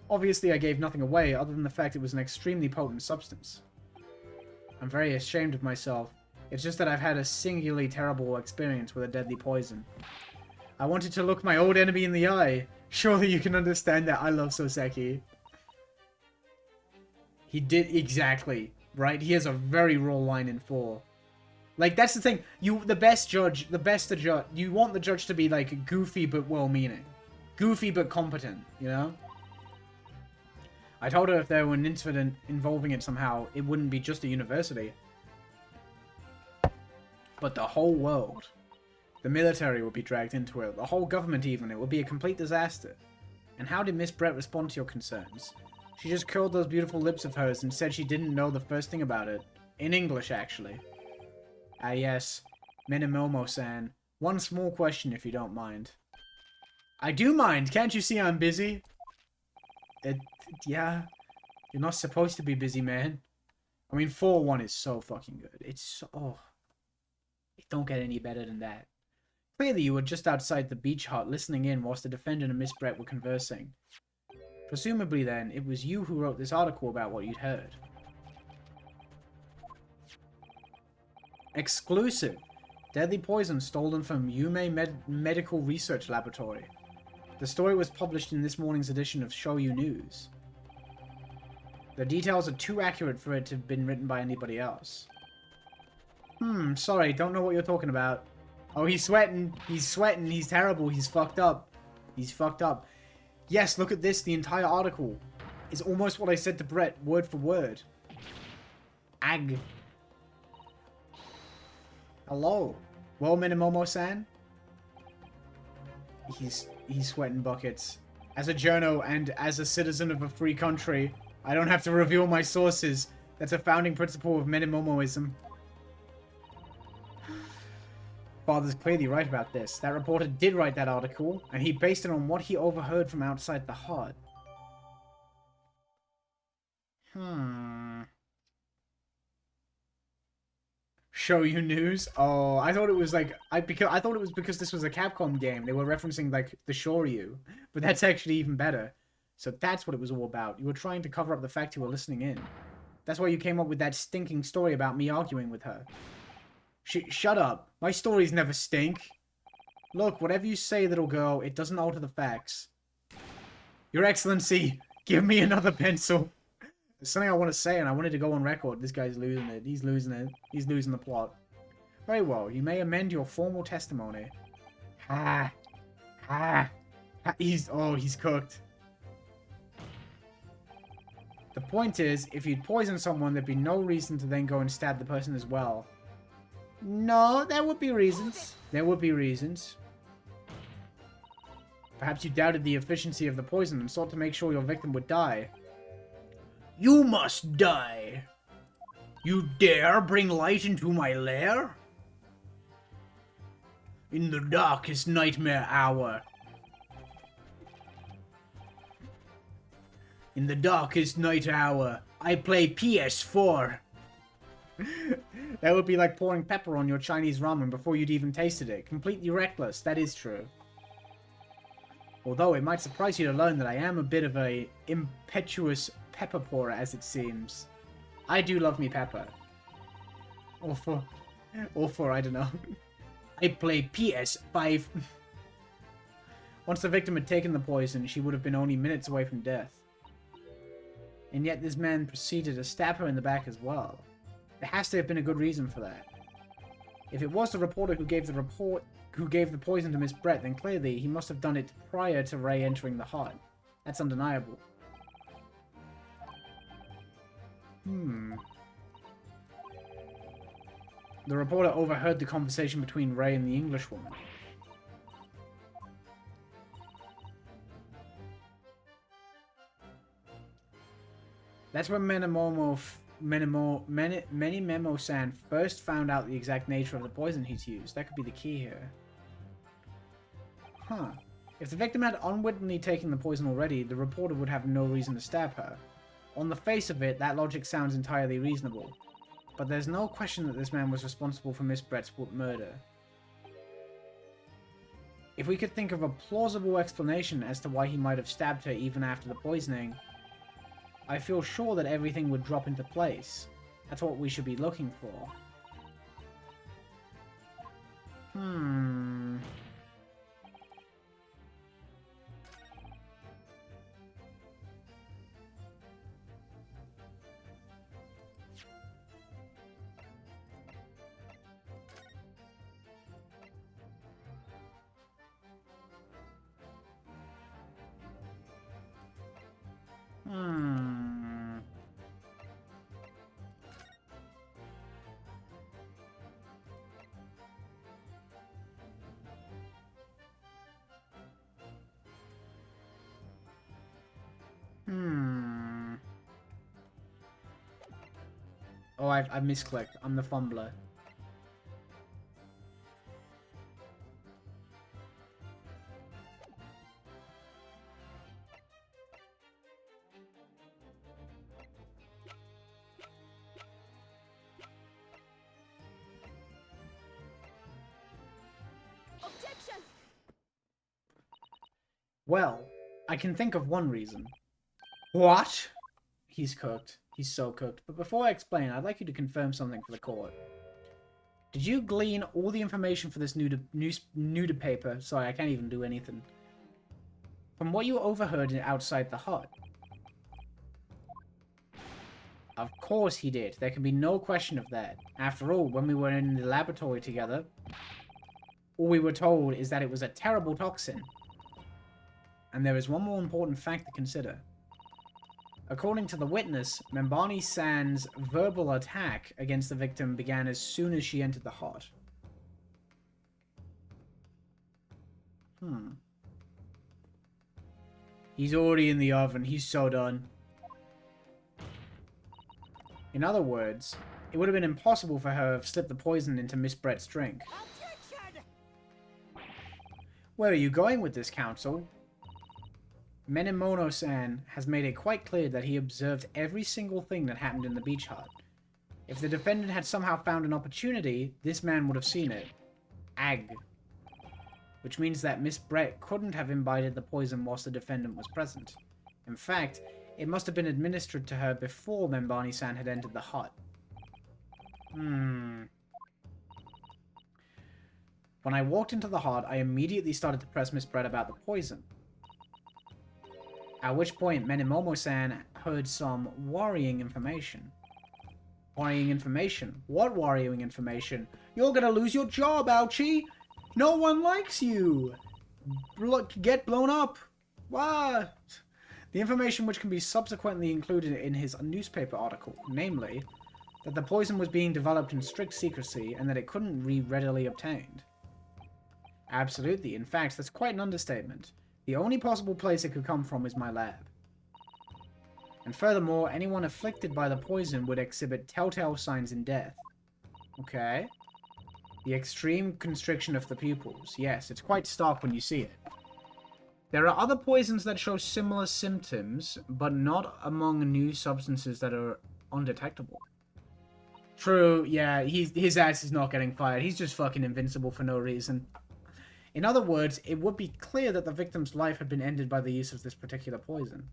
Obviously, I gave nothing away other than the fact it was an extremely potent substance. I'm very ashamed of myself. It's just that I've had a singularly terrible experience with a deadly poison. I wanted to look my old enemy in the eye. Surely you can understand that I love Soseki. He did exactly, right? He has a very raw line in 4. Like, that's the thing. You want the judge, you want the judge to be, like, goofy but well-meaning. Goofy but competent, you know? I told her if there were an incident involving it somehow, it wouldn't be just a university. But the whole world. The military would be dragged into it. The whole government even. It would be a complete disaster. And how did Miss Brett respond to your concerns? She just curled those beautiful lips of hers and said she didn't know the first thing about it. In English, actually. Ah, yes. Minimomo-san. One small question, if you don't mind. I do mind. Can't you see I'm busy? Yeah. You're not supposed to be busy, man. I mean, 4-1 is so fucking good. It's so... Oh. It don't get any better than that. Clearly, you were just outside the beach hut listening in whilst the defendant and Miss Brett were conversing. Presumably, then, it was you who wrote this article about what you'd heard. Exclusive. Deadly poison stolen from Yume Medical Research Laboratory. The story was published in this morning's edition of Shoyu News. The details are too accurate for it to have been written by anybody else. Sorry, don't know what you're talking about. Oh, he's sweating. He's sweating. He's terrible. He's fucked up. He's fucked up. Yes, look at this. The entire article is almost what I said to Brett, word for word. Ag. Hello. Well, Minimomo-san? He's sweating buckets. As a journo and as a citizen of a free country, I don't have to reveal my sources. That's a founding principle of Minimomoism. Father's clearly right about this. That reporter did write that article, and he based it on what he overheard from outside the hut. Show you news? Oh, I thought it was like I thought it was because this was a Capcom game. They were referencing like the Shoryu, but that's actually even better. So that's what it was all about. You were trying to cover up the fact you were listening in. That's why you came up with that stinking story about me arguing with her. Shut up. My stories never stink. Look, whatever you say, little girl, it doesn't alter the facts. Your Excellency, give me another pencil. There's something I want to say, and I wanted to go on record. This guy's losing it. He's losing it. He's losing the plot. Very well. You may amend your formal testimony. He's cooked. The point is, if you'd poison someone, there'd be no reason to then go and stab the person as well. No, there would be reasons. There would be reasons. Perhaps you doubted the efficiency of the poison and sought to make sure your victim would die. You must die! You dare bring light into my lair? In the darkest nightmare hour. In the darkest night hour, I play PS4. That would be like pouring pepper on your Chinese ramen before you'd even tasted it. Completely reckless, that is true. Although it might surprise you to learn that I am a bit of a impetuous pepper pourer, as it seems. I do love me pepper. Or for, I don't know. I play PS5. Once the victim had taken the poison, she would have been only minutes away from death. And yet this man proceeded to stab her in the back as well. There has to have been a good reason for that. If it was the reporter who gave the poison to Miss Brett, then clearly he must have done it prior to Ray entering the hut. That's undeniable. The reporter overheard the conversation between Ray and the Englishwoman. That's when Menimomo-san first found out the exact nature of the poison he's used. That could be the key here. Huh. If the victim had unwittingly taken the poison already, the reporter would have no reason to stab her. On the face of it, that logic sounds entirely reasonable. But there's no question that this man was responsible for Miss Brett's murder. If we could think of a plausible explanation as to why he might have stabbed her even after the poisoning, I feel sure that everything would drop into place. That's what we should be looking for. Oh, I misclicked. I'm the fumbler. Objection! Well, I can think of one reason. What? He's cooked. He's so cooked. But before I explain, I'd like you to confirm something for the court. Did you glean all the information for this nude paper? Sorry, I can't even do anything. From what you overheard outside the hut? Of course he did. There can be no question of that. After all, when we were in the laboratory together, all we were told is that it was a terrible toxin. And there is one more important fact to consider. According to the witness, Membani-san's verbal attack against the victim began as soon as she entered the hut. He's already in the oven. He's so done. In other words, it would have been impossible for her to have slipped the poison into Miss Brett's drink. Objection! Where are you going with this, counsel? Menimono-san has made it quite clear that he observed every single thing that happened in the beach hut. If the defendant had somehow found an opportunity, this man would have seen it. Ag. Which means that Miss Brett couldn't have imbibed the poison whilst the defendant was present. In fact, it must have been administered to her before Membani-san had entered the hut. When I walked into the hut, I immediately started to press Miss Brett about the poison. At which point, Menimomo-san heard some worrying information. Worrying information? What worrying information? You're gonna lose your job, Ouchie! No one likes you! Get blown up! What? The information which can be subsequently included in his newspaper article, namely, That the poison was being developed in strict secrecy and that it couldn't be readily obtained. Absolutely. In fact, that's quite an understatement. The only possible place it could come from is my lab. And furthermore, anyone afflicted by the poison would exhibit telltale signs in death. Okay. The extreme constriction of the pupils. Yes, it's quite stark when you see it. There are other poisons that show similar symptoms, but not among new substances that are undetectable. True, yeah, his ass is not getting fired. He's just fucking invincible for no reason. In other words, it would be clear that the victim's life had been ended by the use of this particular poison.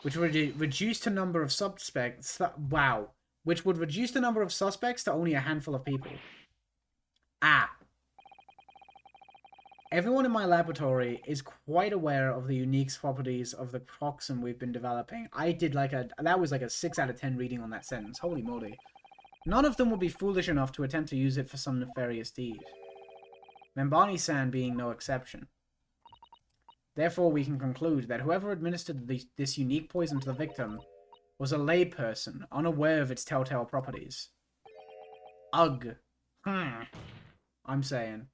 Which would reduce the number of suspects... Wow. Which would reduce the number of suspects to only a handful of people. Ah. Everyone in my laboratory is quite aware of the unique properties of the toxin we've been developing. I did like a... That was like a 6 out of 10 reading on that sentence. Holy moly. None of them would be foolish enough to attempt to use it for some nefarious deed. Membani-san being no exception. Therefore, we can conclude that whoever administered this unique poison to the victim was a layperson, unaware of its telltale properties. Ugh. I'm saying.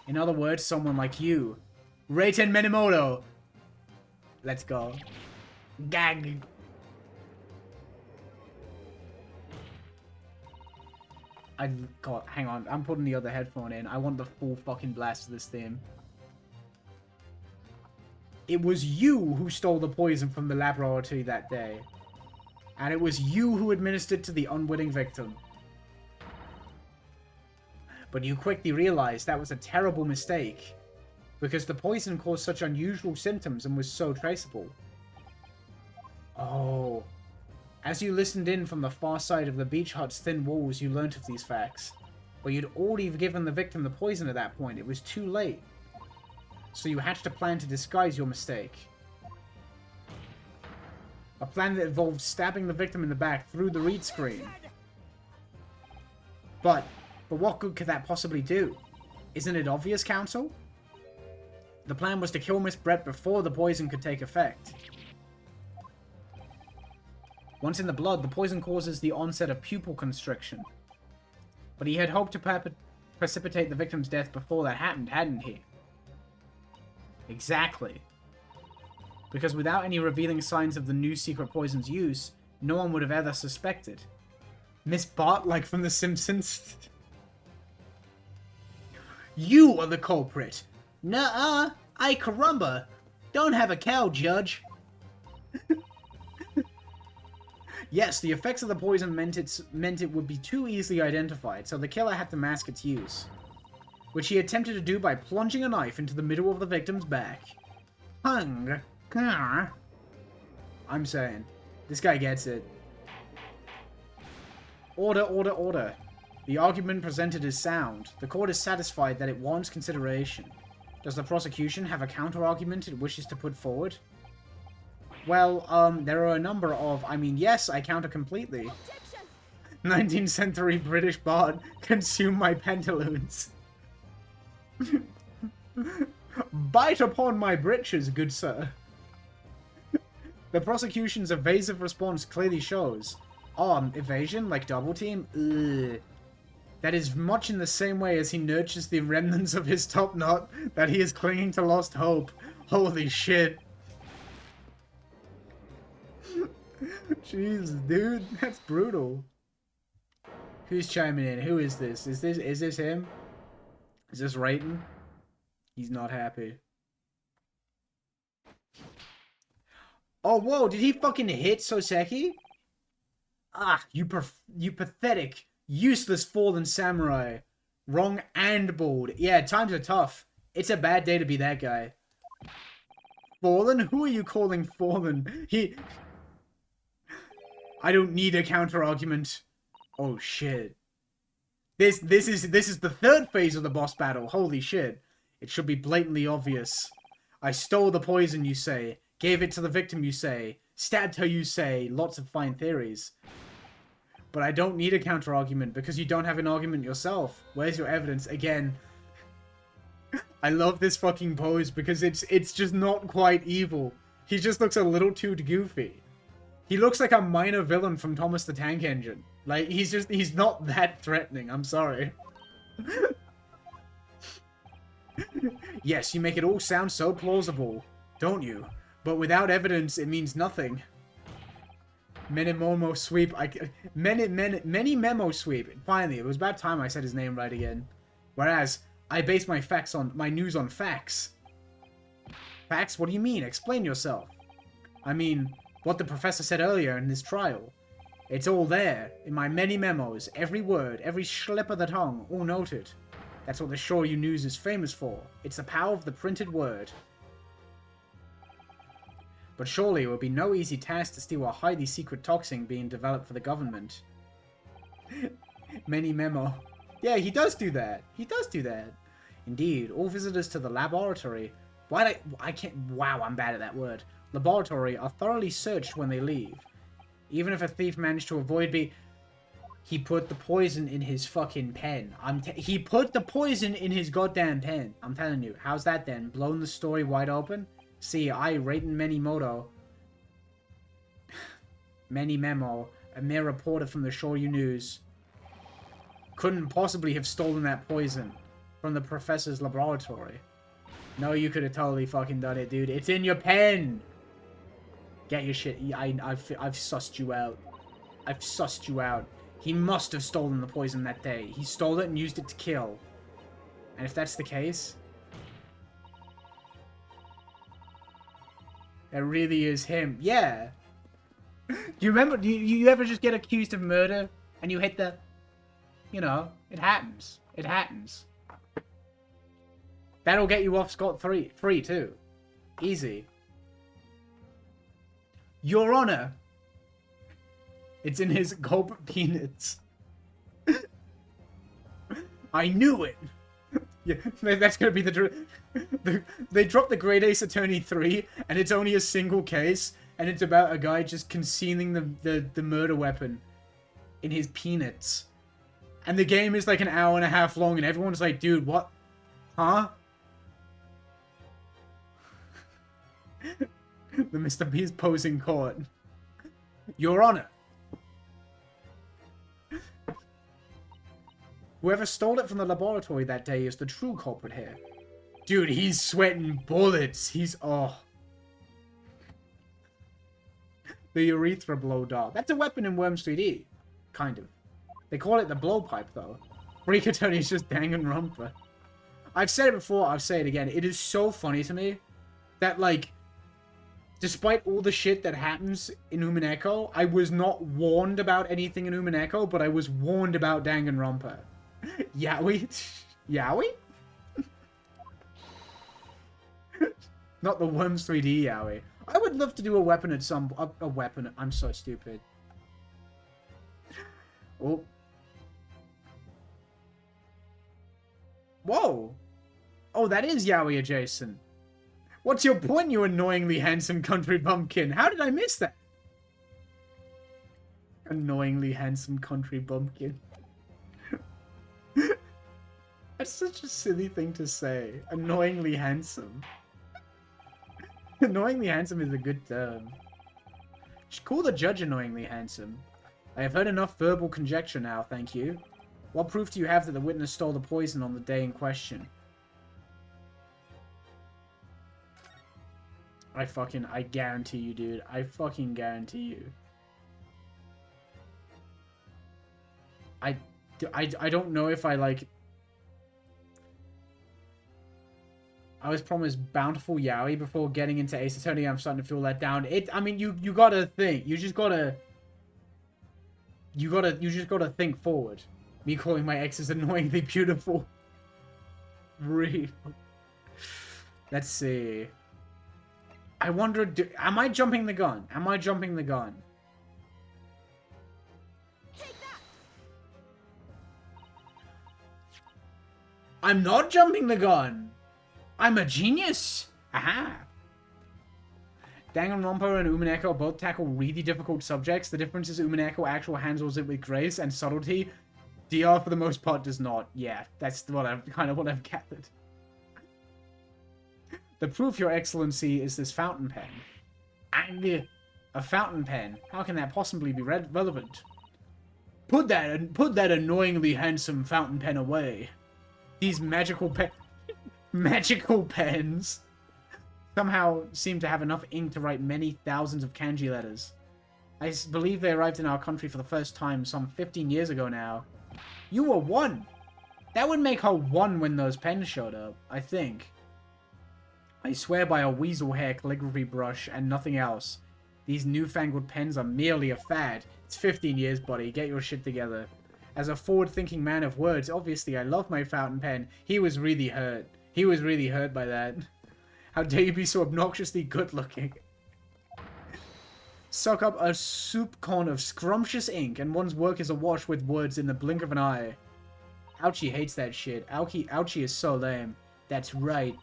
In other words, someone like you. Reiten Menimoto! Let's go. Gag! God, hang on. I'm putting the other headphone in. I want the full fucking blast of this theme. It was you who stole the poison from the laboratory that day. And it was you who administered to the unwitting victim. But you quickly realized that was a terrible mistake. Because the poison caused such unusual symptoms and was so traceable. Oh. As you listened in from the far side of the beach hut's thin walls, you learnt of these facts. But you'd already given the victim the poison at that point. It was too late. So you hatched a plan to disguise your mistake. A plan that involved stabbing the victim in the back through the read screen. But what good could that possibly do? Isn't it obvious, Counsel? The plan was to kill Miss Brett before the poison could take effect. Once in the blood, the poison causes the onset of pupil constriction. But he had hoped to precipitate the victim's death before that happened, hadn't he? Exactly. Because without any revealing signs of the new secret poison's use, no one would have ever suspected. Miss Bart, like from The Simpsons? You are the culprit! Nuh-uh! Ay caramba! Don't have a cow, Judge! Yes, the effects of the poison meant it would be too easily identified, so the killer had to mask its use. Which he attempted to do by plunging a knife into the middle of the victim's back. I'm saying. This guy gets it. Order, order, order. The argument presented is sound. The court is satisfied that it warrants consideration. Does the prosecution have a counter-argument it wishes to put forward? Well, there are a number of... I mean, yes, I counter completely. 19th century British bard, consume my pantaloons. Bite upon my breeches, good sir. The prosecution's evasive response clearly shows. Evasion? Like double team? Ugh. That is much in the same way as he nurtures the remnants of his top knot that he is clinging to lost hope. Holy shit. Jeez, dude, that's brutal. Who's chiming in? Who is this? Is this him? Is this Raiden? He's not happy. Oh, whoa, did he fucking hit Soseki? Ah, you pathetic, useless fallen samurai. Wrong and bold. Yeah, times are tough. It's a bad day to be that guy. Fallen? Who are you calling fallen? I don't need a counter-argument. Oh, shit. This is the third phase of the boss battle. Holy shit. It should be blatantly obvious. I stole the poison, you say. Gave it to the victim, you say. Stabbed her, you say. Lots of fine theories. But I don't need a counter-argument because you don't have an argument yourself. Where's your evidence? Again. I love this fucking pose because it's just not quite evil. He just looks a little too goofy. He looks like a minor villain from Thomas the Tank Engine. Like, he's not that threatening, I'm sorry. Yes, you make it all sound so plausible, don't you? But without evidence, it means nothing. Many memo sweep. Many memo sweep. Finally, it was about time I said his name right again. Whereas, I base my news on facts. Facts? What do you mean? Explain yourself. I mean, what the professor said earlier in his trial. It's all there, in my many memos, every word, every slip of the tongue, all noted. That's what the Shore You News is famous for. It's the power of the printed word. But surely it would be no easy task to steal a highly secret toxin being developed for the government. Many memo. Yeah, he does do that. He does do that. Indeed, all visitors to the laboratory... I can't... Wow, I'm bad at that word. Laboratory are thoroughly searched when they leave. Even if a thief managed to avoid he put the poison in his fucking pen. He put the poison in his goddamn pen. I'm telling you. How's that then? Blown the story wide open? See, I, Raiden Manimoto, Many Memo, a mere reporter from the Shore You News, couldn't possibly have stolen that poison from the professor's laboratory. No, you could have totally fucking done it, dude. It's in your pen! Get your shit. I've sussed you out. I've sussed you out. He must have stolen the poison that day. He stole it and used it to kill. And if that's the case... It really is him. Yeah. Do you remember? Do you ever just get accused of murder and you hit the... You know, it happens. It happens. That'll get you off scot-free too. Easy. Your Honor. It's in his gulp peanuts. I knew it. Yeah, that's gonna be they dropped the Great Ace Attorney 3, and it's only a single case, and it's about a guy just concealing the murder weapon in his peanuts. And the game is like an hour and a half long, and everyone's like, dude, what? Huh? The Mr. Beast pose in court. Your Honor. Whoever stole it from the laboratory that day is the true culprit here. Dude, he's sweating bullets. He's... Oh. The urethra blow dart. That's a weapon in Worms 3D. Kind of. They call it the blowpipe, though. Freak Attorney's just Danganronpa. I've said it before, I'll say it again. It is so funny to me that, like, despite all the shit that happens in Umineko, I was not warned about anything in Umineko, but I was warned about Danganronpa. Yowie? Yowie? Not the Worms 3D Yowie. I would love to do a weapon at some... A weapon. I'm so stupid. Oh. Whoa. Oh, that is Yowie adjacent. What's your point, you annoyingly handsome country bumpkin? How did I miss that? Annoyingly handsome country bumpkin. That's such a silly thing to say. Annoyingly handsome. Annoyingly handsome is a good term. Just call the judge annoyingly handsome. I have heard enough verbal conjecture now, thank you. What proof do you have that the witness stole the poison on the day in question? I guarantee you, dude. I fucking guarantee you. I don't know if I, like... I was promised bountiful yaoi before getting into Ace Attorney. I'm starting to feel let down. I mean, you gotta think. You just gotta think forward. Me calling my exes annoyingly beautiful. Real. Let's see. I wonder, am I jumping the gun? Am I jumping the gun? Take that. I'm not jumping the gun. I'm a genius. Aha. Danganronpa and Umineko both tackle really difficult subjects. The difference is Umineko actually handles it with grace and subtlety. DR for the most part does not. Yeah, that's what I've gathered. The proof, Your Excellency, is this fountain pen. And A fountain pen. How can that possibly be relevant? Put that annoyingly handsome fountain pen away. These magical pens somehow seem to have enough ink to write many thousands of kanji letters. I believe they arrived in our country for the first time some 15 years ago now. You were 1. That would make her 1 when those pens showed up, I think. I swear by a weasel hair calligraphy brush and nothing else. These newfangled pens are merely a fad. It's 15 years, buddy. Get your shit together. As a forward-thinking man of words, obviously I love my fountain pen. He was really hurt. He was really hurt by that. How dare you be so obnoxiously good-looking? Suck up a soup cone of scrumptious ink, and one's work is awash with words in the blink of an eye. Ouchie hates that shit. Ouchie is so lame. That's right.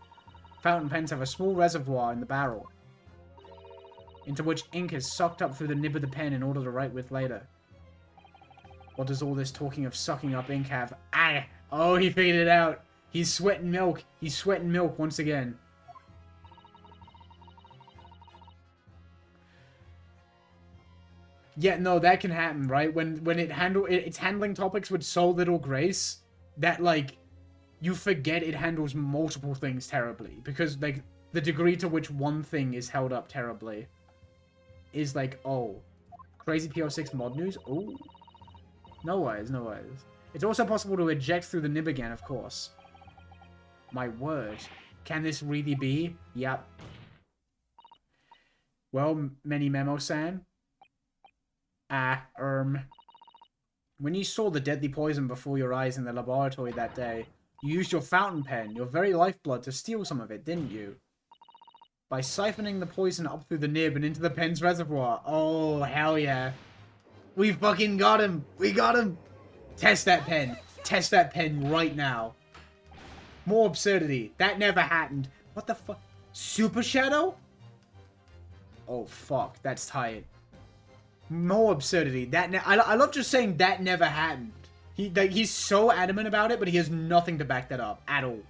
Fountain pens have a small reservoir in the barrel, into which ink is sucked up through the nib of the pen in order to write with later. What does all this talking of sucking up ink have? Ah! Oh, he figured it out. He's sweating milk. He's sweating milk once again. Yeah, no, that can happen, right? When it's handling topics with so little grace that, like, you forget it handles multiple things terribly. Because, like, the degree to which one thing is held up terribly is like, oh, crazy PO6 mod news? Oh. No worries, no worries. It's also possible to eject through the nib again, of course. My word. Can this really be? Yep. Well, many memo-san. When you saw the deadly poison before your eyes in the laboratory that day, you used your fountain pen, your very lifeblood, to steal some of it, didn't you? By siphoning the poison up through the nib and into the pen's reservoir. Oh, hell yeah. We fucking got him. We got him. Test that pen. Test that pen right now. More absurdity. That never happened. What the fuck? Super Shadow? Oh, fuck. That's tight. More absurdity. I love just saying that never happened. He's so adamant about it, but he has nothing to back that up at all.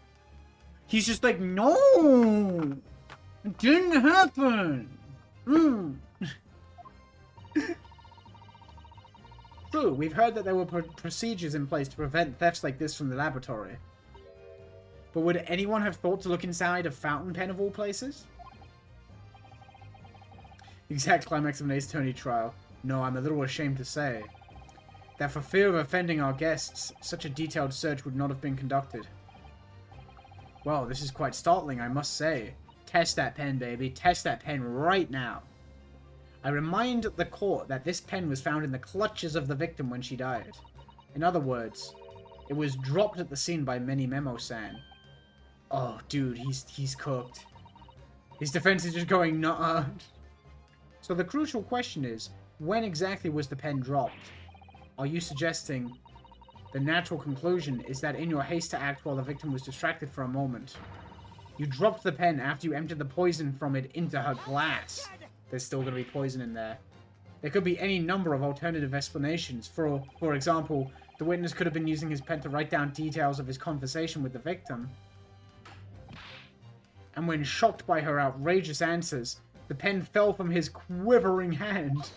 He's just like, no, it didn't happen. True, we've heard that there were procedures in place to prevent thefts like this from the laboratory. But would anyone have thought to look inside a fountain pen of all places? Exact climax of an Ace Attorney trial. No, I'm a little ashamed to say that for fear of offending our guests, such a detailed search would not have been conducted. Well, this is quite startling, I must say. Test that pen, baby. Test that pen right now. I remind the court that this pen was found in the clutches of the victim when she died. In other words, it was dropped at the scene by Many Memo-san. Oh, dude, he's cooked. His defense is just going nuh-uh. So the crucial question is, when exactly was the pen dropped? Are you suggesting the natural conclusion is that in your haste to act while the victim was distracted for a moment, you dropped the pen after you emptied the poison from it into her glass? There's still going to be poison in there. There could be any number of alternative explanations. For example, the witness could have been using his pen to write down details of his conversation with the victim. And when shocked by her outrageous answers, the pen fell from his quivering hand.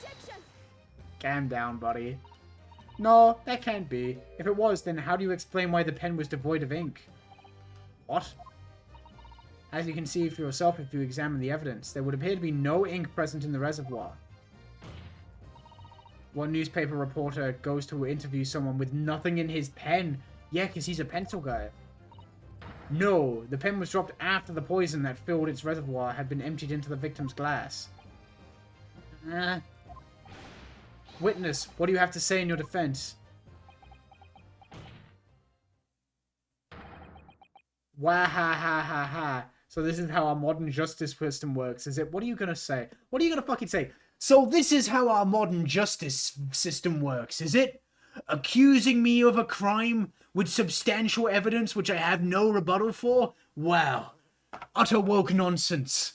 Calm down, buddy. No, that can't be. If it was, then how do you explain why the pen was devoid of ink? What? As you can see for yourself if you examine the evidence, there would appear to be no ink present in the reservoir. One newspaper reporter goes to interview someone with nothing in his pen. Yeah, because he's a pencil guy. No, the pen was dropped after the poison that filled its reservoir had been emptied into the victim's glass. Witness, what do you have to say in your defense? Wah ha ha ha ha. So this is how our modern justice system works, is it? What are you gonna say? What are you gonna fucking say? So this is how our modern justice system works, is it? Accusing me of a crime with substantial evidence which I have no rebuttal for? Wow. Utter woke nonsense.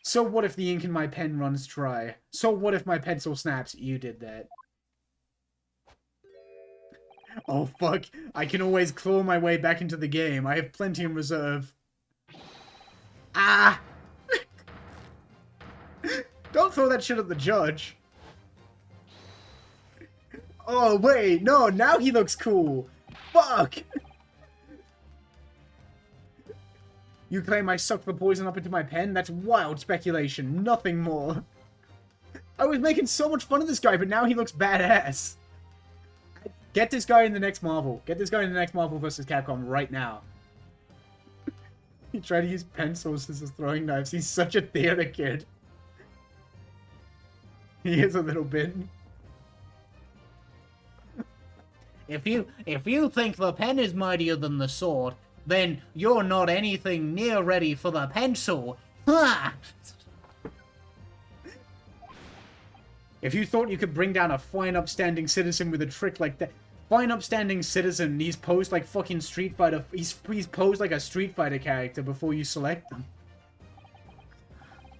So what if the ink in my pen runs dry? So what if my pencil snaps? You did that. Oh fuck, I can always claw my way back into the game. I have plenty in reserve. Ah! Don't throw that shit at the judge. Oh, wait. No, now he looks cool. Fuck. You claim I sucked the poison up into my pen? That's wild speculation. Nothing more. I was making so much fun of this guy, but now he looks badass. Get this guy in the next Marvel. Get this guy in the next Marvel vs. Capcom right now. He tried to use pencils as his throwing knives. He's such a theater kid. He is a little bit. If you think the pen is mightier than the sword, then you're not anything near ready for the pencil. Ha! If you thought you could bring down a fine upstanding citizen with a trick like that, fine upstanding citizen, he's posed like fucking Street Fighter. He's posed like a Street Fighter character before you select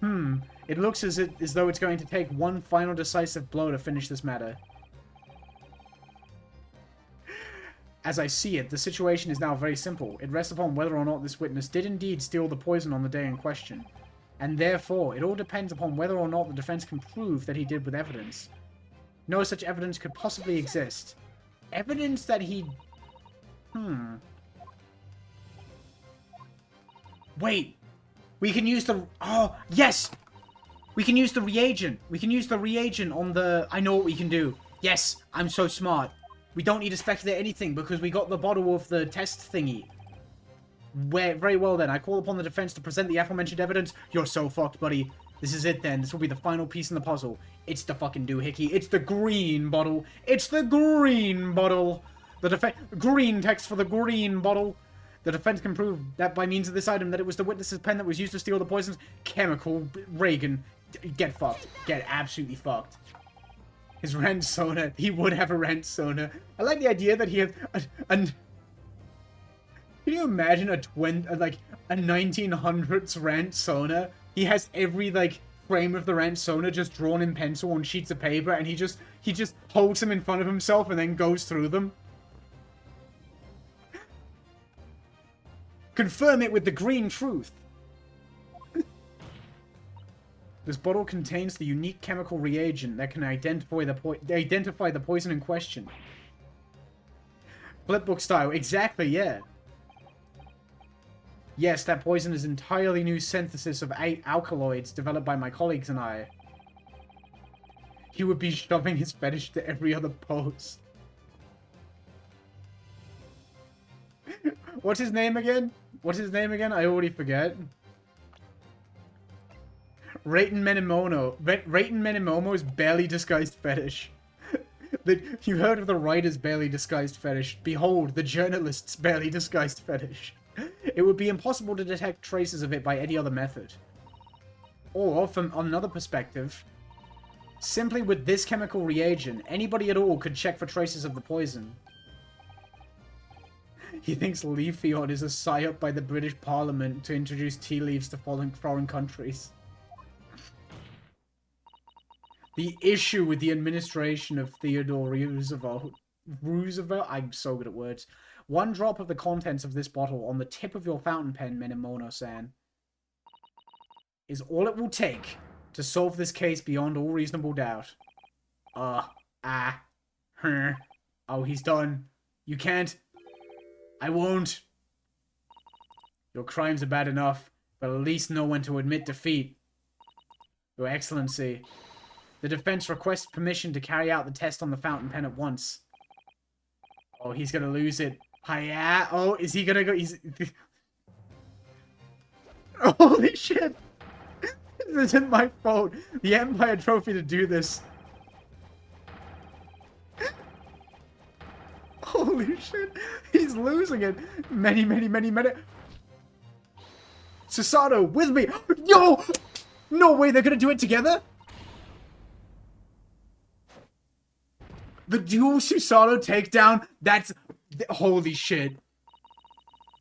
him. It looks as though it's going to take one final decisive blow to finish this matter. As I see it, the situation is now very simple. It rests upon whether or not this witness did indeed steal the poison on the day in question. And therefore, it all depends upon whether or not the defense can prove that he did with evidence. No such evidence could possibly exist. Evidence that he... Wait! We can use the... Oh, yes! We can use the reagent! We can use the reagent on the... I know what we can do. Yes! I'm so smart. We don't need to speculate anything because we got the bottle of the test thingy. Very well then. I call upon the defense to present the aforementioned evidence. You're so fucked, buddy. This is it then. This will be the final piece in the puzzle. It's the fucking doohickey. It's the green bottle. It's the green bottle. The green text for the green bottle. The defense can prove that by means of this item that it was the witness's pen that was used to steal the poisons. Chemical Reagan. Get fucked. Get absolutely fucked. His Ransona. He would have a Ransona. I like the idea that he has can you imagine a 1900s Ransona? He has every, like, frame of the Ransona just drawn in pencil on sheets of paper, and he just holds them in front of himself and then goes through them. Confirm it with the green truth. This bottle contains the unique chemical reagent that can identify the poison in question. Flipbook style, exactly, yeah. Yes, that poison is entirely new synthesis of alkaloids developed by my colleagues and I. He would be shoving his fetish to every other pose. What's his name again? What's his name again? I already forget. Raten Menimomo's barely disguised fetish. You heard of the writer's barely disguised fetish. Behold, the journalist's barely disguised fetish. It would be impossible to detect traces of it by any other method. Or, from another perspective, simply with this chemical reagent, anybody at all could check for traces of the poison. He thinks Leafeon is a psyop by the British Parliament to introduce tea leaves to foreign countries. The issue with the administration of Theodore Roosevelt... I'm so good at words. One drop of the contents of this bottle on the tip of your fountain pen, Menimono-san, is all it will take to solve this case beyond all reasonable doubt. Oh, he's done. You can't. I won't. Your crimes are bad enough, but at least know when to admit defeat. Your Excellency, the defense requests permission to carry out the test on the fountain pen at once. Oh, he's gonna lose it. Hiya! Oh, is he gonna go? He's... Holy shit! This isn't my fault. The Empire Trophy to do this. Holy shit! He's losing it. Many. Susato, with me! Yo! No way, they're gonna do it together? The dual Susato takedown? That's... Holy shit.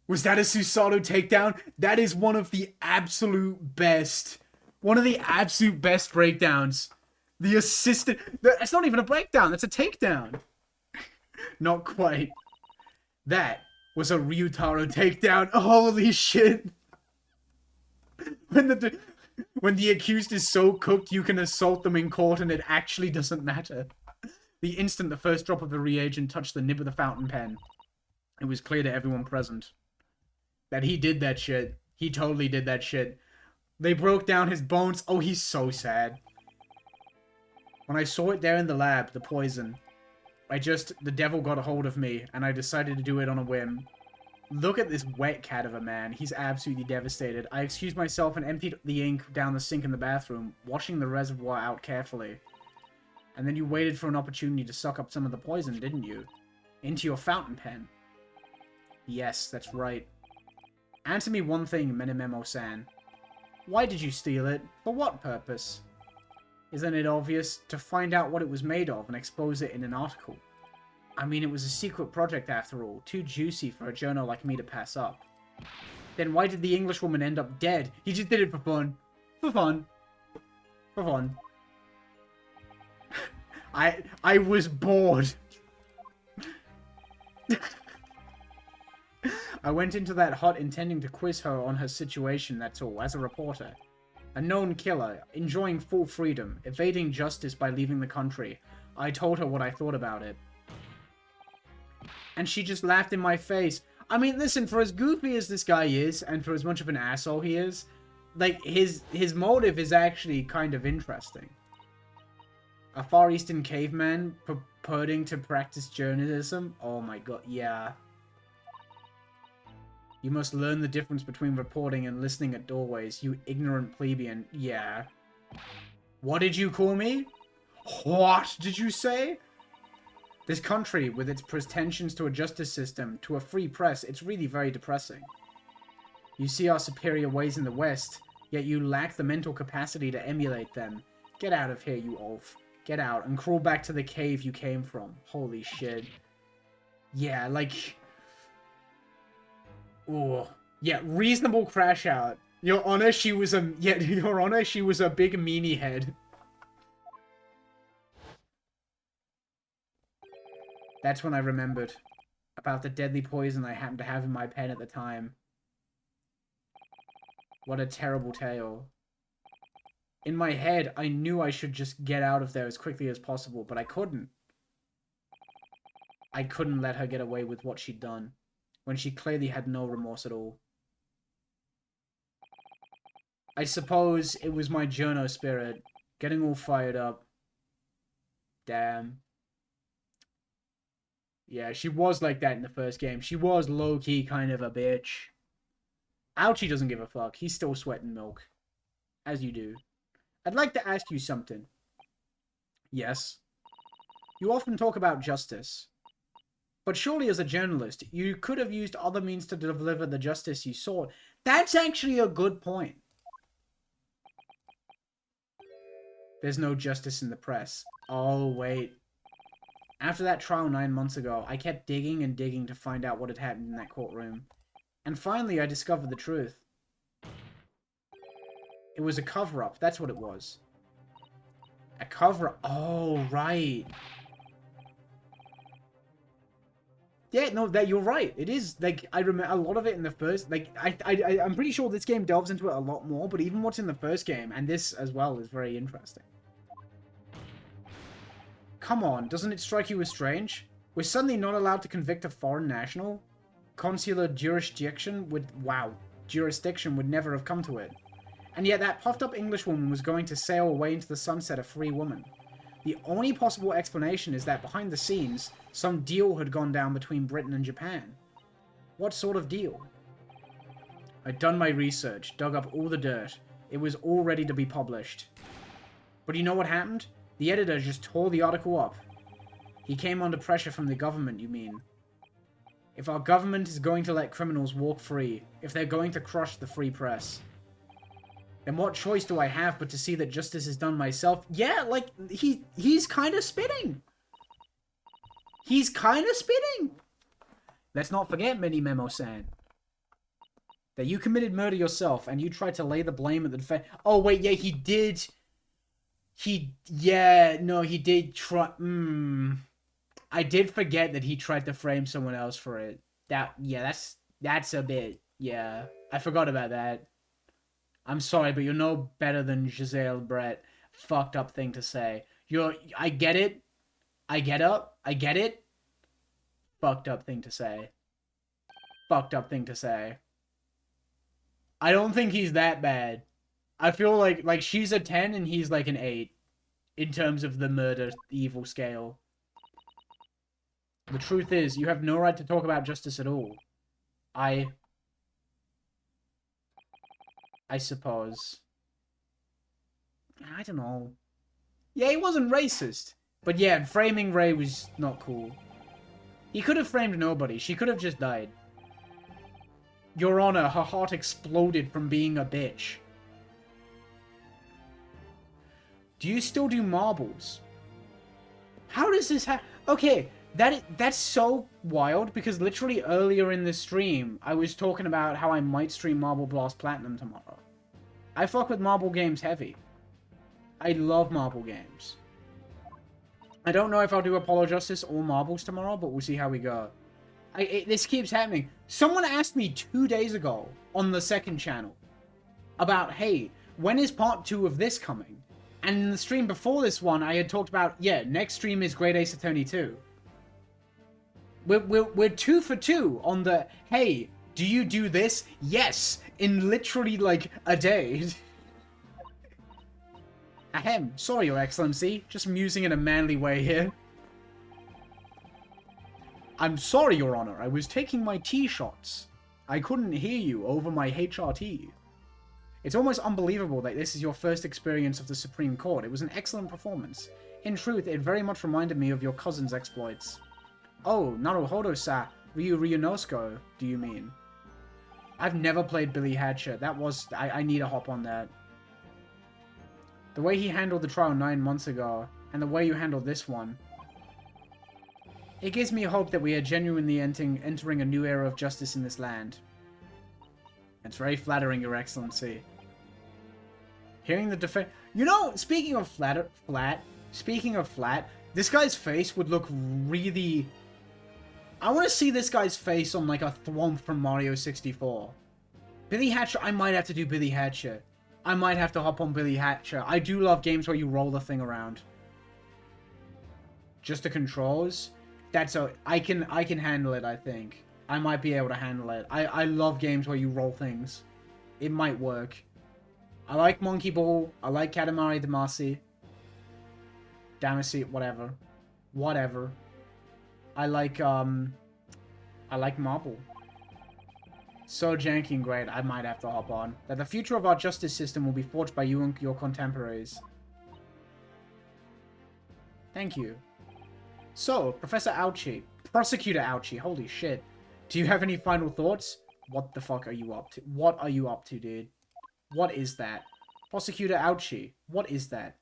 Was that a Susato takedown? That is one of the absolute best. One of the absolute best breakdowns. The assistant... That's not even a breakdown, that's a takedown. Not quite. That was a Ryutaro takedown. Holy shit. When the... When the accused is so cooked, you can assault them in court and it actually doesn't matter. The instant the first drop of the reagent touched the nib of the fountain pen, it was clear to everyone present that he did that shit. He totally did that shit. They broke down his bones. Oh, he's so sad. When I saw it there in the lab, the poison, the devil got a hold of me, and I decided to do it on a whim. Look at this wet cat of a man. He's absolutely devastated. I excused myself and emptied the ink down the sink in the bathroom, washing the reservoir out carefully. And then you waited for an opportunity to suck up some of the poison, didn't you? Into your fountain pen. Yes, that's right. Answer me one thing, Menememo-san. Why did you steal it? For what purpose? Isn't it obvious? To find out what it was made of and expose it in an article. I mean, it was a secret project after all. Too juicy for a journal like me to pass up. Then why did the Englishwoman end up dead? He just did it for fun. For fun. For fun. I was bored. I went into that hut intending to quiz her on her situation, that's all, as a reporter. A known killer, enjoying full freedom, evading justice by leaving the country. I told her what I thought about it. And she just laughed in my face. I mean, listen, for as goofy as this guy is, and for as much of an asshole he is, like, his motive is actually kind of interesting. A Far Eastern caveman purporting to practice journalism? Oh my god, yeah. You must learn the difference between reporting and listening at doorways, you ignorant plebeian. Yeah. What did you call me? What did you say? This country, with its pretensions to a justice system, to a free press, it's really very depressing. You see our superior ways in the West, yet you lack the mental capacity to emulate them. Get out of here, you oaf. Get out and crawl back to the cave you came from. Holy shit. Yeah, like... Oh, yeah, reasonable crash out. Your Honor, she was a... Yeah, Your Honor, she was a big meanie head. That's when I remembered about the deadly poison I happened to have in my pen at the time. What a terrible tale. In my head, I knew I should just get out of there as quickly as possible, but I couldn't. I couldn't let her get away with what she'd done, when she clearly had no remorse at all. I suppose it was my journo spirit, getting all fired up. Damn. Yeah, she was like that in the first game. She was low-key kind of a bitch. Ouchie doesn't give a fuck. He's still sweating milk. As you do. I'd like to ask you something. Yes? You often talk about justice. But surely as a journalist, you could have used other means to deliver the justice you sought. That's actually a good point. There's no justice in the press. Oh, wait. After that trial 9 months ago, I kept digging and digging to find out what had happened in that courtroom. And finally, I discovered the truth. It was a cover-up. That's what it was. A cover-up. Oh, right. Yeah, no, that you're right. It is, like, I remember a lot of it in the first, like, I'm pretty sure this game delves into it a lot more, but even what's in the first game, and this as well, is very interesting. Come on, doesn't it strike you as strange? We're suddenly not allowed to convict a foreign national? Consular jurisdiction would, wow, jurisdiction would never have come to it. And yet that puffed-up Englishwoman was going to sail away into the sunset a free woman. The only possible explanation is that behind the scenes, some deal had gone down between Britain and Japan. What sort of deal? I'd done my research, dug up all the dirt. It was all ready to be published. But you know what happened? The editor just tore the article up. He came under pressure from the government, you mean? If our government is going to let criminals walk free, if they're going to crush the free press, then what choice do I have but to see that justice is done myself? Yeah, like, he's kind of spitting. He's kind of spitting. Let's not forget, Menememo-san, that you committed murder yourself and you tried to lay the blame at the defense. Oh, wait, yeah, he did. He did try. I did forget that he tried to frame someone else for it. That's a bit, yeah. I forgot about that. I'm sorry, but you're no better than Giselle Brett. Fucked up thing to say. I get it. I get it. Fucked up thing to say. Fucked up thing to say. I don't think he's that bad. I feel like she's a 10 and he's like an 8 in terms of the murder evil scale. The truth is, you have no right to talk about justice at all. I suppose. I don't know. Yeah, he wasn't racist. But yeah, framing Ray was not cool. He could have framed nobody. She could have just died. Your Honor, her heart exploded from being a bitch. Do you still do marbles? How does this happen? Okay, that's so wild because literally earlier in the stream, I was talking about how I might stream Marble Blast Platinum tomorrow. I fuck with marble games heavy. I love marble games. I don't know if I'll do Apollo Justice or Marbles tomorrow, but we'll see how we go. This keeps happening. Someone asked me 2 days ago on the second channel about, hey, when is part 2 of this coming? And in the stream before this one, I had talked about, yeah, next stream is Great Ace Attorney 2. We're 2 for 2 on the, hey, do you do this? Yes, in literally like a day. Ahem, sorry, Your Excellency. Just musing in a manly way here. I'm sorry, Your Honor. I was taking my tea shots. I couldn't hear you over my HRT. It's almost unbelievable that this is your first experience of the Supreme Court. It was an excellent performance. In truth, it very much reminded me of your cousin's exploits. Oh, Naruhodo-sa, Ryu Ryunosuke, do you mean? I've never played Billy Hatcher. That was... I need to hop on that. The way he handled the trial 9 months ago, and the way you handled this one. It gives me hope that we are genuinely entering a new era of justice in this land. It's very flattering, Your Excellency. Hearing the defense... You know, speaking of flat, this guy's face would look really... I want to see this guy's face on like a Thwomp from Mario 64. Billy Hatcher, I might have to do Billy Hatcher. I might have to hop on Billy Hatcher. I do love games where you roll the thing around. Just the controls? That's a... I can handle it, I think. I might be able to handle it. I love games where you roll things. It might work. I like Monkey Ball. I like Katamari Damacy. Damacy, whatever. Whatever. I like Marble. So janky and great, I might have to hop on. That the future of our justice system will be forged by you and your contemporaries. Thank you. So, Professor Ouchie. Prosecutor Ouchie, holy shit. Do you have any final thoughts? What the fuck are you up to? What are you up to, dude? What is that? Prosecutor Ouchie, what is that?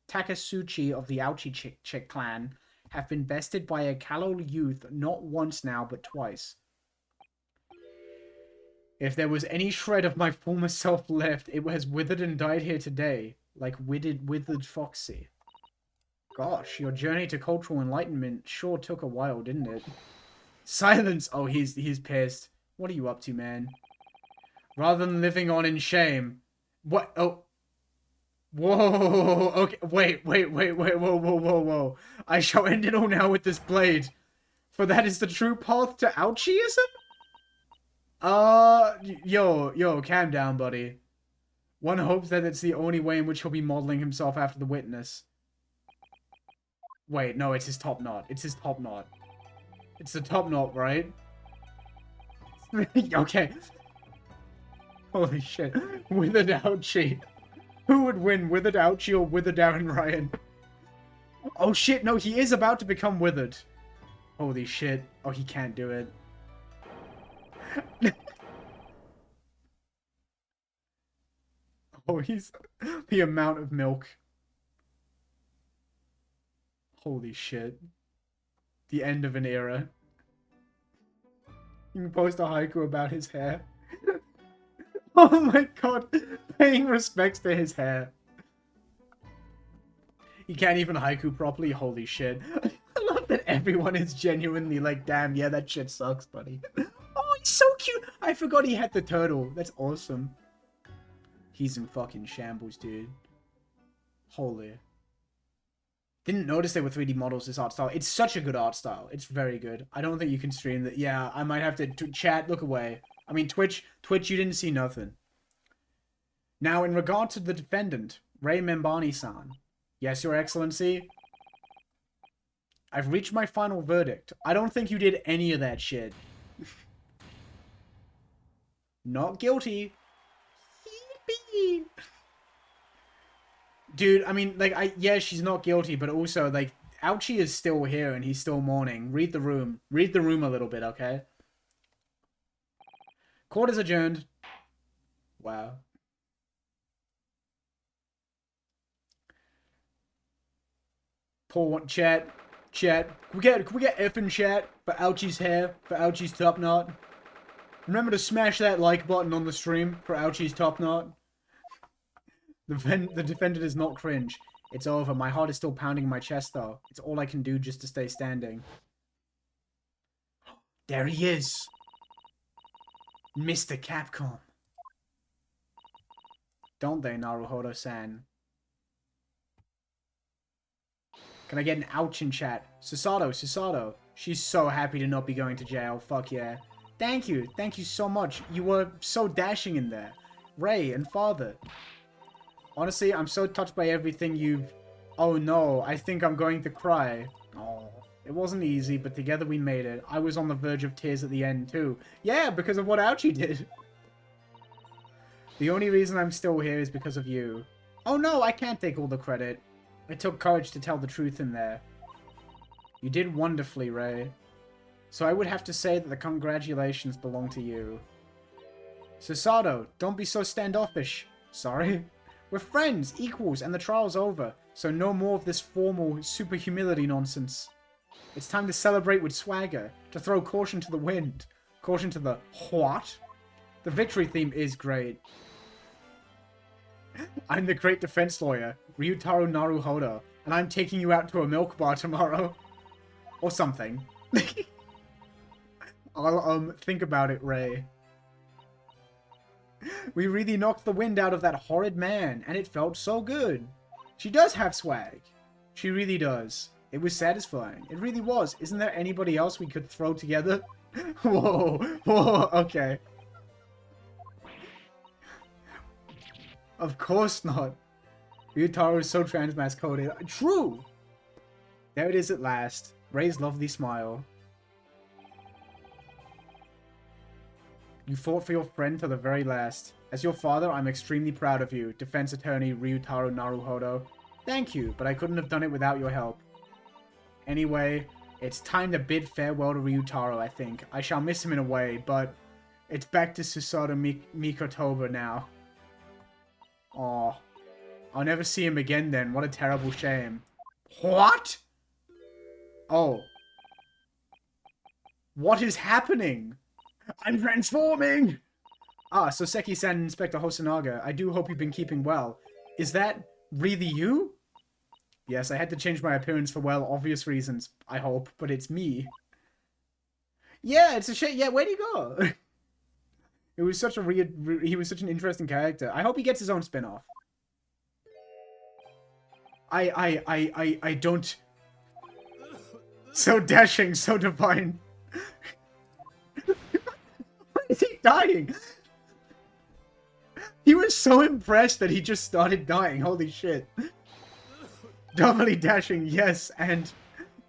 Takasuchi of the Ouchie Chick clan have been bested by a callow youth not once now, but twice. If there was any shred of my former self left, it has withered and died here today, like withered foxy. Gosh, your journey to cultural enlightenment sure took a while, didn't it? Silence! Oh, he's pissed. What are you up to, man? Rather than living on in shame. What? Oh. Whoa, okay, wait, whoa. I shall end it all now with this blade. For that is the true path to Ouchieism? Yo, calm down, buddy. One hopes that it's the only way in which he'll be modeling himself after the witness. Wait, no, it's his top knot. It's his top knot. It's the top knot, right? Okay. Holy shit. Withered Ouchie. Who would win, Withered Ouchie or Withered Down Ryan? Oh shit, no, he is about to become withered. Holy shit. Oh, he can't do it. Oh, he's... The amount of milk. Holy shit. The end of an era. You can post a haiku about his hair. Oh my god. Paying respects to his hair. He can't even haiku properly. Holy shit. I love that everyone is genuinely like, damn, yeah, that shit sucks, buddy. Oh, he's so cute. I forgot he had the turtle. That's awesome. He's in fucking shambles, dude. Holy. Didn't notice they were 3D models, this art style. It's such a good art style. It's very good. I don't think you can stream that. Yeah, I might have to chat, look away. I mean, Twitch, you didn't see nothing. Now, in regard to the defendant, Ray Membani-san. Yes, Your Excellency. I've reached my final verdict. I don't think you did any of that shit. Not guilty. Dude, I mean, like, yeah, she's not guilty, but also, like, Ouchie is still here and he's still mourning. Read the room. Read the room a little bit, okay? Court is adjourned. Wow. Poor one. Chat. Can we get F in chat for Ouchie's hair? For Ouchie's top knot? Remember to smash that like button on the stream for Ouchie's top knot. The defendant is not cringe. It's over. My heart is still pounding in my chest, though. It's all I can do just to stay standing. There he is. Mr. Capcom. Don't they, Naruhodo-san? Can I get an ouch in chat? Susato. She's so happy to not be going to jail. Fuck yeah. Thank you so much. You were so dashing in there. Ray and Father. Honestly, I'm so touched by everything you've... Oh no, I think I'm going to cry. Oh, it wasn't easy, but together we made it. I was on the verge of tears at the end too. Yeah, because of what Ouchie did. The only reason I'm still here is because of you. Oh no, I can't take all the credit. It took courage to tell the truth in there. You did wonderfully, Ray. So I would have to say that the congratulations belong to you. Susato, don't be so standoffish. Sorry? We're friends, equals, and the trial's over, so no more of this formal super humility nonsense. It's time to celebrate with swagger, to throw caution to the wind. Caution to the what? The victory theme is great. I'm the great defense lawyer, Ryutaro Naruhodo, and I'm taking you out to a milk bar tomorrow. Or something. I'll, think about it, Ray. We really knocked the wind out of that horrid man, and it felt so good. She does have swag. She really does. It was satisfying. It really was. Isn't there anybody else we could throw together? Whoa, okay. Of course not. Ryutaro is so transmass coded. True! There it is at last. Ray's lovely smile. You fought for your friend to the very last. As your father, I'm extremely proud of you, defense attorney Ryutaro Naruhodo. Thank you, but I couldn't have done it without your help. Anyway, it's time to bid farewell to Ryutaro, I think. I shall miss him in a way, but it's back to Susato Mikotoba now. Aw. I'll never see him again then. What a terrible shame. What? Oh. What is happening? I'm transforming! Ah, so Seki-san and Inspector Hosonaga, I do hope you've been keeping well. Is that really you? Yes, I had to change my appearance for, well, obvious reasons, I hope, but it's me. Yeah, it's a shame. Yeah, where'd he go? It was such a weird... He was such an interesting character. I hope he gets his own spin-off. I don't... So dashing, so divine. Why is he dying? He was so impressed that he just started dying. Holy shit. Doubly dashing, yes, and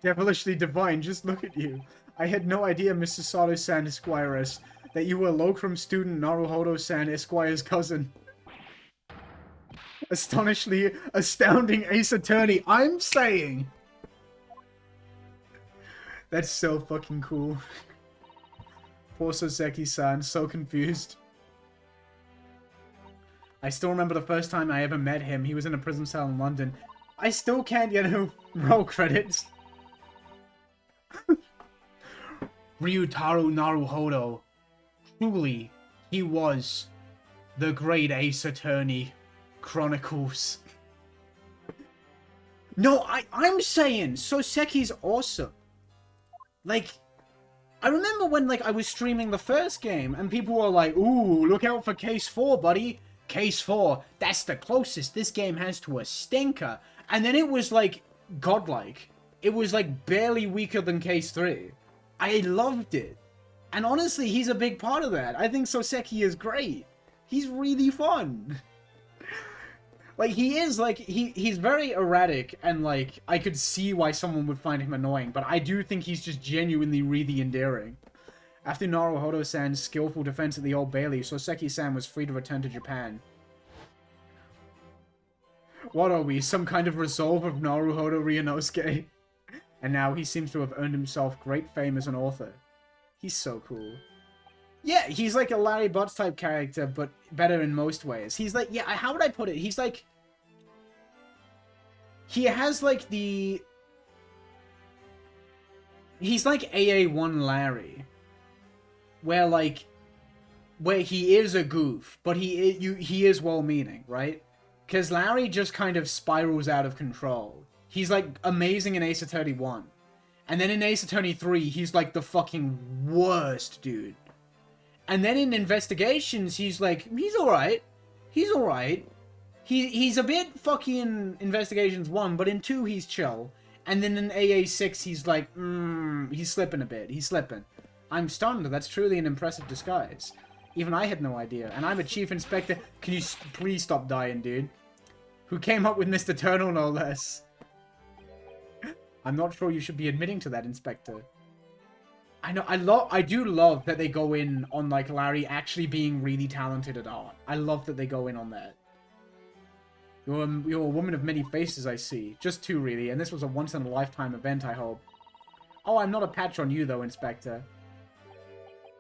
devilishly divine. Just look at you. I had no idea, Mr. Sato-san Esquires, that you were Locrum student Naruhodo-san Esquire's cousin. Astonishingly astounding ace attorney. I'm saying... That's so fucking cool. Poor Soseki-san, so confused. I still remember the first time I ever met him. He was in a prison cell in London. I still can't get him roll credits. Ryutaro Naruhodo. Truly, he was the great ace attorney. Chronicles. No, I'm saying Soseki's awesome. Like, I remember when, like, I was streaming the first game, and people were like, ooh, look out for Case 4, buddy. Case 4, that's the closest this game has to a stinker. And then it was, like, godlike. It was, like, barely weaker than Case 3. I loved it. And honestly, he's a big part of that. I think Soseki is great. He's really fun. Like, he is, like, he's very erratic, and, like, I could see why someone would find him annoying, but I do think he's just genuinely really endearing. After Naruhodo-san's skillful defense at the Old Bailey, Soseki-san was free to return to Japan. What are we, some kind of resolve of Naruhodo Ryunosuke? And now he seems to have earned himself great fame as an author. He's so cool. Yeah, he's like a Larry Butts type character, but better in most ways. He's like, yeah, how would I put it? He's like... He has like the... He's like AA1 Larry. Where like... Where he is a goof, but he is well-meaning, right? Because Larry just kind of spirals out of control. He's like amazing in Ace Attorney 1. And then in Ace Attorney 3, he's like the fucking worst dude. And then in Investigations, he's like, he's alright. He's alright. He's a bit fucking Investigations 1, but in 2, he's chill. And then in AA6, he's like, he's slipping a bit. He's slipping. I'm stunned. That's truly an impressive disguise. Even I had no idea. And I'm a chief inspector. Can you please stop dying, dude? Who came up with Mr. Turtle, no less. I'm not sure you should be admitting to that, Inspector. I know, I do love that they go in on, like, Larry actually being really talented at art. I love that they go in on that. You're a woman of many faces, I see. Just two, really, and this was a once-in-a-lifetime event, I hope. Oh, I'm not a patch on you, though, Inspector.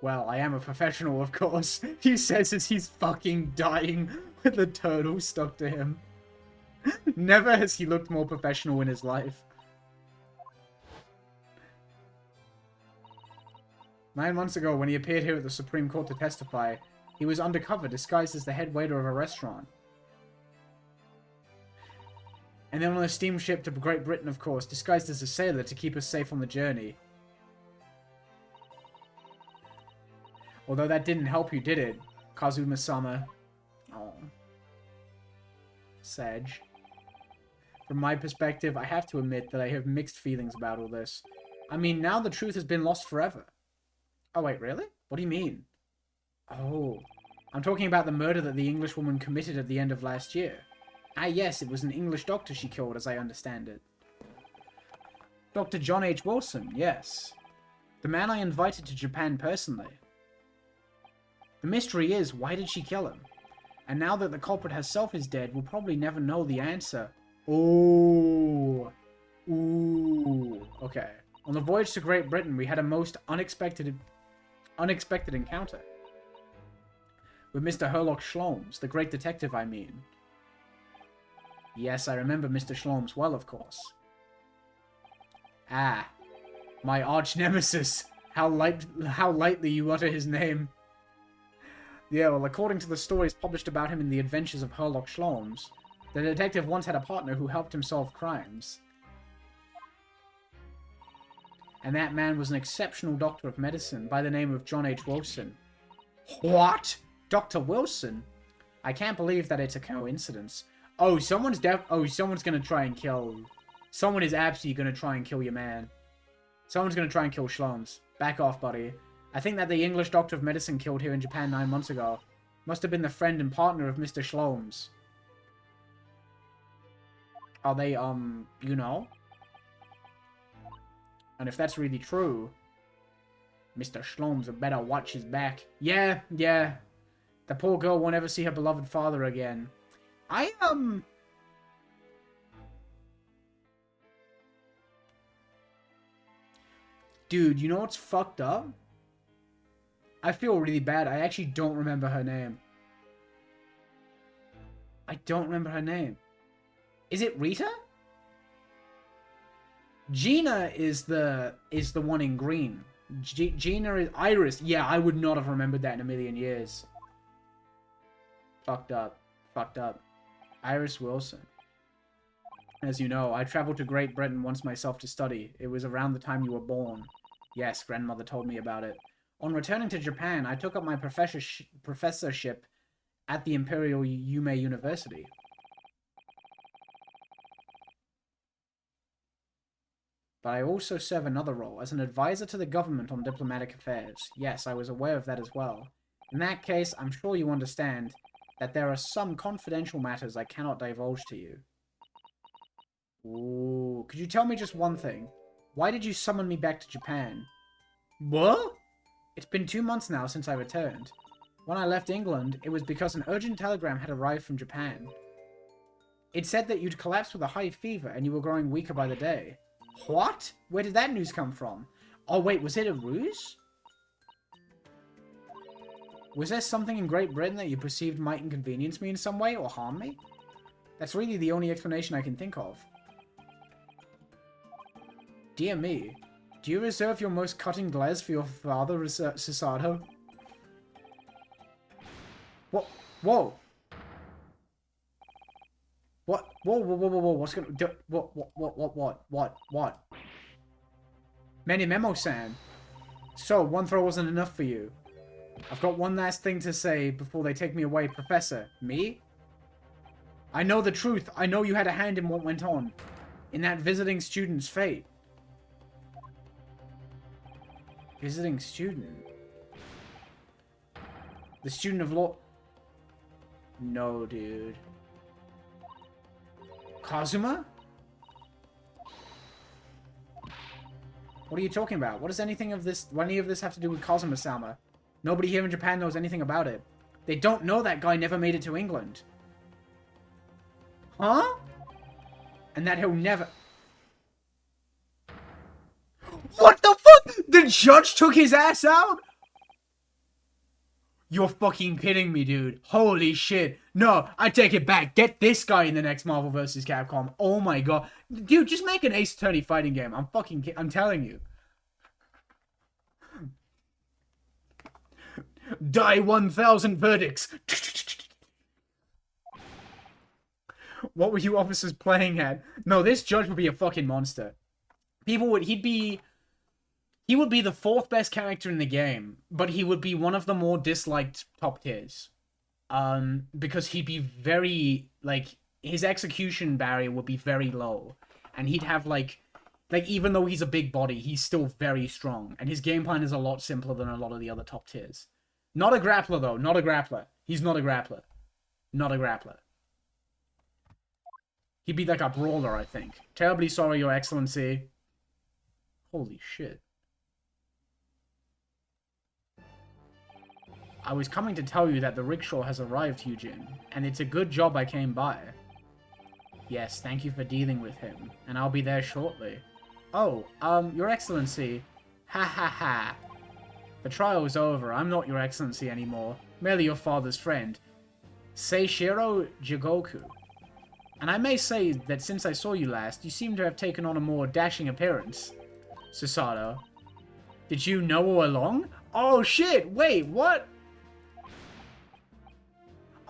Well, I am a professional, of course. He says as he's fucking dying with a turtle stuck to him. Never has he looked more professional in his life. 9 months ago, when he appeared here at the Supreme Court to testify, he was undercover, disguised as the head waiter of a restaurant. And then on a steamship to Great Britain, of course, disguised as a sailor to keep us safe on the journey. Although that didn't help you, did it, Kazuma-sama? Oh. Sage. From my perspective, I have to admit that I have mixed feelings about all this. I mean, now the truth has been lost forever. Oh, wait, really? What do you mean? Oh. I'm talking about the murder that the Englishwoman committed at the end of last year. Ah, yes, it was an English doctor she killed, as I understand it. Dr. John H. Wilson, yes. The man I invited to Japan personally. The mystery is, why did she kill him? And now that the culprit herself is dead, we'll probably never know the answer. Oh. Ooh. Okay. On the voyage to Great Britain, we had a most unexpected encounter. With Mr. Herlock Sholmes, the great detective, I mean. Yes, I remember Mr. Sholmes well, of course. Ah. My arch-nemesis. How lightly you utter his name. Yeah, well, according to the stories published about him in The Adventures of Herlock Sholmes, the detective once had a partner who helped him solve crimes. And that man was an exceptional doctor of medicine by the name of John H. Wilson. What? Dr. Wilson? I can't believe that it's a coincidence. Oh, someone's gonna try and kill... Someone is absolutely gonna try and kill your man. Someone's gonna try and kill Sholmes. Back off, buddy. I think that the English doctor of medicine killed here in Japan 9 months ago must have been the friend and partner of Mr. Sholmes. Are they, you know? And if that's really true, Mr. Sholmes had better watch his back. Yeah. The poor girl won't ever see her beloved father again. Dude, you know what's fucked up? I feel really bad. I actually don't remember her name. I don't remember her name. Is it Rita? Gina is the one in green. Gina is Iris. Yeah, I would not have remembered that in a million years. Fucked up. Iris Wilson. As you know, I traveled to Great Britain once myself to study. It was around the time you were born. Yes, grandmother told me about it. On returning to Japan, I took up my professorship at the Imperial Yume University. But I also serve another role, as an advisor to the government on diplomatic affairs. Yes, I was aware of that as well. In that case, I'm sure you understand that there are some confidential matters I cannot divulge to you. Ooh, could you tell me just one thing? Why did you summon me back to Japan? What? It's been 2 months now since I returned. When I left England, it was because an urgent telegram had arrived from Japan. It said that you'd collapsed with a high fever and you were growing weaker by the day. What? Where did that news come from? Oh wait, was it a ruse? Was there something in Great Britain that you perceived might inconvenience me in some way or harm me? That's really the only explanation I can think of. Dear me, do you reserve your most cutting glares for your father, Susato? What? Whoa! What? Whoa, whoa, whoa, whoa, whoa, what's gonna... What? Many Memo-san. So, one throw wasn't enough for you. I've got one last thing to say before they take me away, Professor. Me? I know the truth. I know you had a hand in what went on. In that visiting student's fate. Visiting student? The student of law... No, dude. Kazuma? What are you talking about? What does any of this have to do with Kazuma-sama? Nobody here in Japan knows anything about it. They don't know that guy never made it to England. Huh? And that he'll never... What the fuck? The judge took his ass out? You're fucking kidding me, dude. Holy shit. No, I take it back. Get this guy in the next Marvel vs. Capcom. Oh my god. Dude, just make an Ace Attorney fighting game. I'm telling you. Die 1,000 verdicts. What were you officers playing at? No, this judge would be a fucking monster. He would be the 4th best character in the game, but he would be one of the more disliked top tiers. Because he'd be very, like, his execution barrier would be very low. And he'd have, like, even though he's a big body, he's still very strong. And his game plan is a lot simpler than a lot of the other top tiers. Not a grappler, though. Not a grappler. He's not a grappler. Not a grappler. He'd be like a brawler, I think. Terribly sorry, Your Excellency. Holy shit. I was coming to tell you that the rickshaw has arrived, Hyujin, and it's a good job I came by. Yes, thank you for dealing with him, and I'll be there shortly. Oh, Your Excellency. Ha ha ha. The trial is over. I'm not Your Excellency anymore. Merely your father's friend, Seishiro Jigoku. And I may say that since I saw you last, you seem to have taken on a more dashing appearance. Susato. Did you know all along? Oh shit, wait, what?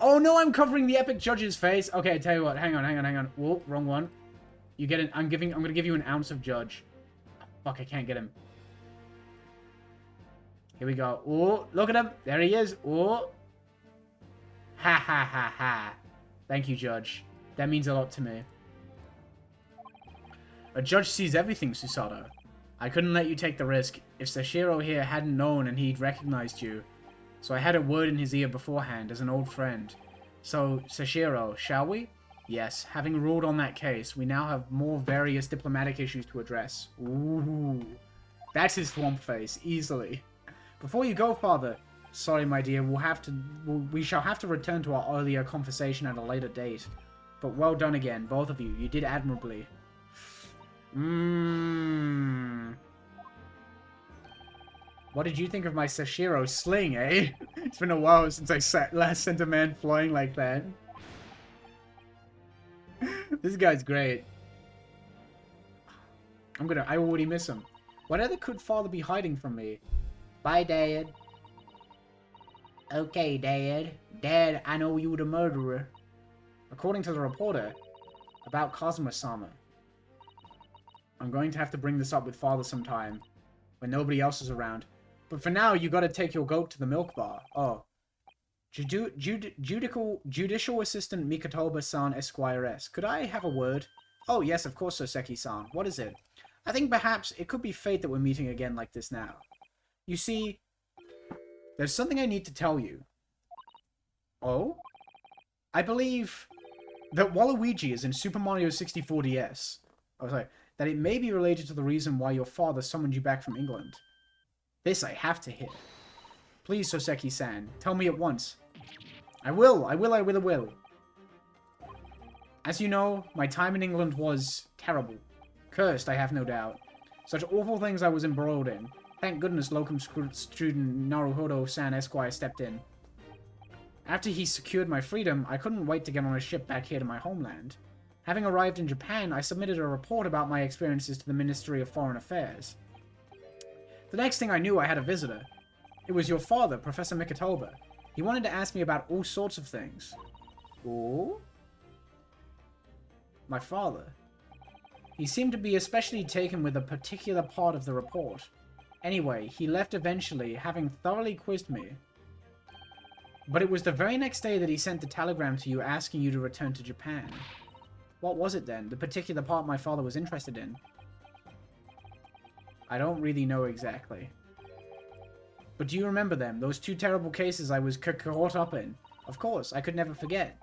Oh no, I'm covering the epic judge's face. Okay, I tell you what, hang on. Whoa, wrong one. You get it, I'm gonna give you an ounce of judge. Fuck, I can't get him. Here we go. Oh, look at him. There he is. Oh. Ha ha ha ha. Thank you, Judge. That means a lot to me. A judge sees everything, Susato. I couldn't let you take the risk. If Sashiro here hadn't known and he'd recognized you. So I had a word in his ear beforehand as an old friend. So, Sashiro, shall we? Yes, having ruled on that case, we now have more various diplomatic issues to address. Ooh. That's his swamp face, easily. Before you go, Father. Sorry, my dear, we shall have to return to our earlier conversation at a later date. But well done again, both of you. You did admirably. What did you think of my Sashiro sling, eh? It's been a while since I last sent a man flying like that. This guy's great. I already miss him. Whatever could Father be hiding from me? Bye, Dad. Okay, Dad. Dad, I know you were the murderer. According to the reporter, about Kazuma-sama. I'm going to have to bring this up with Father sometime. when nobody else is around. But for now, you gotta take your goat to the milk bar. Oh. Judicial Assistant Mikatoba-san Esquire S. Could I have a word? Oh, yes, of course, Soseki-san. What is it? I think perhaps it could be fate that we're meeting again like this now. You see, there's something I need to tell you. Oh? I believe that Waluigi is in Super Mario 64 DS. Oh, sorry. That it may be related to the reason why your father summoned you back from England. This I have to hear. Please, Soseki-san, tell me at once. I will. As you know, my time in England was terrible. Cursed, I have no doubt. Such awful things I was embroiled in. Thank goodness locum student Naruhodo-san Esquire stepped in. After he secured my freedom, I couldn't wait to get on a ship back here to my homeland. Having arrived in Japan, I submitted a report about my experiences to the Ministry of Foreign Affairs. The next thing I knew, I had a visitor. It was your father, Professor Mikatoba. He wanted to ask me about all sorts of things. Oh? My father. He seemed to be especially taken with a particular part of the report. Anyway, he left eventually, having thoroughly quizzed me. But it was the very next day that he sent the telegram to you asking you to return to Japan. What was it then? The particular part my father was interested in? I don't really know exactly. But do you remember them? Those two terrible cases I was caught up in? Of course, I could never forget.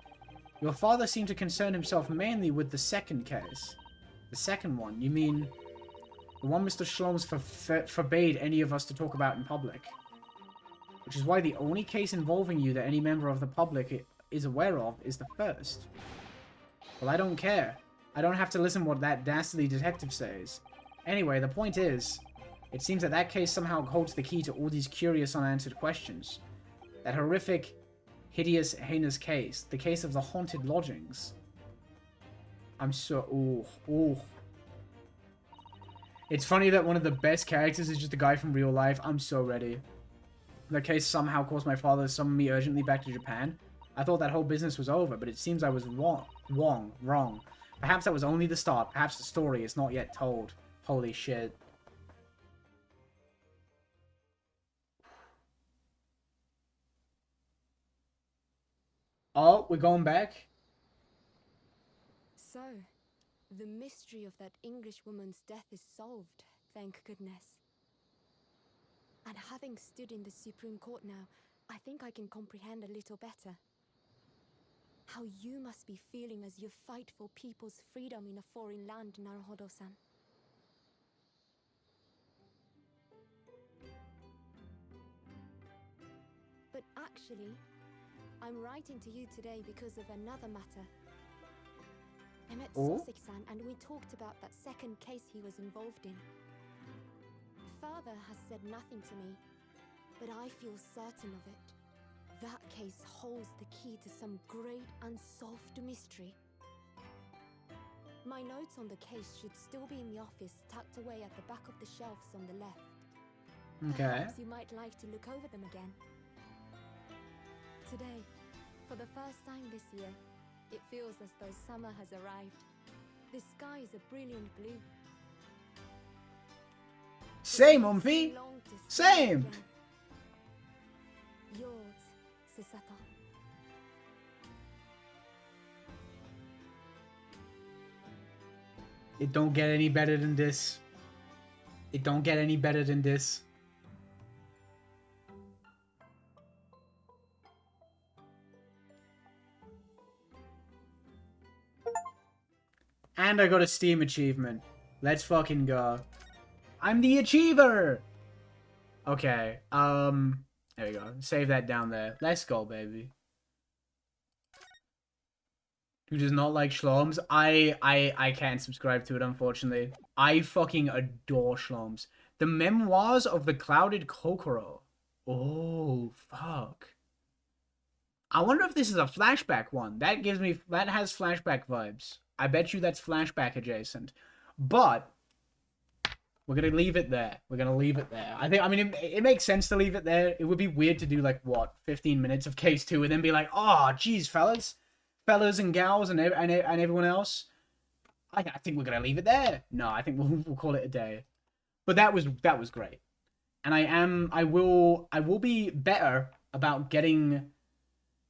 Your father seemed to concern himself mainly with the second case. The second one? You mean the one Mr. Shloms forbade any of us to talk about in public? Which is why the only case involving you that any member of the public is aware of is the first. Well, I don't care. I don't have to listen to what that dastardly detective says. Anyway, the point is, it seems that that case somehow holds the key to all these curious unanswered questions. That horrific, hideous, heinous case. The case of the haunted lodgings. I'm so... Ooh. It's funny that one of the best characters is just a guy from real life. I'm so ready. The case somehow caused my father to summon me urgently back to Japan. I thought that whole business was over, but it seems I was wrong. Perhaps that was only the start. Perhaps the story is not yet told. Holy shit. Oh, we're going back? So, the mystery of that English woman's death is solved, thank goodness. And having stood in the Supreme Court now, I think I can comprehend a little better. How you must be feeling as you fight for people's freedom in a foreign land, Naruhodo-san. But actually, I'm writing to you today because of another matter. I met Soseki-san and we talked about that second case he was involved in. Father has said nothing to me, but I feel certain of it. That case holds the key to some great unsolved mystery. My notes on the case should still be in the office, tucked away at the back of the shelves on the left. Okay. Perhaps you might like to look over them again. Today, for the first time this year, it feels as though summer has arrived. The sky is a brilliant blue. Same, Umfi. Same. Yours, Susato. It don't get any better than this. It don't get any better than this. And I got a Steam achievement. Let's fucking go. I'm the achiever! Okay, there we go. Save that down there. Let's go, baby. Who does not like Shloms? I can't subscribe to it, unfortunately. I fucking adore Shloms. The Memoirs of the Clouded Kokoro. Oh, fuck. I wonder if this is a flashback one. That has flashback vibes. I bet you that's flashback adjacent. But we're going to leave it there. We're going to leave it there. I mean, it makes sense to leave it there. It would be weird to do, like, what, 15 minutes of case 2 and then be like, oh, geez, fellas and gals and everyone else. I think we're going to leave it there. No, I think we'll call it a day. But that was great. and I will be better about getting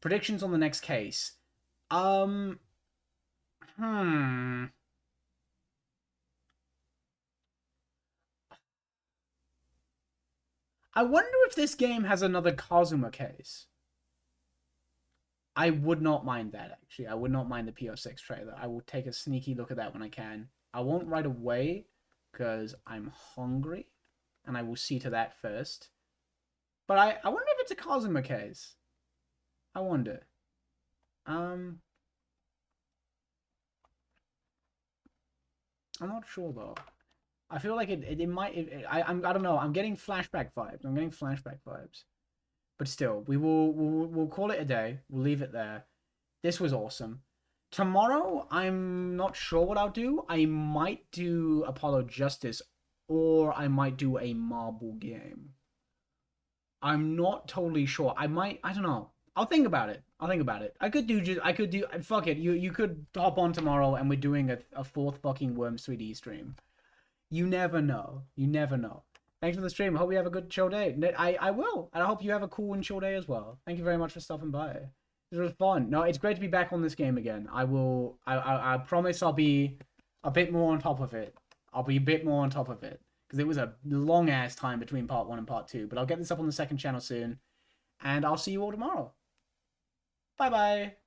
predictions on the next case. Um, hmm. I wonder if this game has another Kazuma case. I would not mind that, actually. I would not mind the PO6 trailer. I will take a sneaky look at that when I can. I won't right away, because I'm hungry, and I will see to that first. But I wonder if it's a Kazuma case. I wonder. I'm not sure, though. I feel like it might... I don't know. I'm getting flashback vibes. But still, we'll call it a day. We'll leave it there. This was awesome. Tomorrow, I'm not sure what I'll do. I might do Apollo Justice, or I might do a marble game. I'm not totally sure. I don't know. I'll think about it. I could do, fuck it. You could hop on tomorrow and we're doing a fourth fucking Worms 3D stream. You never know. Thanks for the stream. I hope you have a good chill day. I will. And I hope you have a cool and chill day as well. Thank you very much for stopping by. It was fun. No, it's great to be back on this game again. I promise I'll be a bit more on top of it. Because it was a long ass time between part 1 and part 2. But I'll get this up on the second channel soon. And I'll see you all tomorrow. Bye bye.